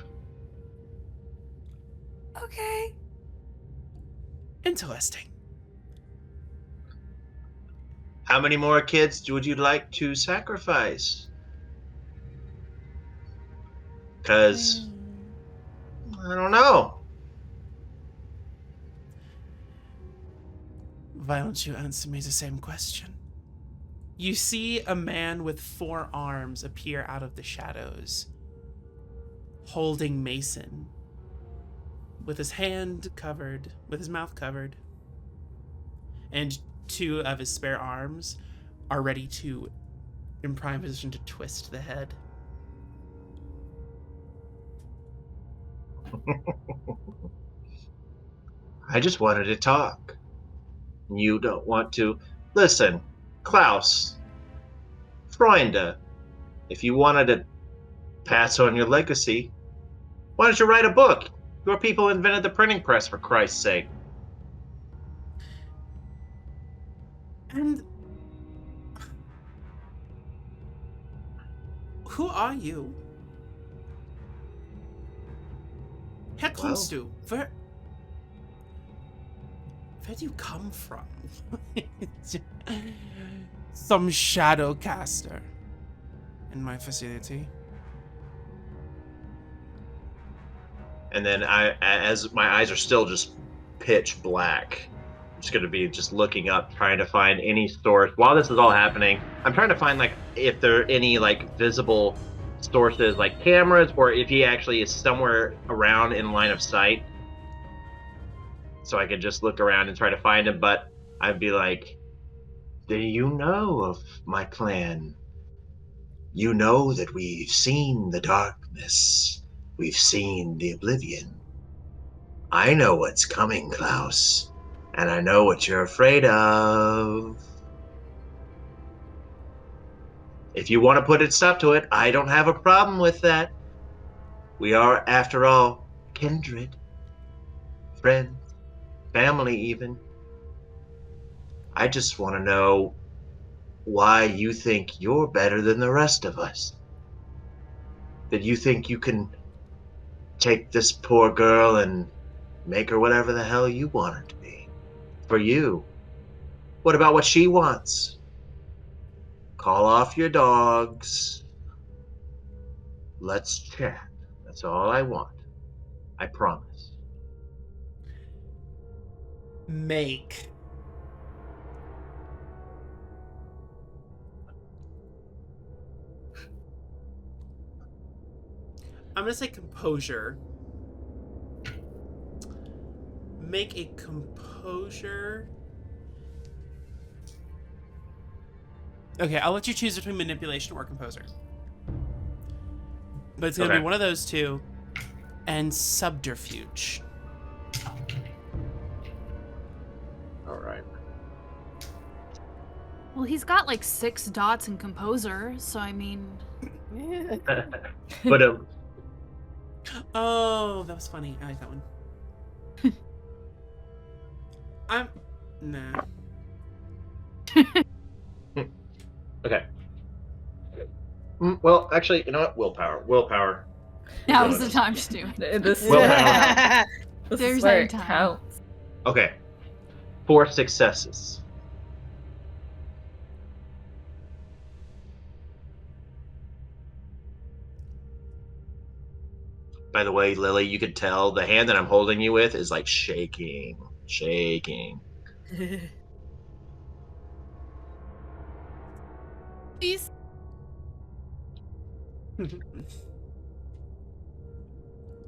Okay. Interesting. How many more kids would you like to sacrifice? Because I don't know. Why don't you answer me the same question? You see a man with 4 arms appear out of the shadows, holding Mason, with his mouth covered, and 2 of his spare arms are ready to, in prime position, to twist the head. I just wanted to talk. You don't want to. Listen, Klaus, Freunde, if you wanted to pass on your legacy, why don't you write a book? Your people invented the printing press, for Christ's sake. And who are you? Herr kommst du? Where do you come from? Some shadow caster in my facility. And then as my eyes are still just pitch black, I'm just going to be just looking up, trying to find any source. While this is all happening, I'm trying to find like if there are any like visible sources, like cameras, or if he actually is somewhere around in line of sight, so I could just look around and try to find him. But I'd be like, "Do you know of my plan? You know that we've seen the darkness, we've seen the oblivion. I know what's coming, Klaus, and I know what you're afraid of. If you want to put it stop to it, I don't have a problem with that. We are, after all, kindred, friends, family even. I just want to know why you think you're better than the rest of us. That you think you can take this poor girl and make her whatever the hell you want her to be. For you. What about what she wants? Call off your dogs. Let's chat. That's all I want. I promise. Make I'm gonna say composure. Make a composure. Okay, I'll let you choose between manipulation or composure. But it's gonna be one of those two, and subterfuge. All right. Well, he's got like 6 dots in composer, so I mean, But Oh, that was funny. I like that one. Nah. okay. Well, actually, you know what? Willpower. now's the time to do it. This, Willpower. this There's is where no it time. counts. Okay. 4 successes. By the way, Lily, you could tell the hand that I'm holding you with is like shaking. Please.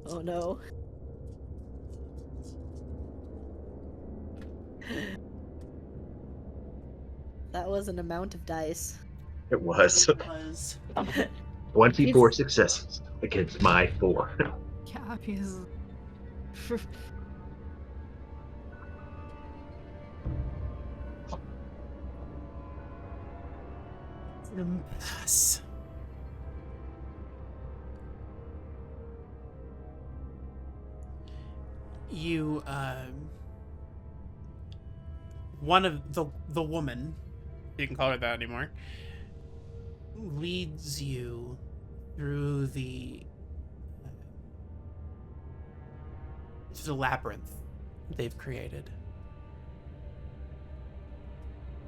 Oh no. That was an amount of dice. It was. It was. 24 successes against my 4. Yeah, because Impasse. You, one of the woman, you can call her that anymore, leads you through the labyrinth they've created.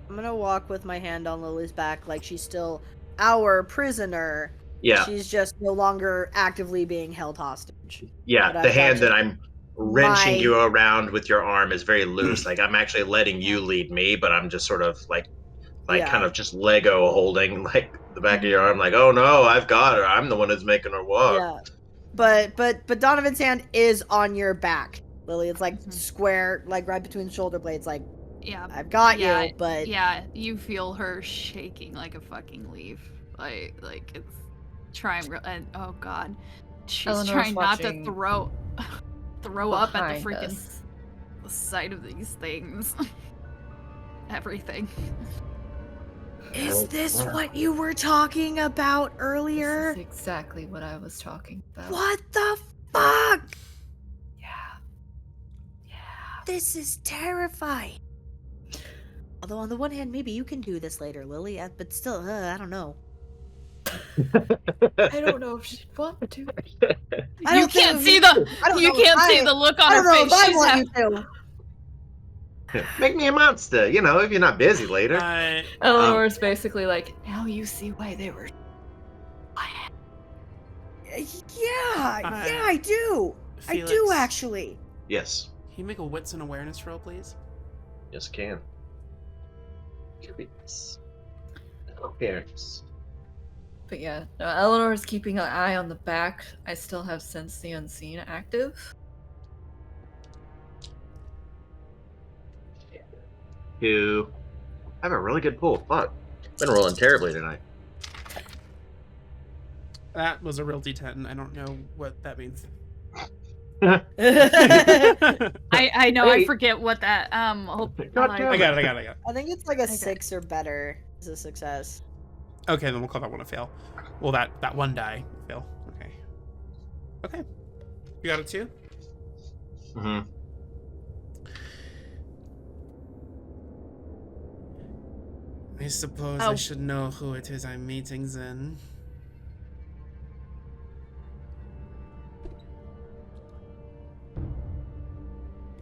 I'm gonna walk with my hand on Lily's back like she's still our prisoner. Yeah. She's just no longer actively being held hostage. Yeah, But the I've got hand that just I'm wrenching my- you around with your arm is very loose. Like I'm actually letting you lead me, but I'm just sort of like Yeah. kind of just Lego holding like the back of your arm, like, oh no, I've got her. I'm the one who's making her walk. Yeah. But Donovan's hand is on your back, Lily. It's like square, like right between the shoulder blades, like yeah, I've got Yeah, you, but yeah, you feel her shaking like a fucking leaf. Like it's trying and oh god, she's Eleanor's trying not to watching throw up at the behind freaking us. sight of these things. Everything. is this what you were talking about earlier? This is exactly what I was talking about. What the fuck? Yeah. Yeah. This is terrifying. Although on the one hand, maybe you can do this later, Lily, but still, I don't know. I don't know if she'd want to. I You don't can't think- see the I don't you know can't if see I- the look on I her don't know face. if I She's want ha- you to. Make me a monster, you know, if you're not busy later. Eleanor's basically like, now you see why they were. Yeah, I do. I do Felix, actually. Yes. Can you make a wits and awareness roll, please? Yes, can. Yes. Appearance. But yeah, no, Eleanor's keeping an eye on the back. I still have Sense the Unseen active. I have a really good pull. Fuck. Been rolling terribly tonight. That was a real D10. I don't know what that means. I know, I Hey. forget what that God I damn got it. I think it's like a Okay. 6 or better is a success. Okay, then we'll call that one a fail. Well, that one die fail. Okay. You got it too? Mm-hmm. I suppose Oh. I should know who it is I'm meeting then.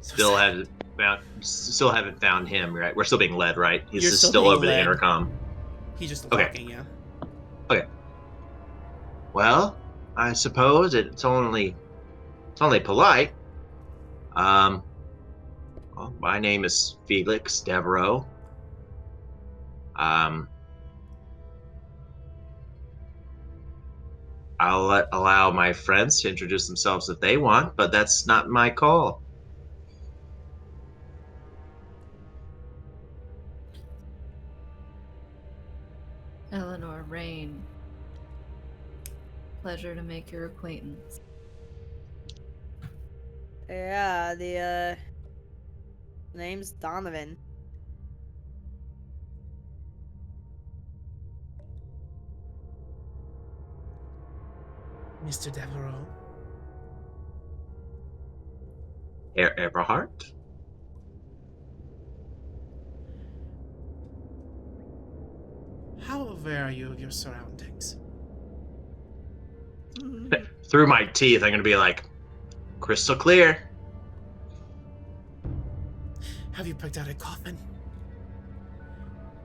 So Still sad. haven't found him, right? We're still being led, right? He's You're just still still being over the led. intercom. He's just Okay. talking, yeah. Well, I suppose it's only polite. Well, my name is Felix Devereaux. I'll allow my friends to introduce themselves if they want, but that's not my call. Eleanor Rain. Pleasure to make your acquaintance. Yeah, the name's Donovan. Mr. Devereaux. Eberhard? How aware are you of your surroundings? Through my teeth, I'm going to be like, crystal clear. Have you picked out a coffin?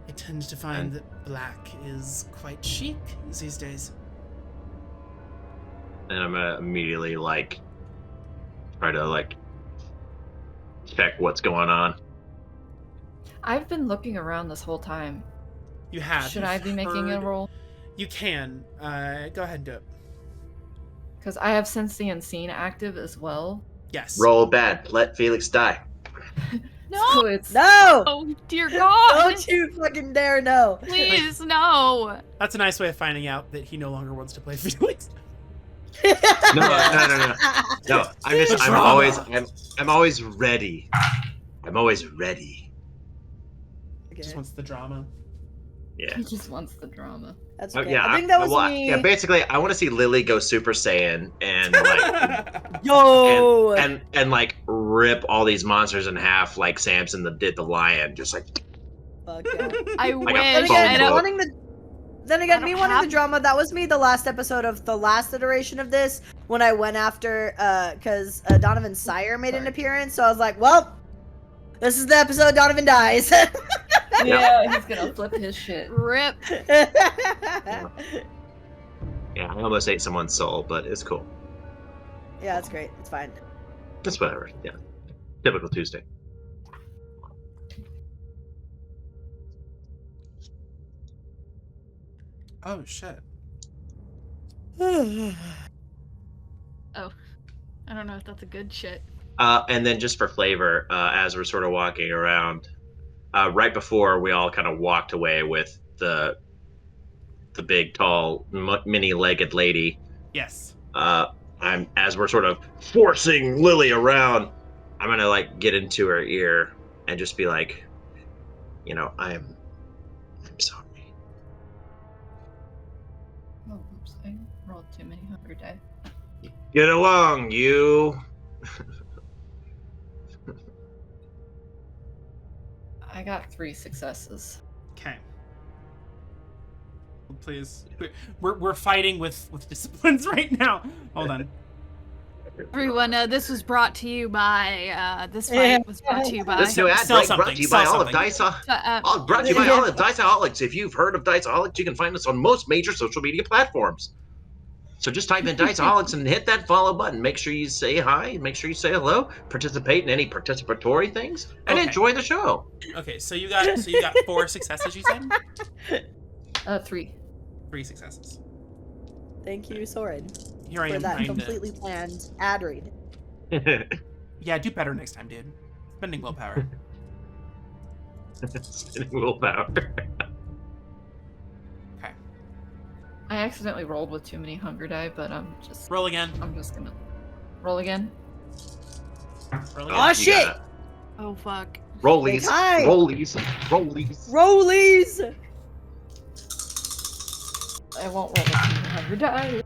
I tend to find that black is quite chic these days. And I'm going to immediately, like, try to, like, check what's going on. I've been looking around this whole time. You have. Should I be making a roll? You can. Go ahead and do it. Because I have Sense the Unseen active as well. Yes. Roll bad. Let Felix die. No! So it's No! Oh, dear God! Don't you fucking dare no! Please, no! That's a nice way of finding out that he no longer wants to play Felix. No. I'm always ready. I'm always ready. Okay. Just wants the drama. Yeah. he just wants the drama. That's Oh, okay. yeah, I think that was me. Yeah, basically, I want to see Lily go Super Saiyan and like Yo! and like rip all these monsters in half, like Samson did the lion, just like. Fuck yeah. I Like a wish. Then phone I again, don't, book. me wanting have- the drama, that was me the last episode of the last iteration of this, when I went after, because Donovan's sire made an Sorry. appearance, so I was like, well, this is the episode Donovan dies. Yeah, he's gonna flip his shit. Rip. Yeah, I almost ate someone's soul, but it's cool. Yeah, it's great. It's fine. It's whatever. Yeah, typical Tuesday. Oh, shit. I don't know if that's a good shit. And then just for flavor, as we're sort of walking around, right before we all kind of walked away with the big, tall, mini-legged lady. Yes. As we're sort of forcing Lily around, I'm gonna like get into her ear and just be like, I'm sorry. Oh, oops, I rolled too many hunger die. Get along, you. I got 3 successes. Okay. Please. We're fighting with disciplines right now. Hold on. Everyone, this was brought to you by, this fight was brought to you by... This new ad Sell break something, brought to you sell by all of something. brought to you by all of Diceaholics. If you've heard of Diceaholics, you can find us on most major social media platforms. So just type in Diceaholics and hit that follow button. Make sure you say hi, make sure you say hello, participate in any participatory things, and Okay. enjoy the show. Okay, so you got 4 successes, you said? 3. 3 successes. Thank you, Soren, Here I for am that trying completely planned ad read. to... Yeah, do better next time, dude. Spending willpower. Spinning willpower. Okay. I accidentally rolled with too many hunger die, but I'm just Roll again. gonna roll again. Roll Oh, again. shit! got it. Oh, fuck. Rollies, Hi. rollies. Rollies! I won't roll with too many hunger die.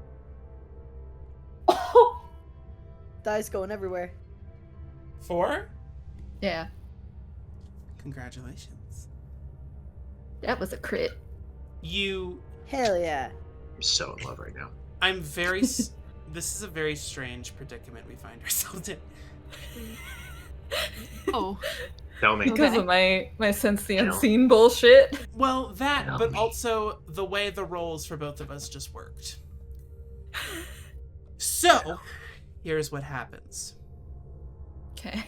Dice going everywhere. 4? Yeah, Congratulations. that was a crit. You... Hell yeah. I'm so in love right now. I'm very... This is a very strange predicament we find ourselves in. Oh. Tell me. Because Okay. of my Sense the Unseen bullshit. Well, that, Tell but me. also the way the rolls for both of us just worked. So, here's what happens. Okay.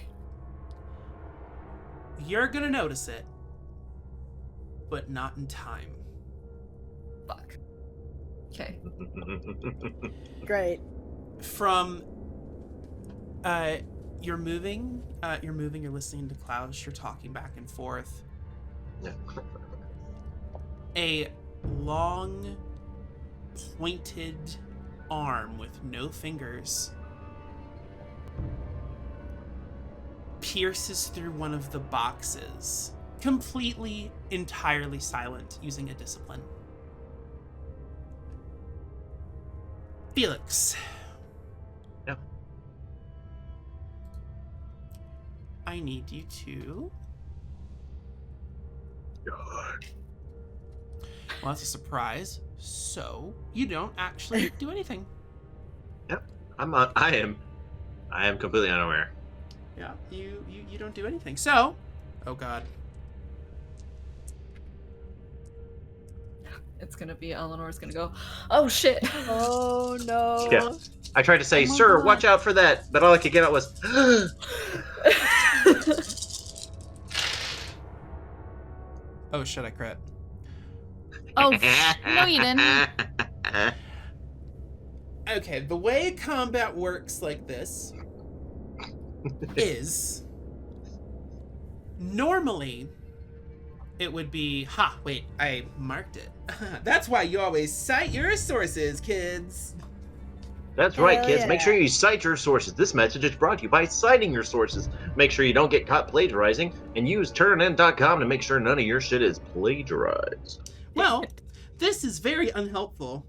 You're gonna notice it, but not in time. Fuck. Okay. Great. From you're moving, you're listening to Klaus, you're talking back and forth. Yeah. A long, pointed arm with no fingers pierces through one of the boxes, completely, entirely silent, using a discipline. Felix. Yep. I need you to... God. Well, that's a surprise. So, you don't actually do anything. I am completely unaware. Yeah, you don't do anything. So, oh god. It's gonna be Eleanor's gonna go, oh shit! Oh no. Yeah. I tried to say, Oh my sir, God. watch out for that, but all I could get out was, Oh shit, I crit. Oh, no, you didn't. Okay, the way combat works like this is normally it would be, wait, I marked it. That's why you always cite your sources, kids. That's right, Hell kids. yeah. Make sure you cite your sources. This message is brought to you by citing your sources. Make sure you don't get caught plagiarizing, and use turnitin.com to make sure none of your shit is plagiarized. Well, this is very unhelpful.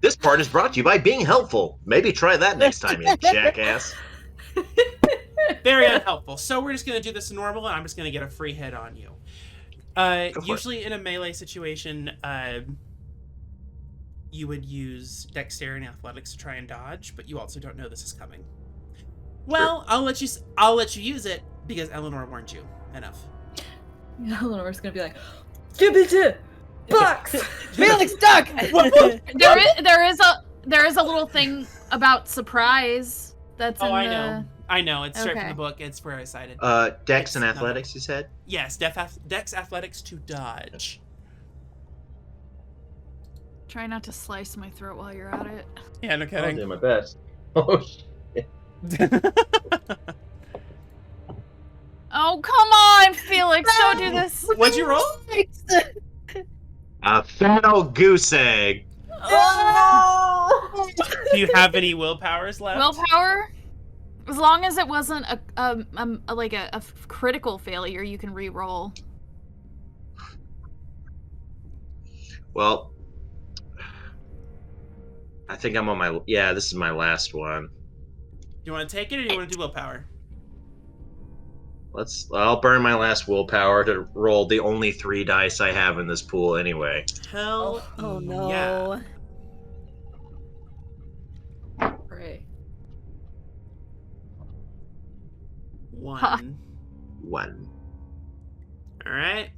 This part is brought to you by being helpful. Maybe try that next time, you jackass. Very unhelpful. So we're just going to do this normal, and I'm just going to get a free hit on you. for it. Usually in a melee situation, you would use dexterity and athletics to try and dodge, but you also don't know this is coming. Well, I'll let you use it because Eleanor warned you. Enough. Eleanor's gonna be like, give it to box! Felix, duck! There is a little thing about surprise that's in I know. It's straight from Okay. the book. It's where I cited. Dex It's and not- athletics, you said? Yes, dex athletics to dodge. Try not to slice my throat while you're at it. Yeah, no I'll kidding. do my best. Oh, shit. Oh, come on, Felix, don't do this. What'd you roll? A fat old goose egg. Oh Do you have any willpowers left? Willpower? As long as it wasn't a critical failure, you can re-roll. Well, I think I'm on my... Yeah, this is my last one. Do you want to take it or do you want to do willpower? I'll burn my last willpower to roll the only 3 dice I have in this pool anyway. Hell Oh yeah. no. Pray. 1. 1. All right.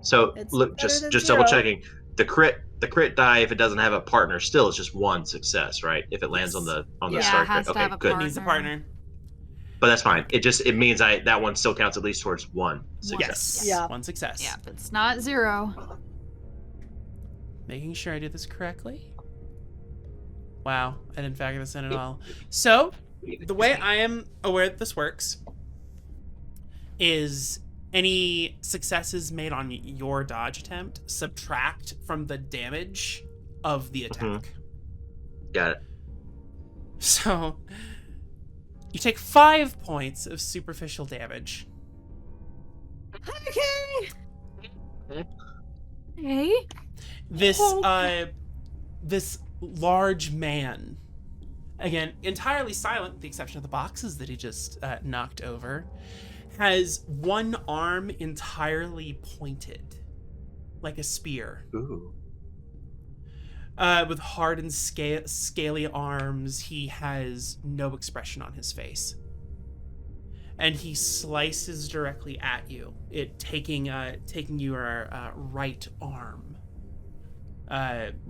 So It's look, better just than double 0. checking. The crit die, if it doesn't have a partner, still it's just 1 success, right? If it lands Yes. on the Yeah, start it has crit. to Okay, have a good. partner. Needs a partner. But that's fine. It means that one still counts at least towards 1 success. Yes. Yeah. 1 success. Yeah, but it's not 0. Making sure I do this correctly. Wow, I didn't factor this in at all. So, the way I am aware that this works is any successes made on your dodge attempt subtract from the damage of the attack. Got it. So, you take 5 points of superficial damage. Okay. Hey? This this large man, again entirely silent with the exception of the boxes that he just knocked over, has one arm entirely pointed like a spear, Ooh. with hard and scaly arms. He has no expression on his face, and he slices directly at you, it taking your right arm,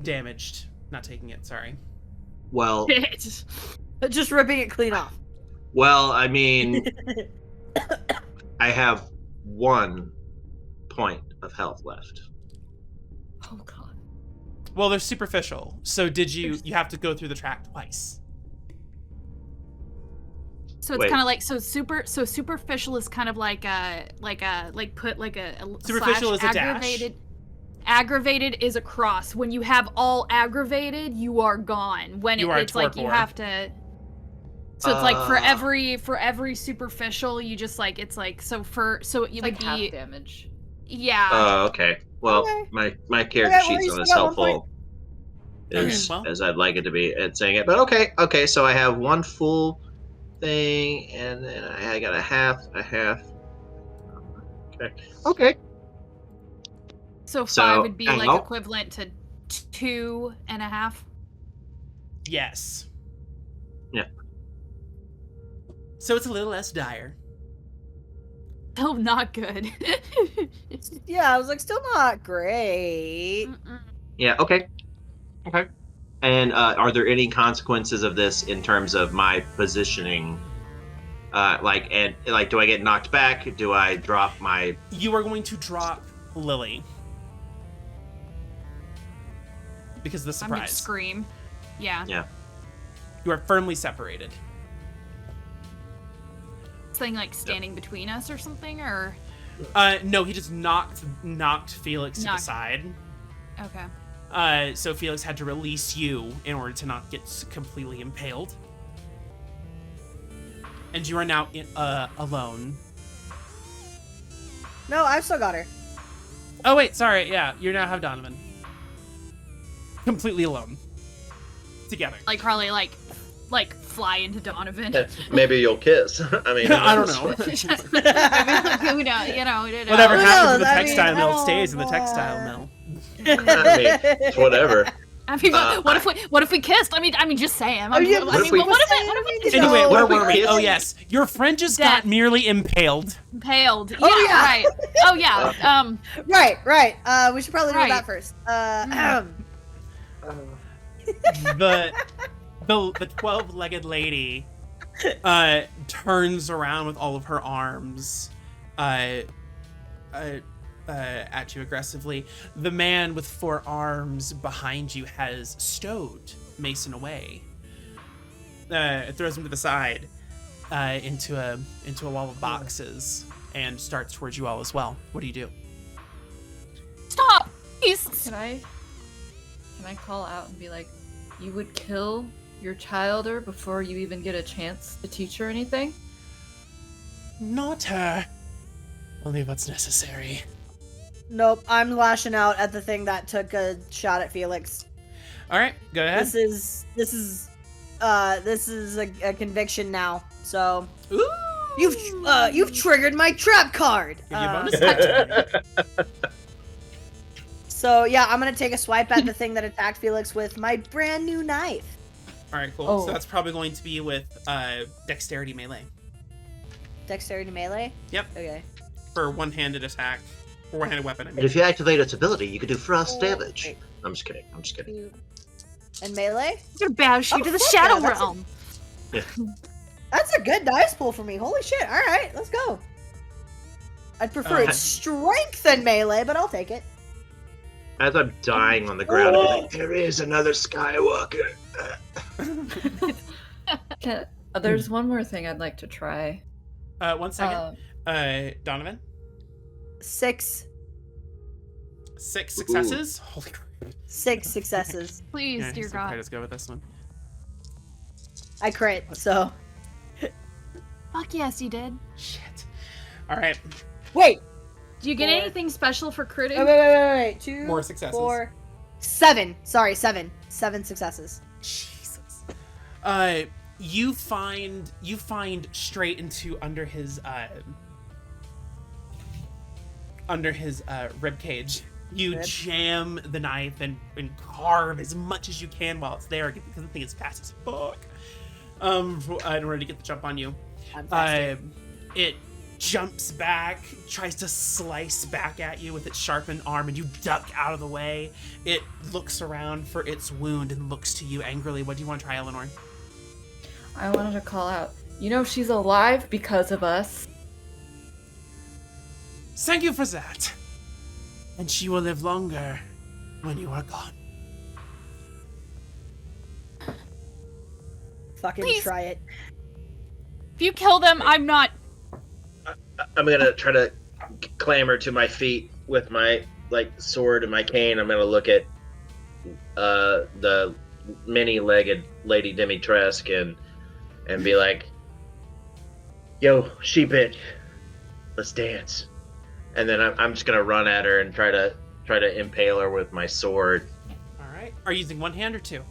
damaged. Not taking it, sorry. Well, Just ripping it clean off. I mean, I have 1 point of health left. Oh god. Well, they're superficial. So did you have to go through the track twice? So it's Wait. kind of like superficial is kind of like put like a Superficial slash, is a dash? aggravated. Aggravated is a cross. When you have all aggravated, you are gone. When You are a it's like you torpor. have to. So it's like for every superficial, you just like it's like so it It's would like be half damage. yeah. Oh, okay. Well, Okay. my character Okay, well, sheet's you not as still got 1 helpful as, Okay, well. as I'd like it to be at saying it. But okay. So I have one full thing, and then I got a half. Okay. So So, 5 would be like ow. equivalent to 2.5. Yes. Yeah. So it's a little less dire. Oh, not good. Yeah, I was like, still not great. Mm-mm. Yeah. Okay. And are there any consequences of this in terms of my positioning? Do I get knocked back? Do I drop my? You are going to drop Lily. Because of the I'm gonna surprise. scream. Yeah. You are firmly separated. Something like standing between us or something, or No, he just knocked Felix to the Knocked. side. okay. So Felix had to release you in order to not get completely impaled. And you are now alone. No, I've still got her. Oh wait, sorry. Yeah, you now have Donovan. Completely alone. Together. Like probably like fly into Donovan. Maybe you'll kiss. I mean, I don't know. Who knows? You know. Whatever Who happens in knows? the I mean, textile I mill don't stays in the know. textile mill. I mean, it's whatever. I mean, what if we kissed? I mean, just saying. I mean, yeah, what what if if we we- what if saying? Anyway, No, where we were we? kissed? Oh yes, your friend just Death. got merely impaled. impaled? Yeah, Oh, yeah. right. Oh yeah. Right. We should probably do Right. that first. The 12-legged lady turns around with all of her arms at you aggressively. The man with 4 arms behind you has stowed Mason away. Throws him to the side into a wall of boxes and starts towards you all as well. What do you do? Stop! He's Can I call out and be like, you would kill your childer before you even get a chance to teach her anything? Not her. Only what's necessary. Nope, I'm lashing out at the thing that took a shot at Felix. All right, go ahead. This is a conviction now. So Ooh! you've triggered my trap card. Give you a bonus action. So yeah, I'm gonna take a swipe at the thing that attacked Felix with my brand new knife. All right, cool. Oh. So that's probably going to be with dexterity melee Dexterity melee. Yep. Okay. for one-handed attack or one-handed weapon. I And mean. if you activate its ability, you can do frost Oh, damage. wait. I'm just kidding. And melee. gonna bash you Oh, to the fuck Shadow yeah, that's a- Realm. That's a good dice pool for me. Holy shit! All right, let's go. I'd prefer Uh, strength than melee, but I'll take it. As I'm dying on the ground, I'll be like, there is another Skywalker. There's one more thing I'd like to try. 1 second. Donovan. 6 Successes. Holy crap. 6 successes. Please, Yeah, dear so quite God. as good with this one. I crit, so Fuck yes, you did. Shit. All right. wait. Do you get 4. anything special for critting? Wait. 2 More successes. 4 7. Sorry, 7 successes. Jesus. You find straight into under his rib cage. You Rib. jam the knife and carve as much as you can while it's there because the thing is fast as fuck. In order to get the jump on you. I'm faster. It jumps back, tries to slice back at you with its sharpened arm, and you duck out of the way. It looks around for its wound and looks to you angrily. What do you want to try, Eleanor? I wanted to call out, you know she's alive because of us. Thank you for that. And she will live longer when you are gone. Fucking Please. try it. If you kill them, I'm not. I'm gonna try to clamber to my feet with my sword and my cane. I'm gonna look at the many-legged Lady Dimitrescu and be like, "Yo, she bitch, let's dance." And then I'm just gonna run at her and try to impale her with my sword. All right. Are you using one hand or two?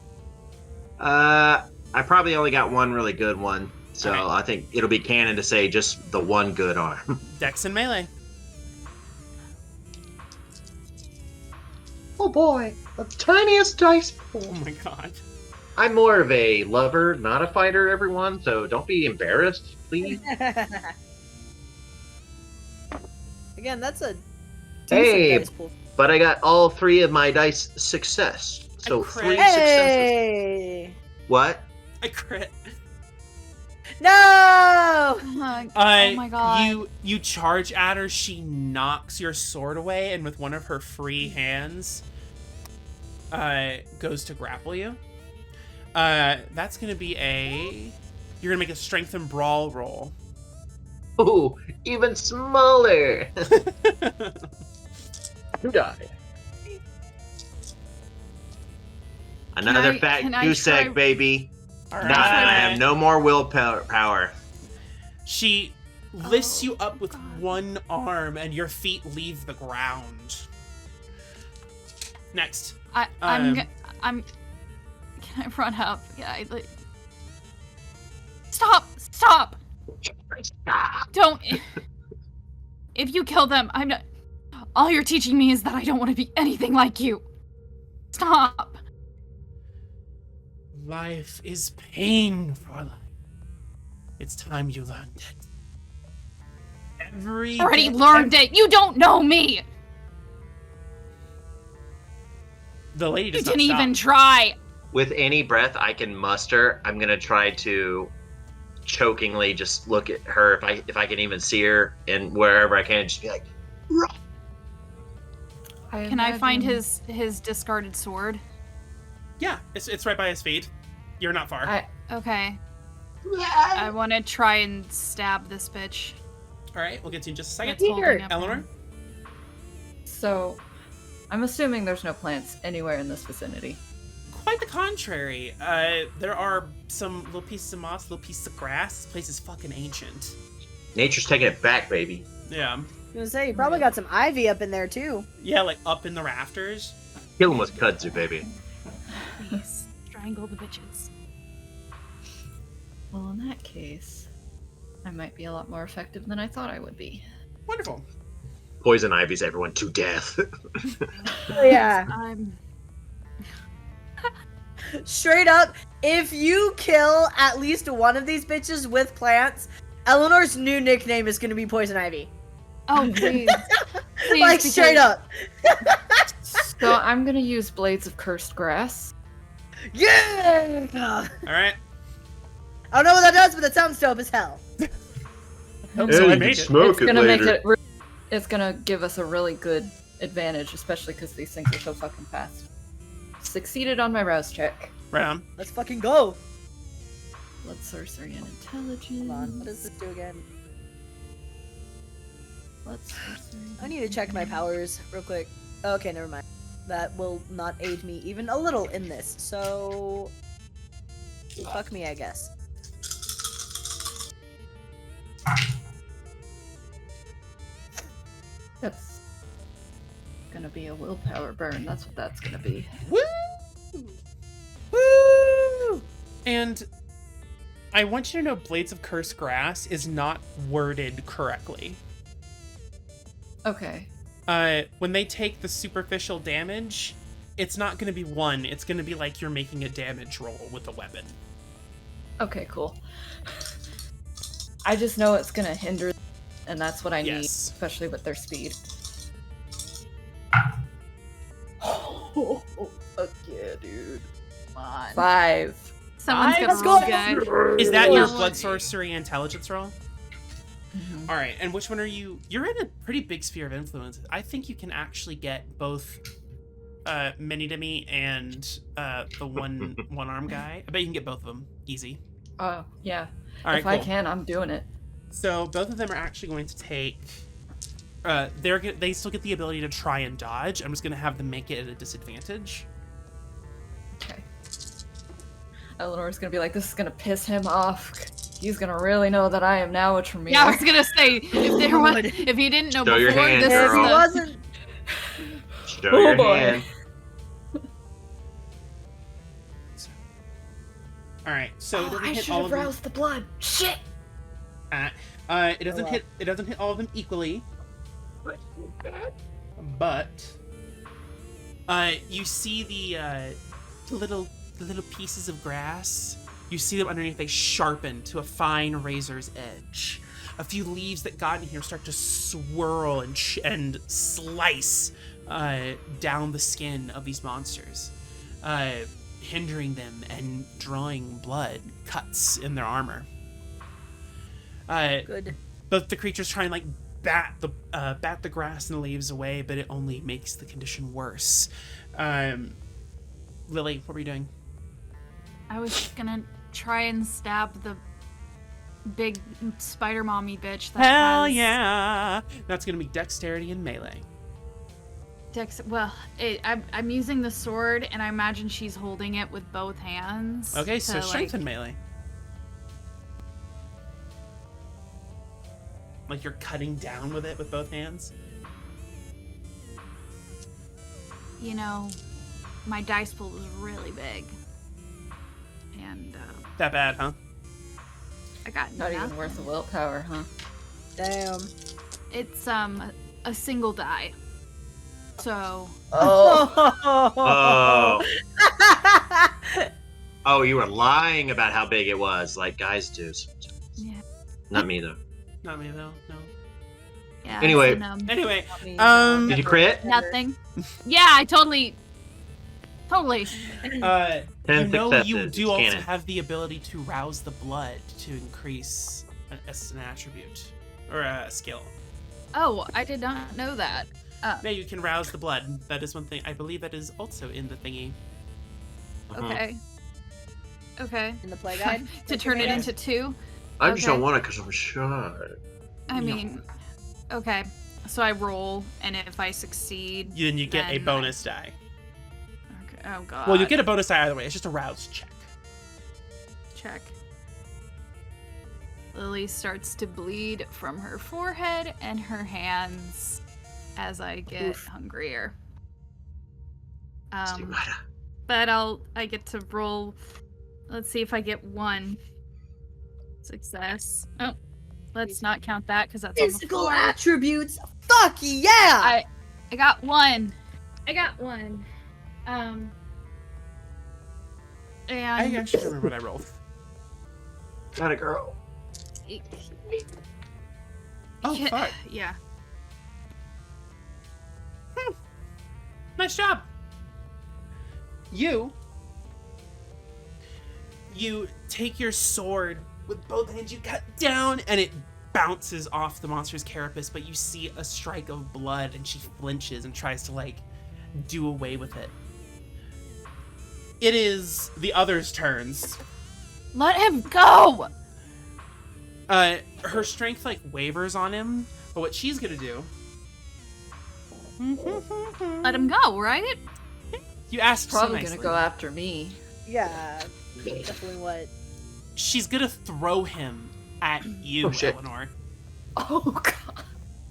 I probably only got one really good one, so Okay. I think it'll be canon to say just the one good arm. Dex and melee. Oh boy, the tiniest dice pool. Oh my god. I'm more of a lover, not a fighter, everyone, so don't be embarrassed, please. Again, that's a decent Hey, dice pool. But I got all 3 of my dice success. So I crit. 3 successes. Hey! What? I crit. No! Oh my god. You charge at her. She knocks your sword away, and with one of her free hands, goes to grapple you. That's gonna be you're gonna make a strength and brawl roll. Ooh, even smaller. You died. Another can fat I goose try- egg, baby. All Not, I have no more willpower. She lifts you up with one arm, and your feet leave the ground. Next. I'm. Can I run up? Yeah. Stop! Stop! Don't. If you kill them, I'm not. All you're teaching me is that I don't want to be anything like you. Stop. Life is painful. It's time you learned it. Already learned it. You don't know me. The lady You does didn't not even stop. try. With any breath I can muster, I'm gonna try to chokingly just look at her if I can even see her, and wherever I can just be like, Can I find his discarded sword? Yeah, it's right by his feet. You're not far. Okay. I want to try and stab this bitch. All right, we'll get to you in just a second. That's holding up Eleanor? him. So, I'm assuming there's no plants anywhere in this vicinity. Quite the contrary. There are some little pieces of moss, little pieces of grass. This place is fucking ancient. nature's taking it back, baby. Yeah. I was gonna say, you probably got some ivy up in there too. Yeah, like up in the rafters. Kill him with kudzu, baby. Please, strangle the bitches. Well, in that case, I might be a lot more effective than I thought I would be. Wonderful. Poison ivy's everyone to death. Yeah. I'm. Straight up, if you kill at least one of these bitches with plants, Eleanor's new nickname is gonna be Poison Ivy. Oh please. Please, Like because- straight up. So I'm gonna use Blades of Cursed Grass. Yeah. All right. I don't know what that does, but that sounds dope as hell. Oh, so I made it. It's gonna make it. It's gonna give us a really good advantage, especially because these things are so fucking fast. Succeeded on my rouse check. Right on. Let's fucking go. Blood sorcery and intelligence. Hold on, what does this do again? Blood sorcery. I need to check my powers real quick. Okay, never mind. That will not aid me even a little in this, so... Fuck me, I guess. That's gonna be a willpower burn. That's what that's gonna be. Woo! Woo! And I want you to know Blades of Cursed Grass is not worded correctly. Okay. When they take the superficial damage, it's not going to be 1. It's going to be like you're making a damage roll with a weapon. Okay, cool. I just know it's gonna hinder, and that's what I need, Yes. especially with their speed. Oh, fuck yeah, dude. Come on. 5. Someone's Let's gonna roll go. good. Is that your Well, blood sorcery intelligence roll? Mhm. All right, and which one are you? You're in a pretty big sphere of influence. I think you can actually get both Minidemi and the one arm guy. I bet you can get both of them easy. Oh, yeah. All right, If cool. I can, I'm doing it. So both of them are actually going to take. They still get the ability to try and dodge. I'm just going to have them make it at a disadvantage. Okay. Eleanor's gonna be like, this is gonna piss him off. He's gonna really know that I am now a Tremere. Yeah, I was gonna say if he didn't know Show your before, hand, this If is he girl. the wasn't, Show Oh, your boy. hand. All right, so it doesn't I hit should all have of them. roused the blood. Shit. It doesn't well. hit. It doesn't hit all of them equally. But you see the little pieces of grass. You see them underneath. They sharpen to a fine razor's edge. A few leaves that got in here start to swirl and slice down the skin of these monsters, hindering them and drawing blood cuts in their armor. good. Both the creatures try and like bat the grass and the leaves away, but it only makes the condition worse. Lily, what were you doing? I was gonna try and stab the big spider mommy bitch that Hell has yeah! That's gonna be dexterity and melee. I'm using the sword, and I imagine she's holding it with both hands. Okay, so to, strength and melee. Like you're cutting down with it with both hands. You know, my dice pool was really big, and That bad, huh? I got Not nothing. even worth the willpower, huh? Damn. It's a single die. So Oh. Oh, you were lying about how big it was, like guys do sometimes. yeah, Not me though. Not me though. No. yeah. Anyway. it's an, Anyway, Did you crit? nothing. Yeah, I totally. you 10 know you successes, do also canon. have the ability to rouse the blood to increase an attribute or a skill. Oh, I did not know that. Yeah, you can rouse the blood. That is one thing. I believe that is also in the thingy. Uh-huh. Okay. Okay. In the play guide. To turn it into 2. I just Okay. don't want it because I'm shy. I mean, okay. So I roll, and if I succeed, Then you get a then bonus die. Okay. Oh god. Well, you get a bonus die either way. It's just a rouse check. check. Lily starts to bleed from her forehead and her hands as I get Oof. hungrier. Stigmata. But I get to roll. Let's see if I get 1 success. Oh, let's not count that because that's on the Physical floor. attributes. Fuck yeah! I got 1. I got 1. And I actually remember what I rolled. Got a girl. Oh, Yeah, fuck. yeah. Nice job. You take your sword with both hands, you cut down, and it bounces off the monster's carapace, but you see a strike of blood, and she flinches and tries to, like, do away with it. It is the others' turns. Let him go. Her strength, like, wavers on him, but what she's gonna do... Let him go, right? You asked so Probably nicely. gonna go after me. Yeah, definitely what. She's gonna throw him at you, Oh, shit. Eleanor. Oh god.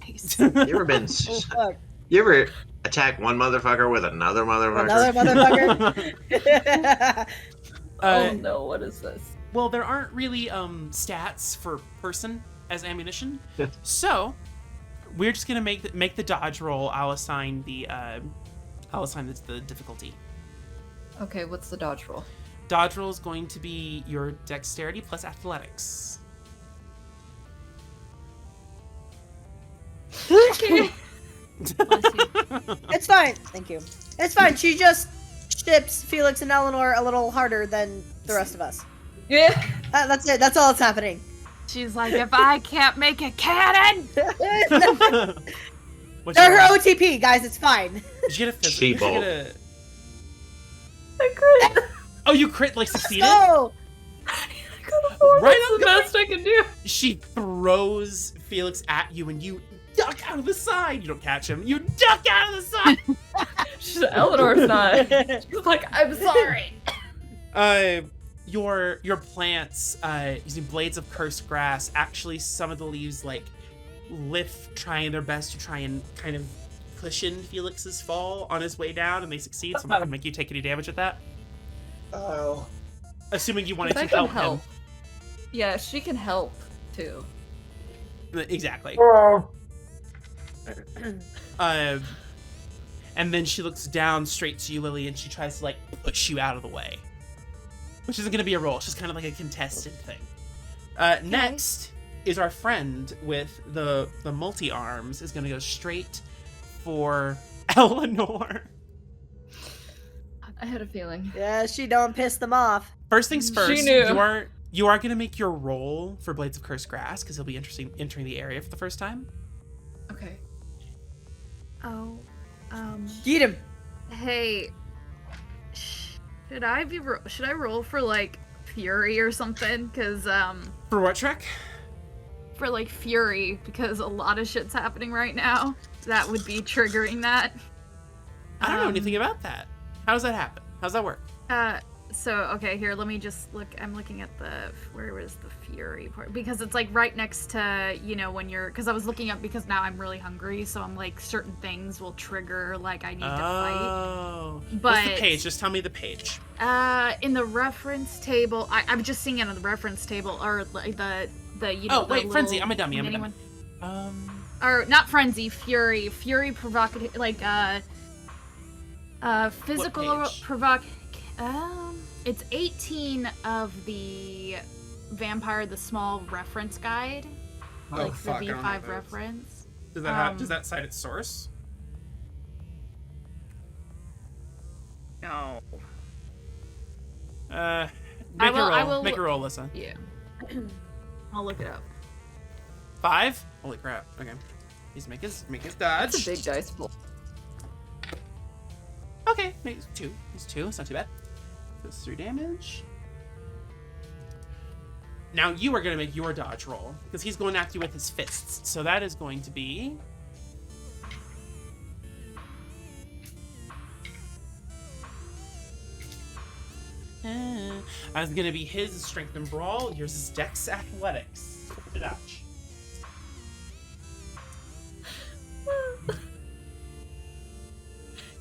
Nice. You ever been? Oh fuck! You ever attack one motherfucker with another motherfucker? Another motherfucker. Oh no, what is this? Well, there aren't really stats for person as ammunition, so we're just gonna make the dodge roll. I'll assign the difficulty. Okay, what's the dodge roll? Dodge roll is going to be your dexterity plus athletics. It's fine. Thank you. It's fine. She just ships Felix and Eleanor a little harder than the rest of us. Yeah. That's it. That's all that's happening. She's like, if I can't make a cannon, What's They're your- her OTP, guys. It's fine. Did you get a physical? Did you Sheeple. get a... I crit. Oh, you crit like succeeded? Go. right on the best I can do. She throws Felix at you, and you duck out of the side. You don't catch him. You duck out of the side. Eleanor's not. She's like, I'm sorry. Your plants, using blades of cursed grass, actually some of the leaves like lift, trying their best to try and kind of cushion Felix's fall on his way down, and they succeed. So I'm not gonna make you take any damage at that. Oh. Assuming you wanted to I can help him. Yeah, she can help too. Exactly. Oh. And then she looks down straight to you, Lily, and she tries to like push you out of the way. Which isn't gonna be a roll, it's just kind of like a contested thing. Next is our friend with the multi-arms is gonna go straight for Eleanor. I had a feeling. Yeah, she don't piss them off. First things first, She knew. you are gonna make your roll for Blades of Cursed Grass, because he'll be entering the area for the first time. Okay. Oh, Get him. hey, should I roll for like fury or something? Cause For what track? for like fury, because a lot of shit's happening right now. That would be triggering that. I don't know anything about that. How does that happen? How's that work? So okay, here, let me just look. I'm looking at where was the fury part? Because it's like right next to, you know, when you're, because I was looking up because now I'm really hungry, so I'm like, certain things will trigger like I need to fight. Oh. But What's the page? Just tell me the page. in the reference table, I'm just seeing it on the reference table, or like the you know. Oh wait, the Frenzy. little I'm a dummy. mini one. Or not frenzy, fury provocative, like physical page? provoc. It's 18 of the Vampire the Small reference guide, like the fuck, I don't have V5 those. reference. Does that cite its source? No. Make I a will- roll. I will Make a look- roll, Alyssa. Yeah. I'll look it up. 5? Holy crap. Okay. He's make his dodge. That's a big dice pool. Okay, maybe it's 2. It's 2. It's not too bad. That's 3 damage. Now you are going to make your dodge roll, because he's going after you with his fists. So that is going to be... That's going to be his strength and brawl. Yours is dex athletics. To dodge.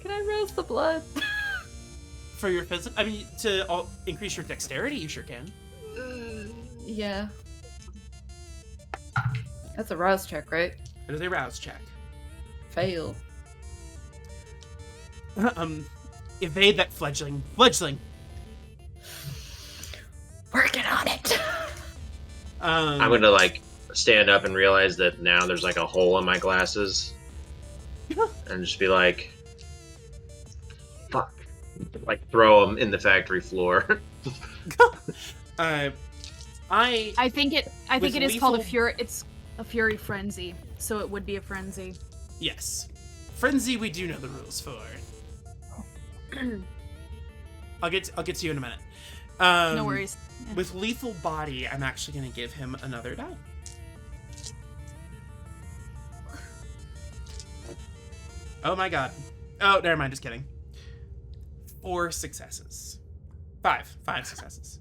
Can I rouse the blood? For your physical... I mean, to increase your dexterity, you sure can. Yeah. That's a rouse check, right? It is a rouse check. Fail. Evade that fledgling. Working on it. I'm gonna like stand up and realize that now there's like a hole in my glasses, and just be like, "Fuck!" Like throw them in the factory floor. I think it With is called a lethal- fury. It's a fury frenzy, so it would be a frenzy. Yes. Frenzy, we do know the rules for. I'll get to you in a minute. No worries. Yeah. With lethal body, I'm actually going to give him another die. Oh my god. Oh, never mind. Just kidding. 4 successes. 5 successes.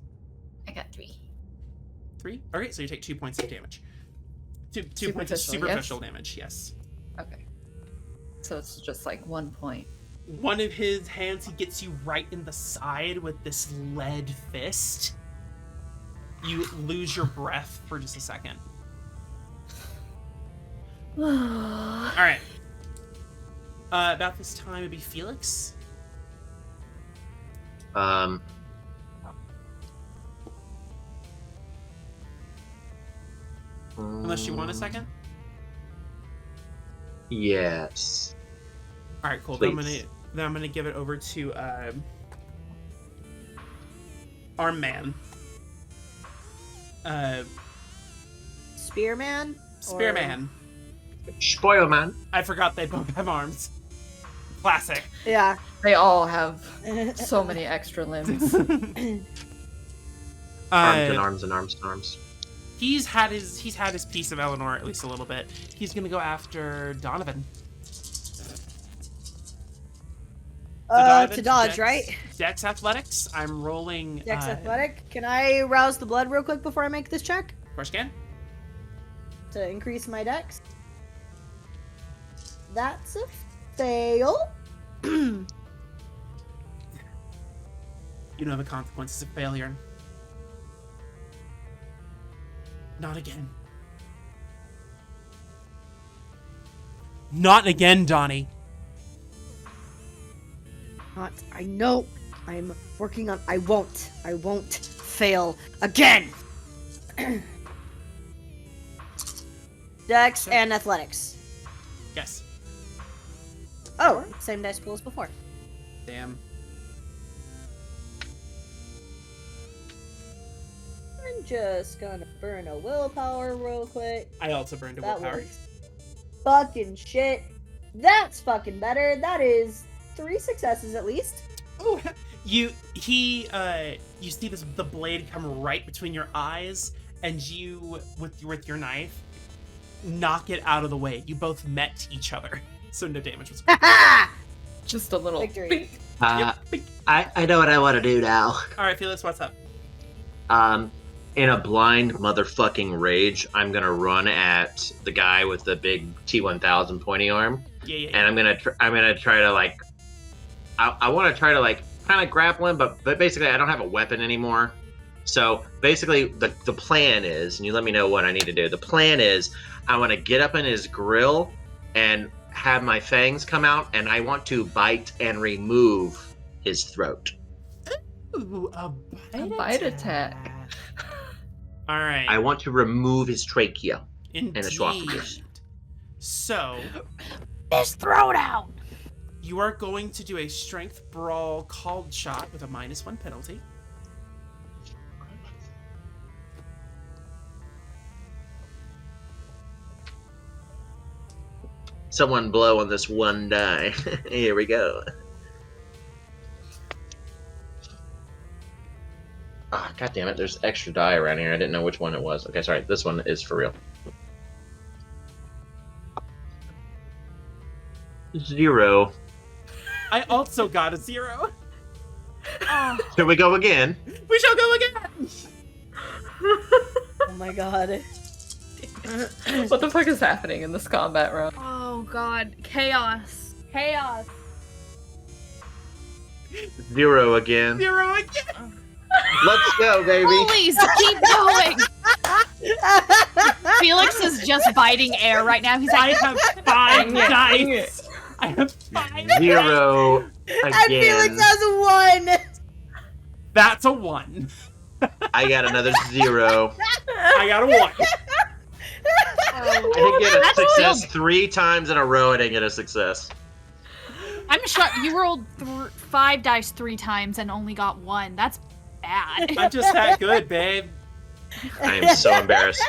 I got 3. 3? Okay, so you take 2 points of damage. 2 points of superficial damage, yes. Okay. So it's just like 1 point. One of his hands, he gets you right in the side with this lead fist. You lose your breath for just a second. Alright. About this time, it'd be Felix. Unless you want a second. Yes. Alright, cool. Please. Then I'm gonna give it over to our man. Spearman? Spearman. Spoil man. I forgot they both have arms. Classic. Yeah. They all have so many extra limbs. Arms and arms and arms and arms. He's had his piece of Eleanor at least a little bit. He's gonna go after Donovan. To dodge, right? Dex athletics. I'm rolling. Dex athletic. Can I rouse the blood real quick before I make this check? Of course you can. To increase my dex. That's a fail. You know the consequences of failure. Not again. Not again, Donnie. I know. I'm working on. I won't fail again. Dex and athletics. Yes. Oh, same dice pool as before. Damn. I'm just gonna burn a willpower real quick. I also burned a That willpower. was fucking shit. That's fucking better. That is 3 successes at least. Oh, you see the blade come right between your eyes, and you with your knife knock it out of the way. You both met each other, so no damage was. Just a little Victory. I know what I want to do now. All right, Felix, what's up? In a blind motherfucking rage, I'm gonna run at the guy with the big T1000 pointy arm, Yeah. and I'm gonna try to like, I want to try to like kind of grapple him, but basically I don't have a weapon anymore. So basically the plan is, and you let me know what I need to do. The plan is I want to get up in his grill and have my fangs come out, and I want to bite and remove his throat. Ooh, a bite attack. All right. I want to remove his trachea Indeed. and esophagus. So, This throat out. you are going to do a strength brawl called shot with a -1 penalty. Someone blow on this one die. Here we go. Ah, God damn it! There's extra die around here. I didn't know which one it was. Okay, sorry. This one is for real. 0. I also got a 0. Should we go again? We shall go again. Oh my god. What the fuck is happening in this combat round? Oh god, chaos. Chaos. 0 again. 0 again. Let's go, baby. Please keep going. Felix is just biting air right now. He's I like, have 5 dice. I have 5. 0 I feel like again. that's 1. That's a 1. I got another 0. I got a 1. I didn't get a That's success 3 times in a row. I didn't get a success. I'm shocked. You rolled 5 dice 3 times and only got 1. That's bad. I'm just that good, babe. I am so embarrassed.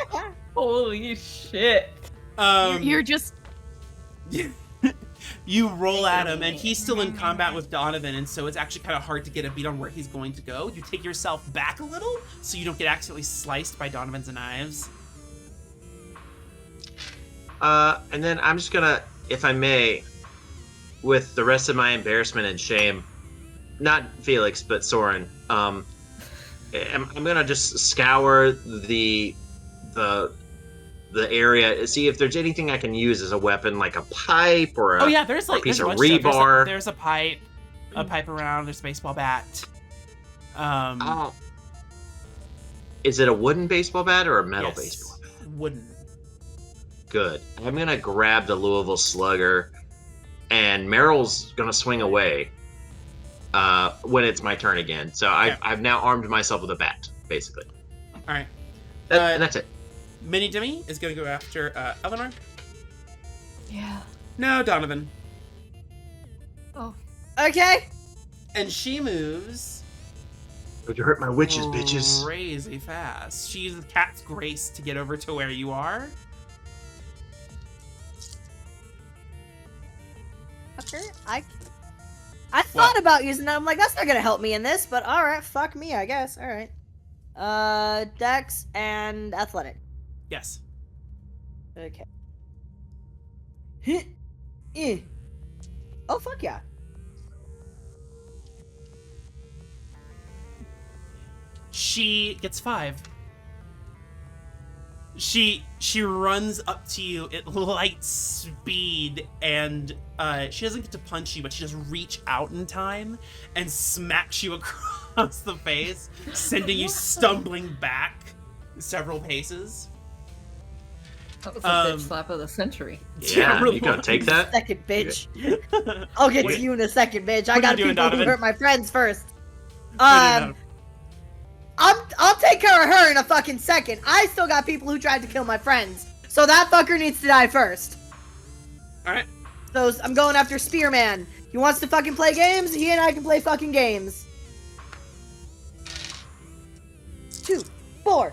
Holy shit. You're just. You roll at him, and he's still in combat with Donovan, and so it's actually kind of hard to get a beat on where he's going to go. You take yourself back a little, so you don't get accidentally sliced by Donovan's knives. And then I'm just gonna, if I may, with the rest of my embarrassment and shame, not Felix, but Soren, I'm gonna just scour the area, see if there's anything I can use as a weapon, like a pipe or a, there's or a piece there's of a bunch stuff. rebar. There's a pipe around. There's a baseball bat. Is it a wooden baseball bat or a metal Yes, baseball bat? wooden. Good. I'm gonna grab the Louisville Slugger, and Meryl's gonna swing away when it's my turn again. So I've now armed myself with a bat, basically. All right. And that's it. Mini Demi is going to go after Eleanor. Yeah. No, Donovan. Oh. Okay. And she moves Would you hurt my witches, bitches? crazy fast. She uses Cat's Grace to get over to where you are. Okay. I thought about using that. I'm like, that's not gonna help me in this, but alright, fuck me, I guess. Alright. Dex and athletic. Yes. Okay. Oh, fuck yeah. She gets 5. She runs up to you at light speed, and she doesn't get to punch you, but she just reach out in time and smacks you across the face, sending you stumbling back several paces. That was a bitch slap of the century. Yeah, you gonna take that? Second, bitch. I'll get to you in a second, bitch. I got people who hurt my friends first. I'll take care of her in a fucking second. I still got people who tried to kill my friends. So that fucker needs to die first. Alright. So I'm going after Spearman. He wants to fucking play games, he and I can play fucking games. 2, 4,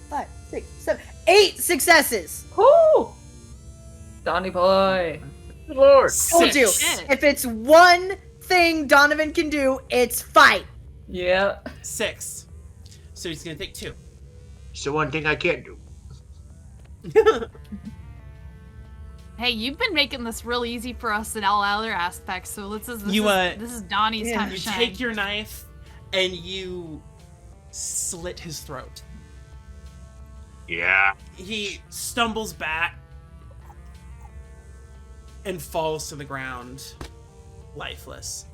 5, 6, 7, 8 successes. Woo! Donnie boy. Good lord. Told you, Six. if it's one thing Donovan can do, it's fight. Yeah. 6. So he's gonna take 2. It's the one thing I can't do. Hey, you've been making this real easy for us in all other aspects, so this is Donnie's time to You shine. take your knife and you slit his throat. Yeah. He stumbles back and falls to the ground, lifeless.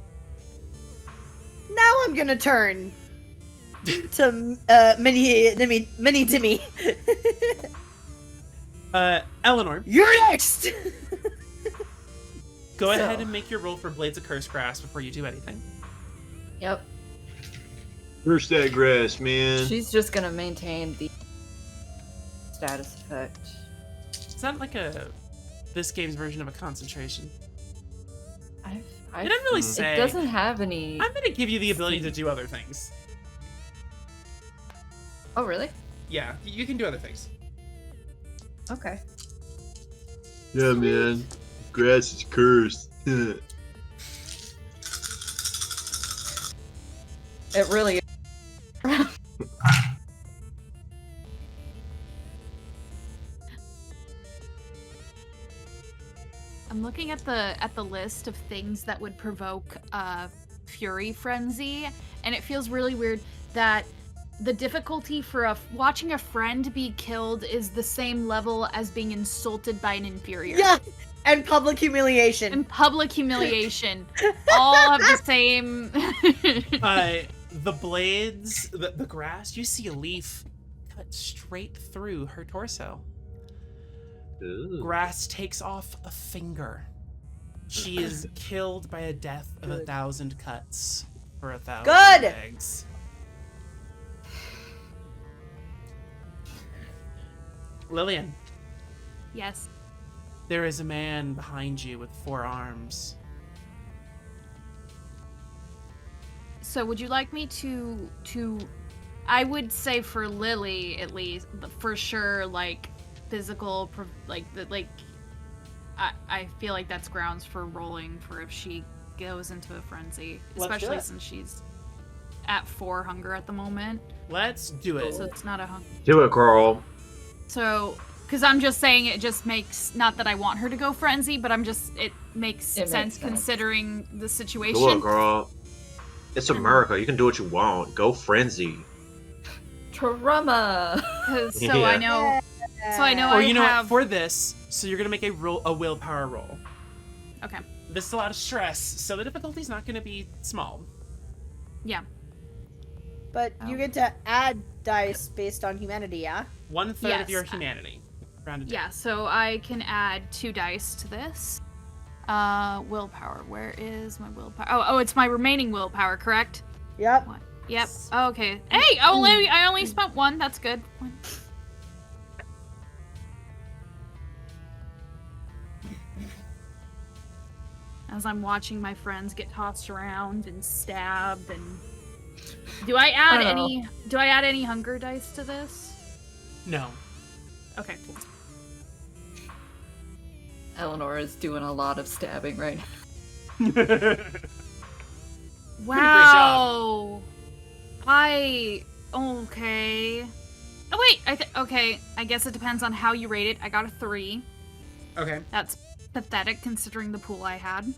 Now I'm gonna turn to Mini Timmy. Eleanor, You're next. go ahead and make your roll for Blades of Curse Grass before you do anything. Yep. Curse that grass, man. She's just gonna maintain the status effect. It's not like this game's version of a concentration. I It doesn't really say. It doesn't have any. I'm gonna give you the ability to do other things. Oh, really? Yeah, you can do other things. Okay. Yeah, man. Grass is cursed. It really. I'm looking at the list of things that would provoke fury frenzy, and it feels really weird that the difficulty for watching a friend be killed is the same level as being insulted by an inferior. Yeah, and public humiliation. And public humiliation. All have the same. The blades, the grass, you see a leaf cut straight through her torso. Ooh. Grass takes off a finger. She is killed by a death of 1,000 cuts for 1,000 Good. eggs. Lillian, Yes. there is a man behind you with 4 arms. So would you like me to I would say for Lily at least, but for sure like physical I feel like that's grounds for rolling for if she goes into a frenzy, Let's do especially it. since she's at 4 hunger at the moment. Let's do it. So it's not a hunger. Do it, girl. So, because I'm just saying it just makes, not that I want her to go frenzy, but it makes sense considering the situation. Do it, girl. It's America. You can do what you want. Go frenzy. Trauma. So I know, Or I you know have... what? For this, so you're gonna make a willpower roll. Okay. This is a lot of stress, so the difficulty's not gonna be small. Yeah. But you get to add dice based on humanity, yeah? 1/3 of Yes. your humanity. Rounded down. Yeah, so I can add 2 dice to this. Willpower. Where is my willpower? Oh, it's my remaining willpower, correct? Yep. What? Yep. Oh, okay. Hey, I only spent 1. That's good. 1. As I'm watching my friends get tossed around and stabbed, and do I add any hunger dice to this? No. Okay, cool. Eleanor is doing a lot of stabbing right now. Wow. Okay. Oh wait, okay. I guess it depends on how you rate it. I got a 3. Okay. That's pathetic considering the pool I had.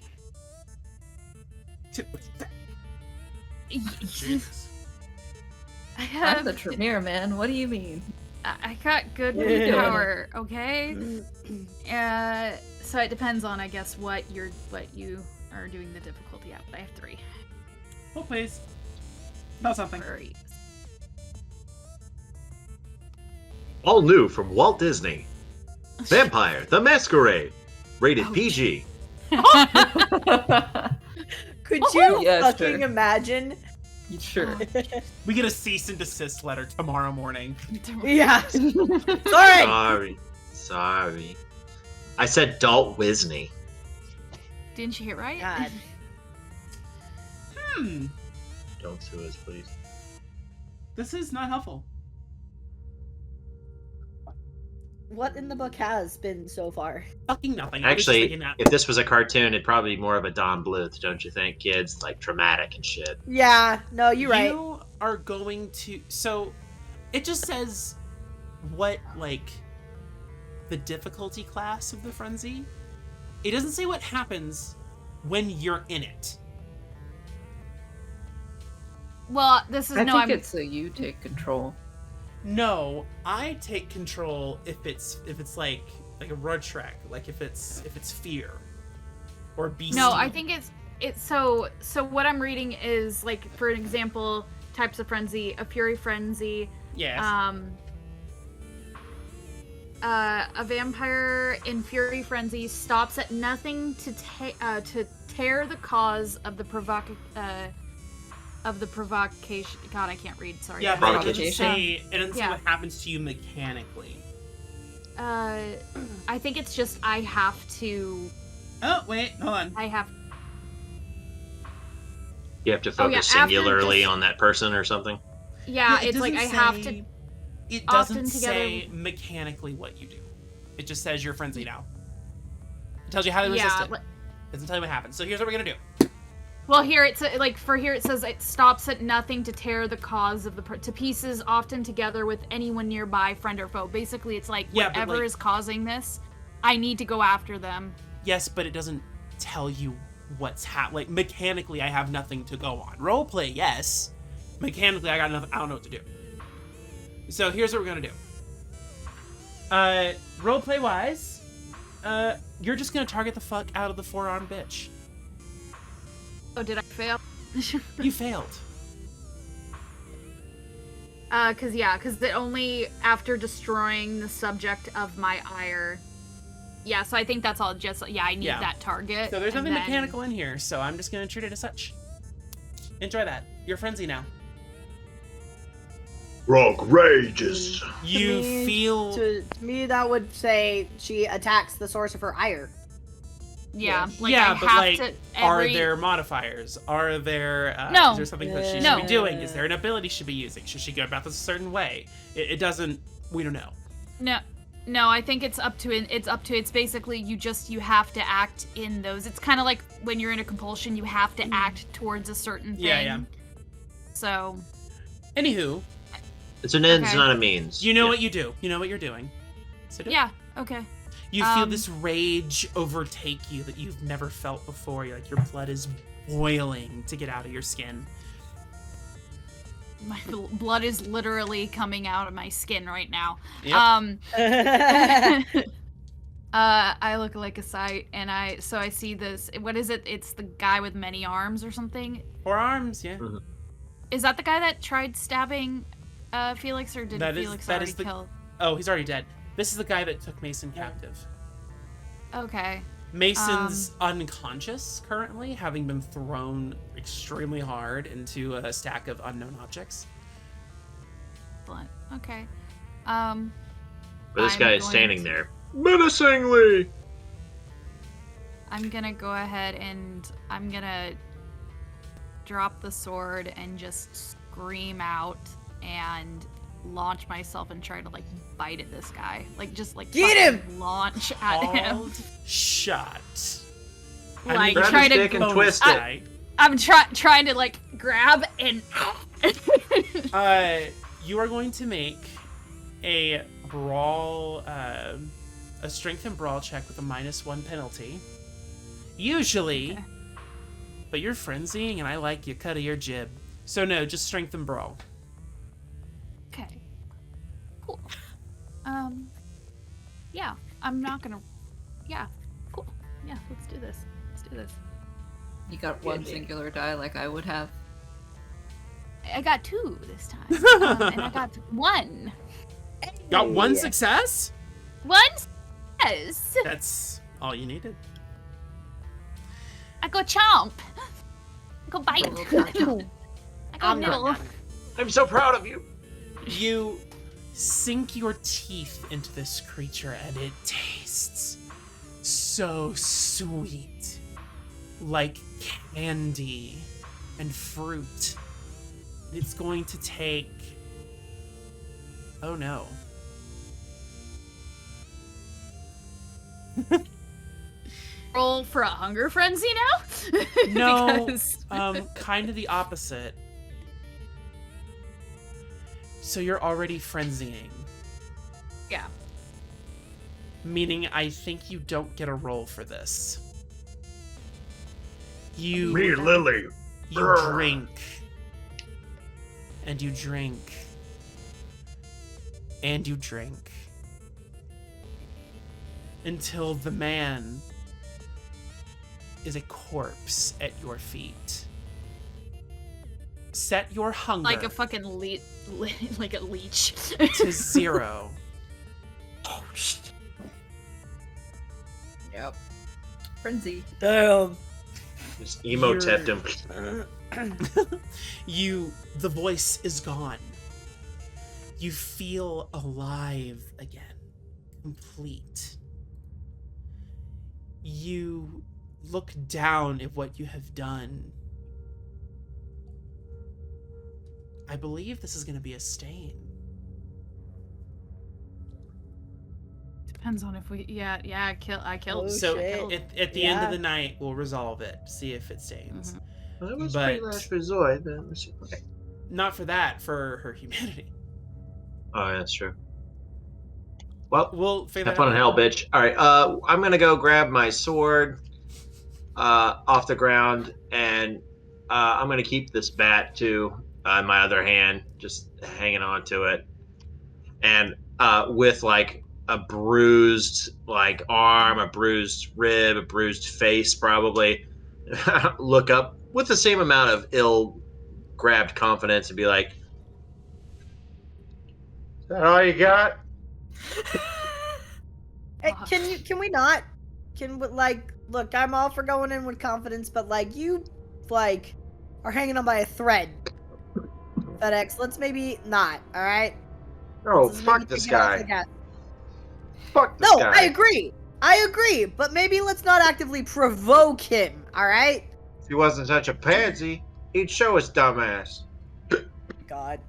Jesus. I I'm have. the Tremere man. What do you mean? I got good Yeah. power. Okay. So it depends on, I guess, what you are doing the difficulty at. But I have 3. Oh, please. About something. Great. All new from Walt Disney. Vampire: The Masquerade. Rated Ouch. PG. Could you Yeah, fucking sure. imagine? Sure. We get a cease and desist letter tomorrow morning. Yeah. Sorry. Sorry. I said Dalt Wisney. Didn't you hit right? God. Don't sue us, please. This is not helpful. What in the book has been so far? Fucking nothing. I was just Actually, thinking that. if this was a cartoon, it'd probably be more of a Don Bluth, don't you think? Kids, like, traumatic and shit. Yeah. No, you're right. You are going to. So, it just says what, like, the difficulty class of the frenzy. It doesn't say what happens when you're in it. Well, this is I no. think I'm. it's so you take control. No, I take control if it's like a road track, like if it's fear or beast. No, I think it's so what I'm reading is, like, for an example, types of frenzy, a fury frenzy, Yes. a vampire in fury frenzy stops at nothing to tear the cause of the provocation. God, I can't read. Sorry. Yeah, but it doesn't Provocation. say Yeah. what happens to you mechanically. I think it's just I have to. Oh wait, hold on. I have. You have to Oh, yeah, focus after singularly just- on that person or something? Yeah, it it's like I doesn't have to. say- It often doesn't say together- mechanically what you do. It just says you're frenzy now. It tells you how to resist Yeah. it. It doesn't tell you what happens. So here's what we're gonna do. Well, here it's here it says it stops at nothing to tear the cause of to pieces, often together with anyone nearby, friend or foe. Basically, it's like Yeah, but, whatever like- is causing this, I need to go after them. Yes, but it doesn't tell you what's like mechanically. I have nothing to go on. Roleplay, yes. Mechanically, I got nothing. I don't know what to do. So here's what we're gonna do. Roleplay wise, you're just gonna target the fuck out of the 4-armed bitch. Oh, did I fail? You failed. Cause it only after destroying the subject of my ire. Yeah, so I think that's all. Just I need Yeah. that target. So there's and nothing then- mechanical in here, so I'm just gonna treat it as such. Enjoy that. You're frenzy now. Rock rages. You me- feel To me, that would say she attacks the source of her ire. Yeah, like yeah, I but have like, to. are every- there modifiers? Are there? No. Is there something that she No. should be doing? Is there an ability she should be using? Should she go about this a certain way? It doesn't. We don't know. No, I think it's up to it. It's basically you have to act in those. It's kind of like when you're in a compulsion, you have to act towards a certain thing. Yeah. So, Anywho, It's an ends, Okay. not a means. you know Yeah. what you do. You know what you're doing. So do it. yeah, okay. You feel Um, this rage overtake you that you've never felt before. You're like your blood is boiling to get out of your skin. My blood is literally coming out of my skin right now. Yep. I look like a sight, and I see this. What is it? It's the guy with many arms or something. 4 arms, yeah. Is that the guy that tried stabbing Felix, or did That is- Felix that already is the- kill? Oh, he's already dead. This is the guy that took Mason captive. Okay. Mason's unconscious currently, having been thrown extremely hard into a stack of unknown objects. Excellent. Okay. But this I'm guy is going standing to- there. Menacingly! I'm gonna go ahead and I'm gonna drop the sword and just scream out and launch myself and try to like bite at this guy. Like just like Get fucking launch at him. Called shot. Like Grab try his to dick and bonus twist it. die. I'm trying to like grab and You are going to make a brawl, a strength and brawl check with a -1 penalty. Usually, Okay. but you're frenzying, and I like your cut of your jib. So no, just strength and brawl. Okay. Cool. Yeah, I'm not gonna. Yeah, cool. Yeah, let's do this. Let's do this. You got one singular die like I would have. I got 2 this time, and I got 1. Got one Hey. success? 1 yes. That's all you needed. I go chomp. I go bite. Little chomp. I go I'm nibble. not. I'm so proud of you. You sink your teeth into this creature, and it tastes so sweet, like candy and fruit. It's going to take... Oh no. Roll for a hunger frenzy now? No, Because... kind of the opposite. So you're already frenzying, Yeah. meaning I think you don't get a roll for this. You Me, Lily. you Brr. drink, and you drink, and you drink, until the man is a corpse at your feet. Set your hunger Like a fucking like a leech. to 0. Oh, shit. Yep. Frenzy. Damn. Just emo-tapped him. The voice is gone. You feel alive again. Complete. You look down at what you have done. I believe this is going to be a stain. Depends on if we. Yeah. I killed. Oh, So shit. at the end of Yeah. the night, we'll resolve it. See if it stains. Mhm. Well, that was But- pretty last resort. Okay. Not for that, for her humanity. Oh, yeah, that's true. Well, We'll figure have that fun out. in hell, bitch. All right, I'm gonna go grab my sword off the ground, and I'm gonna keep this bat too in my other hand, just hanging on to it, and with like a bruised like arm, a bruised rib, a bruised face, probably look up with the same amount of ill-grabbed confidence and be like, "Is that all you got?" Hey, can we not? Can we, like, look, I'm all for going in with confidence, but like you like are hanging on by a thread. FedEx, let's maybe not, alright? Oh, Let's fuck maybe this take it off the guy. gas. Fuck this No, guy. I agree, but maybe let's not actively provoke him, alright? If he wasn't such a pansy, he'd show his dumb ass. God.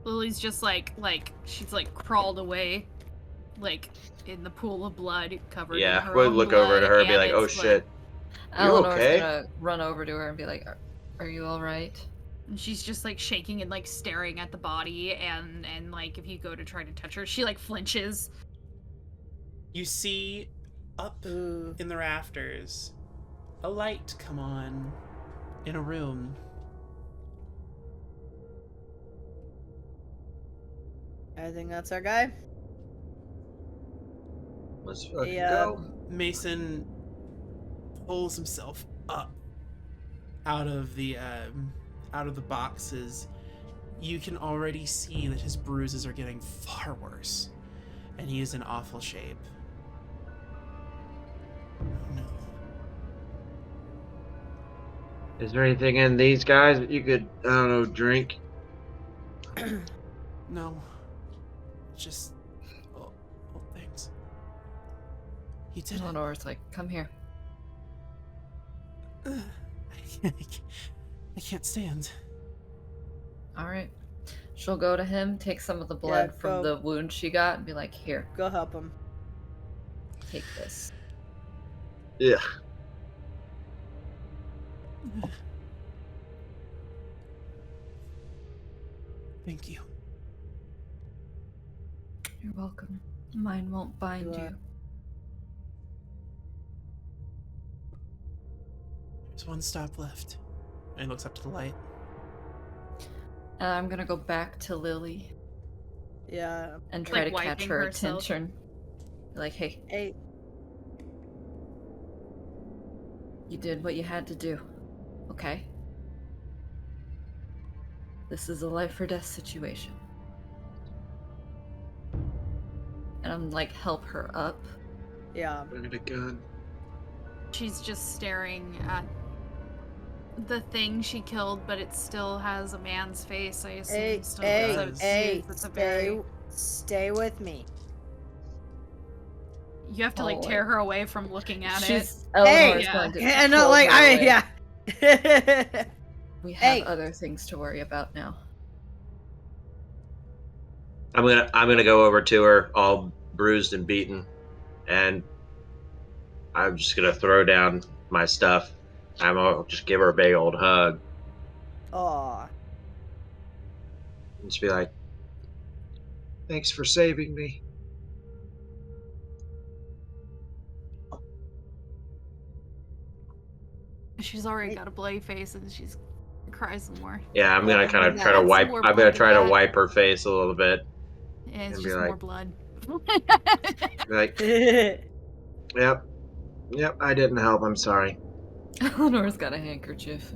Lily's just like she's like crawled away, like in the pool of blood, covered in Yeah, her we'll own look over to blood, her and be and like, "Oh it's, shit." Eleanor's okay? gonna run over to her and be like, "Are you all right?" And she's just like shaking and like staring at the body, and like if you go to try to touch her, she like flinches. You see up Ooh. in the rafters a light come on in a room. I think that's our guy. Let's fucking Yeah. go. Mason pulls himself up out of the boxes. You can already see that his bruises are getting far worse, and he is in awful shape. Oh no. Is there anything in these guys that you could, I don't know, drink? No. Just old things. He did it. Eleanor's like, "Come here." I can't stand. All right. She'll go to him, take some of the blood go. from the wound she got, and be like, "Here, Go help him. take this." Yeah. Thank you. You're welcome. Mine won't bind You are. you. There's one stop left. And he looks up to the light. And I'm gonna go back to Lily Yeah. and try Like to catch wiping her herself. attention. Like, hey, Hey, you did what you had to do. Okay? This is a life or death situation. And I'm like, help her up. yeah. I got a gun. She's just staring at the thing she killed, but it still has a man's face. I assume Hey, still hey, does. hey, it's a very. stay with me. You have to like Oh, tear her away from looking at it. Eleanor's Yeah. going to And not pull like her I, away. yeah. We have Hey. other things to worry about now. I'm gonna go over to her, all bruised and beaten, and I'm just gonna throw down my stuff. I'll just give her a big old hug Aw. and just be like, "Thanks for saving me." She's already Hey. got a bloody face and she's cries some more. Yeah, I'm gonna Oh, kind of no. try to Add some wipe. more I'm blood gonna to try to that. wipe her face a little bit. Yeah, it's And be just like- more blood. Be like, yep, I didn't help. I'm sorry. Eleanor's got a handkerchief.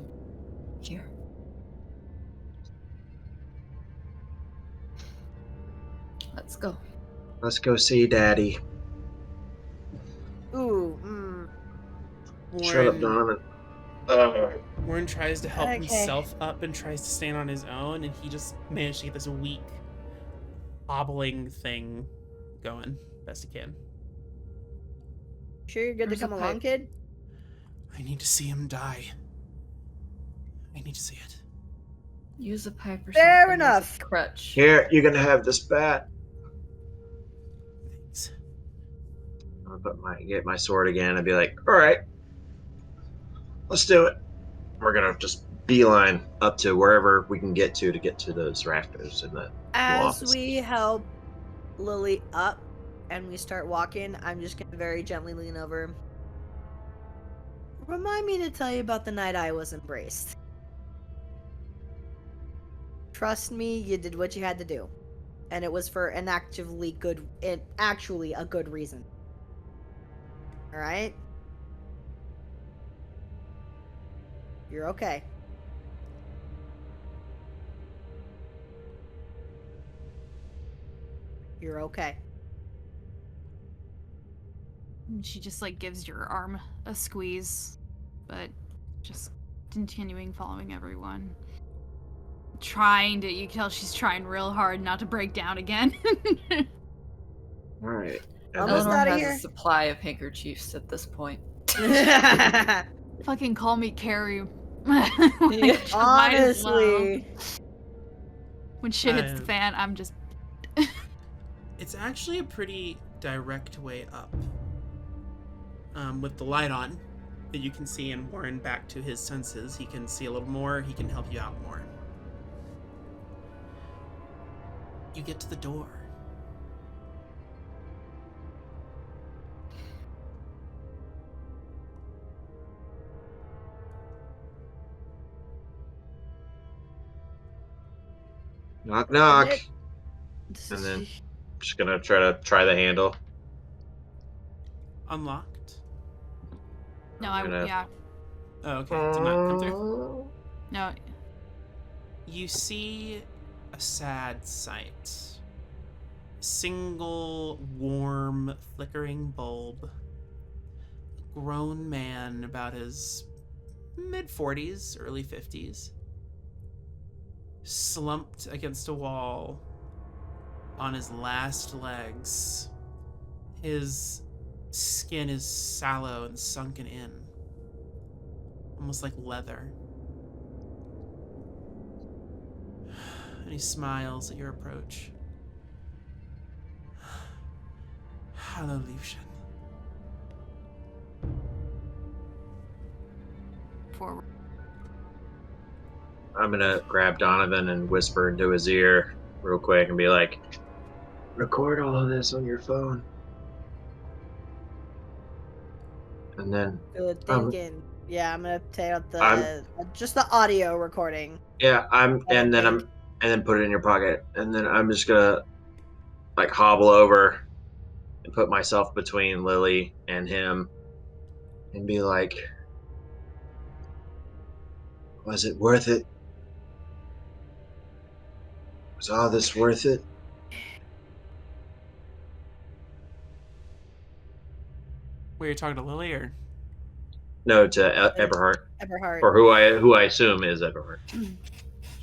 Here. Let's go. Let's go see Daddy. Ooh, Shut up, Donovan. Warren tries to help Okay. himself up and tries to stand on his own, and he just managed to get this weak, hobbling thing going best he can. Sure you're good There's to a come along, pipe. kid? I need to see him die. I need to see it. Use a pipe or Fair something enough. as a crutch. Here, you're gonna have this bat. Thanks. I'm gonna get my sword again and be like, all right, let's do it. We're gonna just beeline up to wherever we can get to those rafters in the As office. we help Lily up and we start walking, I'm just gonna very gently lean over. Remind me to tell you about the night I was embraced. Trust me, you did what you had to do. And it was for actually a good reason. Alright? You're okay. You're okay. And she just like gives your arm a squeeze, but just continuing following everyone. You can tell she's trying real hard not to break down again. All right. And Almost Eleanor outta has here. a supply of handkerchiefs at this point. Fucking call me Carrie. Like, might as well. Honestly. When shit hits the Um, fan, I'm just. It's actually a pretty direct way up. With the light on, that you can see, and Warren back to his senses, he can see a little more, he can help you out more. You get to the door. knock, knock. It- And then just gonna try the handle. Unlocked. No, I'm gonna- yeah. Oh, okay. Did not come through. No. You see a sad sight. A single, warm, flickering bulb. A grown man about his mid-40s, early 50s. Slumped against a wall on his last legs. His skin is sallow and sunken in, almost like leather. And he smiles at your approach. Hello, Lucian. Forward. I'm gonna grab Donovan and whisper into his ear real quick and be like, record all of this on your phone. And then Good thinking. Yeah, I'm gonna take out I'm the just the audio recording. and then put it in your pocket. And then I'm just gonna like hobble over and put myself between Lily and him and be like, was it worth it? Was all this worth it? Were you talking to Lily or? No, to Eberhard, Eberhard. or who I assume is Eberhard.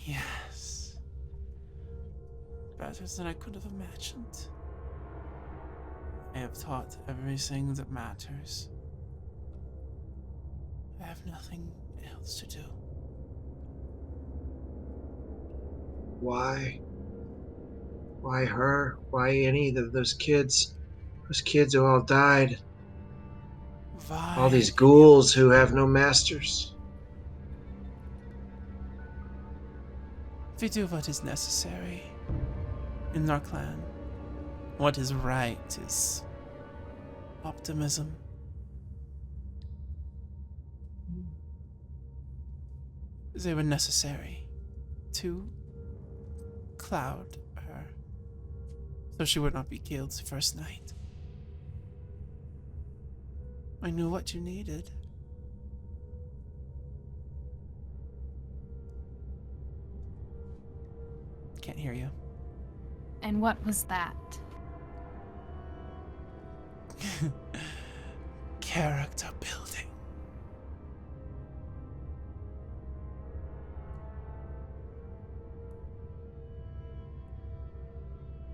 Yes. Better than I could have imagined. I have taught everything that matters. I have nothing else to do. Why? Why her? Why any of those kids? Those kids who all died. All these Why? ghouls who have no masters. We do what is necessary in our clan. What is right is optimism. They were necessary to cloud her, so she would not be killed the first night. I knew what you needed. Can't hear you. And what was that? Character building.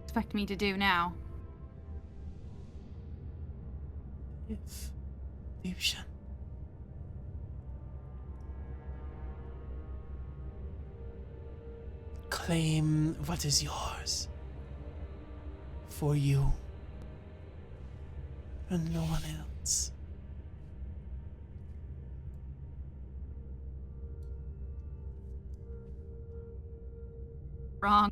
Expect me to do now? If Liebchen. Claim what is yours. For you. And no one else. Wrong.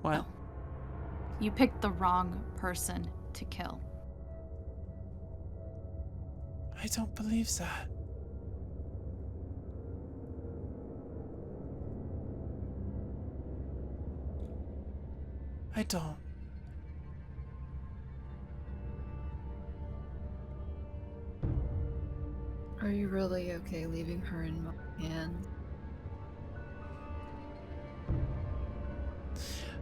What? You picked the wrong person to kill. I don't believe that. I don't. Are you really okay leaving her in my hands?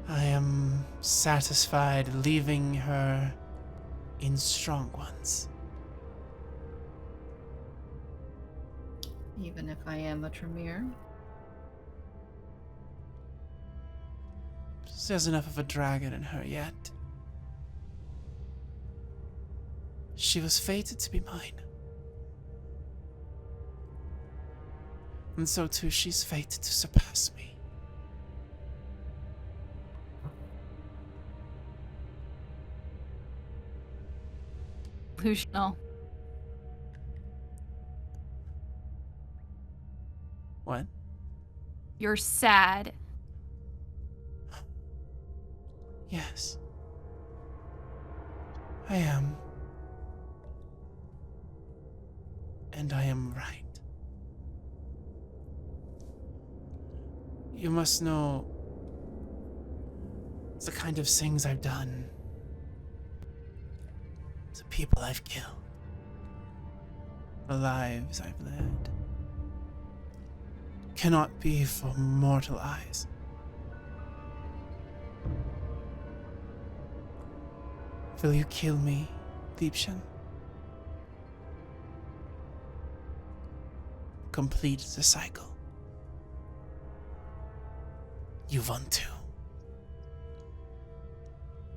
I am satisfied leaving her in strong ones. Even if I am a Tremere? There's enough of a dragon in her yet. She was fated to be mine. And so too she's fated to surpass me. Delusional. What? You're sad. Yes. I am. And I am right. You must know the kind of things I've done. The people I've killed. The lives I've led. Cannot be for mortal eyes. Will you kill me, Liebchen? Complete the cycle. You want to.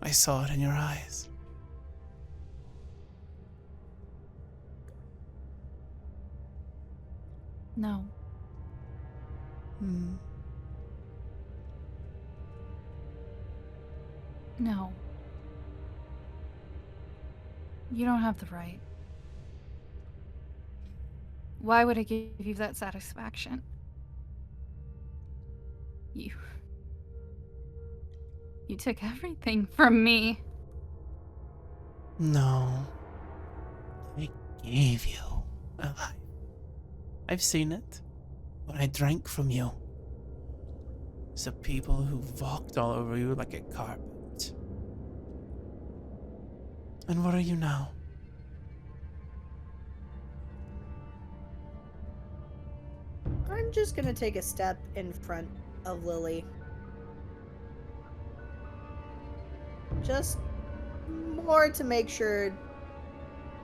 I saw it in your eyes. No. No. You don't have the right. Why would I give you that satisfaction? You took everything from me. No. I gave you a life. I've seen it. When I drank from you. The people who walked all over you like a carpet. And what are you now? I'm just gonna take a step in front of Lily. Just more to make sure.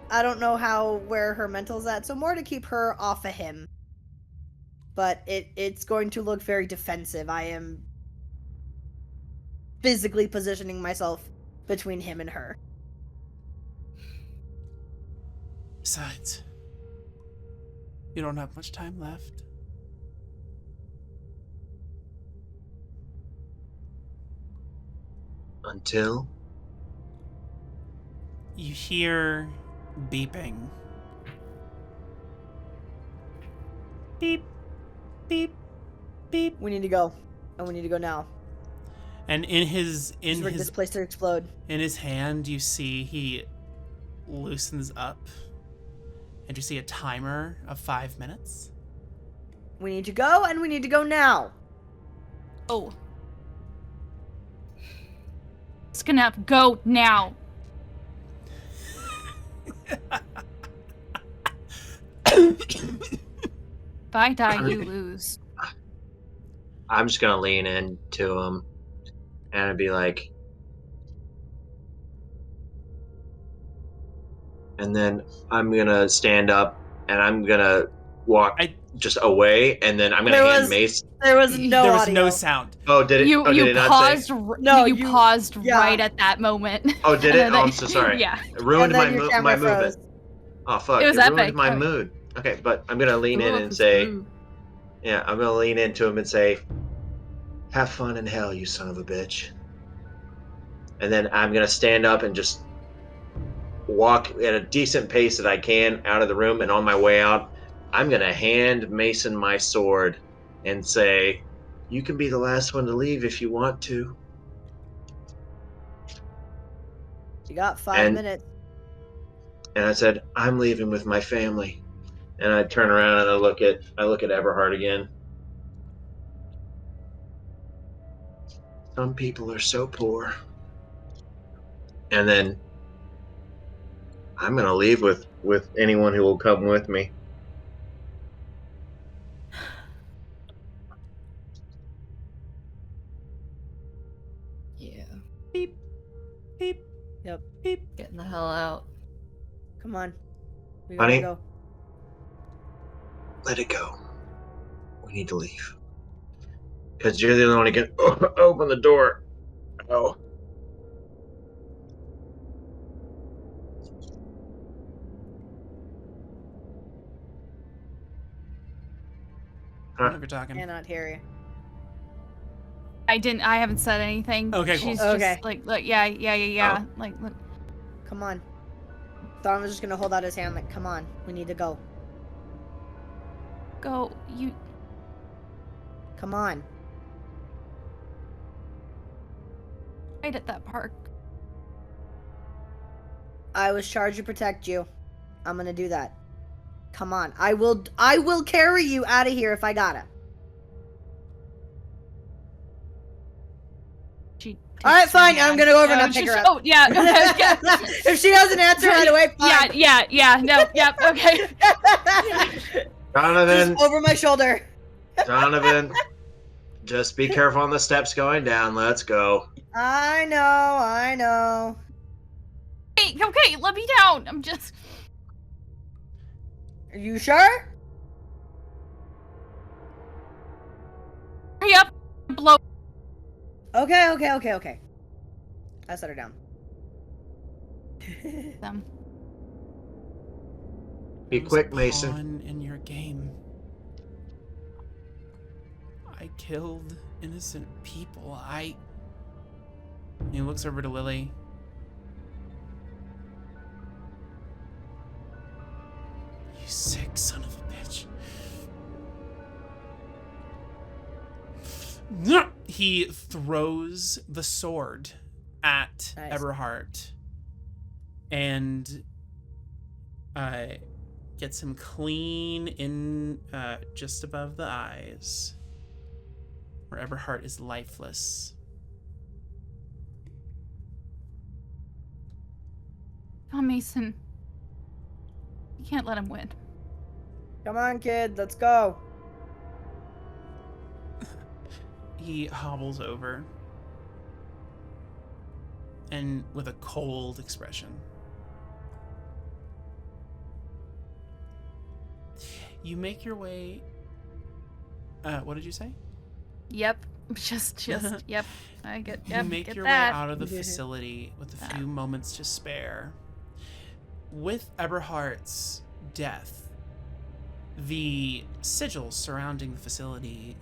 I don't know where her mental's at, so more to keep her off of him. But it's going to look very defensive. I am physically positioning myself between him and her. Besides, you don't have much time left. Until You hear beeping. Beep, beep, beep. We need to go. And we need to go now. And in his Just for this place to explode. in his hand, you see he loosens up, and you see a timer of 5 minutes. We need to go, and we need to go now. Oh. It's gonna go now. If I die, you lose. I'm just gonna lean into him and I'd be like, and then I'm gonna stand up and I'm gonna walk just away, and then I'm gonna hand Mace. There was no There was audio. no sound. Oh, did it? You did it not say? you paused right at that moment. Oh, did it? Oh, I'm so sorry. Yeah. It ruined And then your my camera movement. froze. Oh fuck! It was ruined epic. my mood. Okay, but I'm gonna lean in and say, yeah, I'm gonna lean into him and say, "Have fun in hell, you son of a bitch." And then I'm gonna stand up and just walk at a decent pace that I can out of the room. And on my way out, I'm gonna hand Mason my sword and say, "You can be the last one to leave if you want to." You got 5 minutes. And I said, "I'm leaving with my family." And I turn around and I look at Everhard again. Some people are so poor. And then I'm gonna leave with anyone who will come with me. Yeah. Beep, beep, Yep. beep. Getting the hell out. Come on. We Honey? gotta go. Let it go. We need to leave. Because you're the only one who can open the door. Oh. I don't know if you're talking. Cannot hear you. I haven't said anything. Okay, cool. She's Okay. just like, yeah. Oh. Like, look. Come on. Thorn was just gonna hold out his hand like, come on. We need to go. Go. You. Come on. Right at that park. I was charged to protect you. I'm gonna do that. Come on. I will carry you out of here if I gotta. She. All right, fine. I'm gonna go over and pick her up. Oh yeah. Okay, yeah. If she doesn't answer right away, fine. Yeah. No. Yep. Okay. Donovan. Just over my shoulder. Donovan. Just be careful on the steps going down. Let's go. I know. Hey, okay, let me down. I'm just. Are you sure? Hurry up. Blow. Okay. I set her down. Them. Be I was quick, a Mason. pawn in your game. I killed innocent people. He looks over to Lily. You sick son of a bitch. He throws the sword at Nice. Eberhard and gets him clean in just above the eyes, where Eberhard is lifeless. Oh, Mason. You can't let him win. Come on, kid, let's go. He hobbles over and with a cold expression. You make your way. What did you say? Yep. Just, yep. I get, yep, You make get your that. way out of the facility with a few moments to spare. With Eberhard's death, the sigils surrounding the facility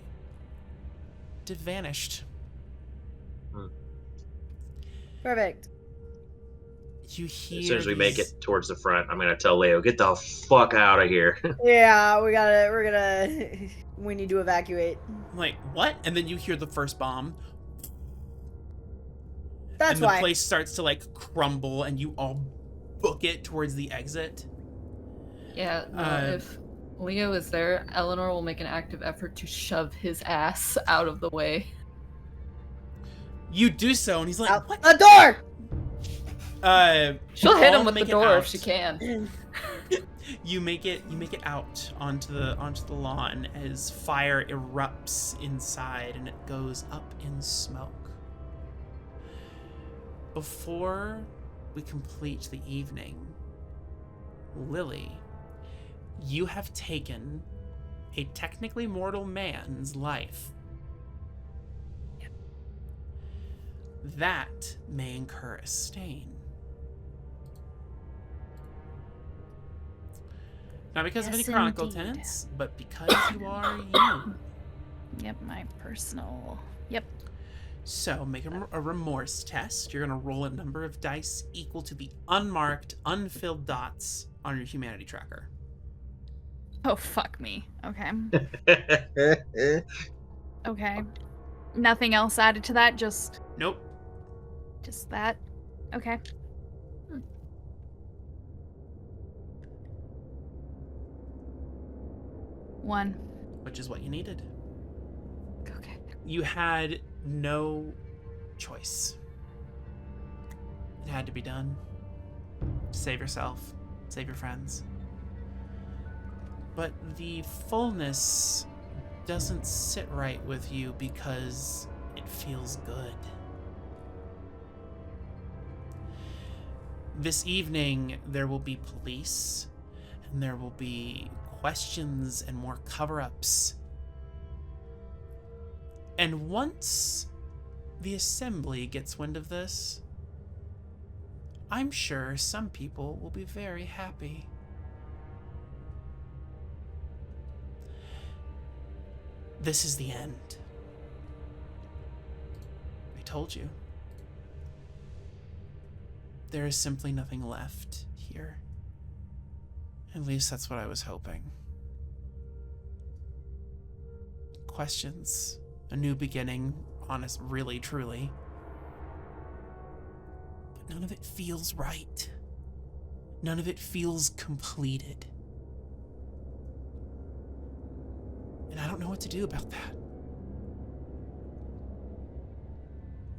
vanished. Perfect. You hear As soon as we make these- it towards the front, I'm gonna tell Leo, get the fuck out of here. Yeah, we're gonna, we need to evacuate. like, what? And then you hear the first bomb. That's and the why. place starts to like crumble and you all book it towards the exit. Yeah, no, if Leo is there, Eleanor will make an active effort to shove his ass out of the way. You do so, and he's like, Out what? the door! She'll hit all him with the make it door out. if she can. You make it out onto the lawn as fire erupts inside and it goes up in smoke. Before we complete the evening, Lily, you have taken a technically mortal man's life. That may incur a stain. Not because of any Yes, chronicle indeed. tenants, but because you are you. Yep, my personal. Yep. So make a remorse test. You're going to roll a number of dice equal to the unmarked, unfilled dots on your humanity tracker. Oh, fuck me. Okay. Okay. Nothing else added to that, just Nope. that. Okay. One. Which is what you needed. Okay. You had no choice. It had to be done. Save yourself. Save your friends. But the fullness doesn't sit right with you because it feels good. This evening, there will be police, and there will be questions and more cover-ups. And once the assembly gets wind of this, I'm sure some people will be very happy. This is the end. I told you. There is simply nothing left here. At least that's what I was hoping. Questions. A new beginning, honest, really, truly. But none of it feels right. None of it feels completed. And I don't know what to do about that.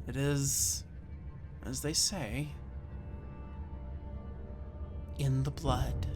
It is, as they say, in the blood.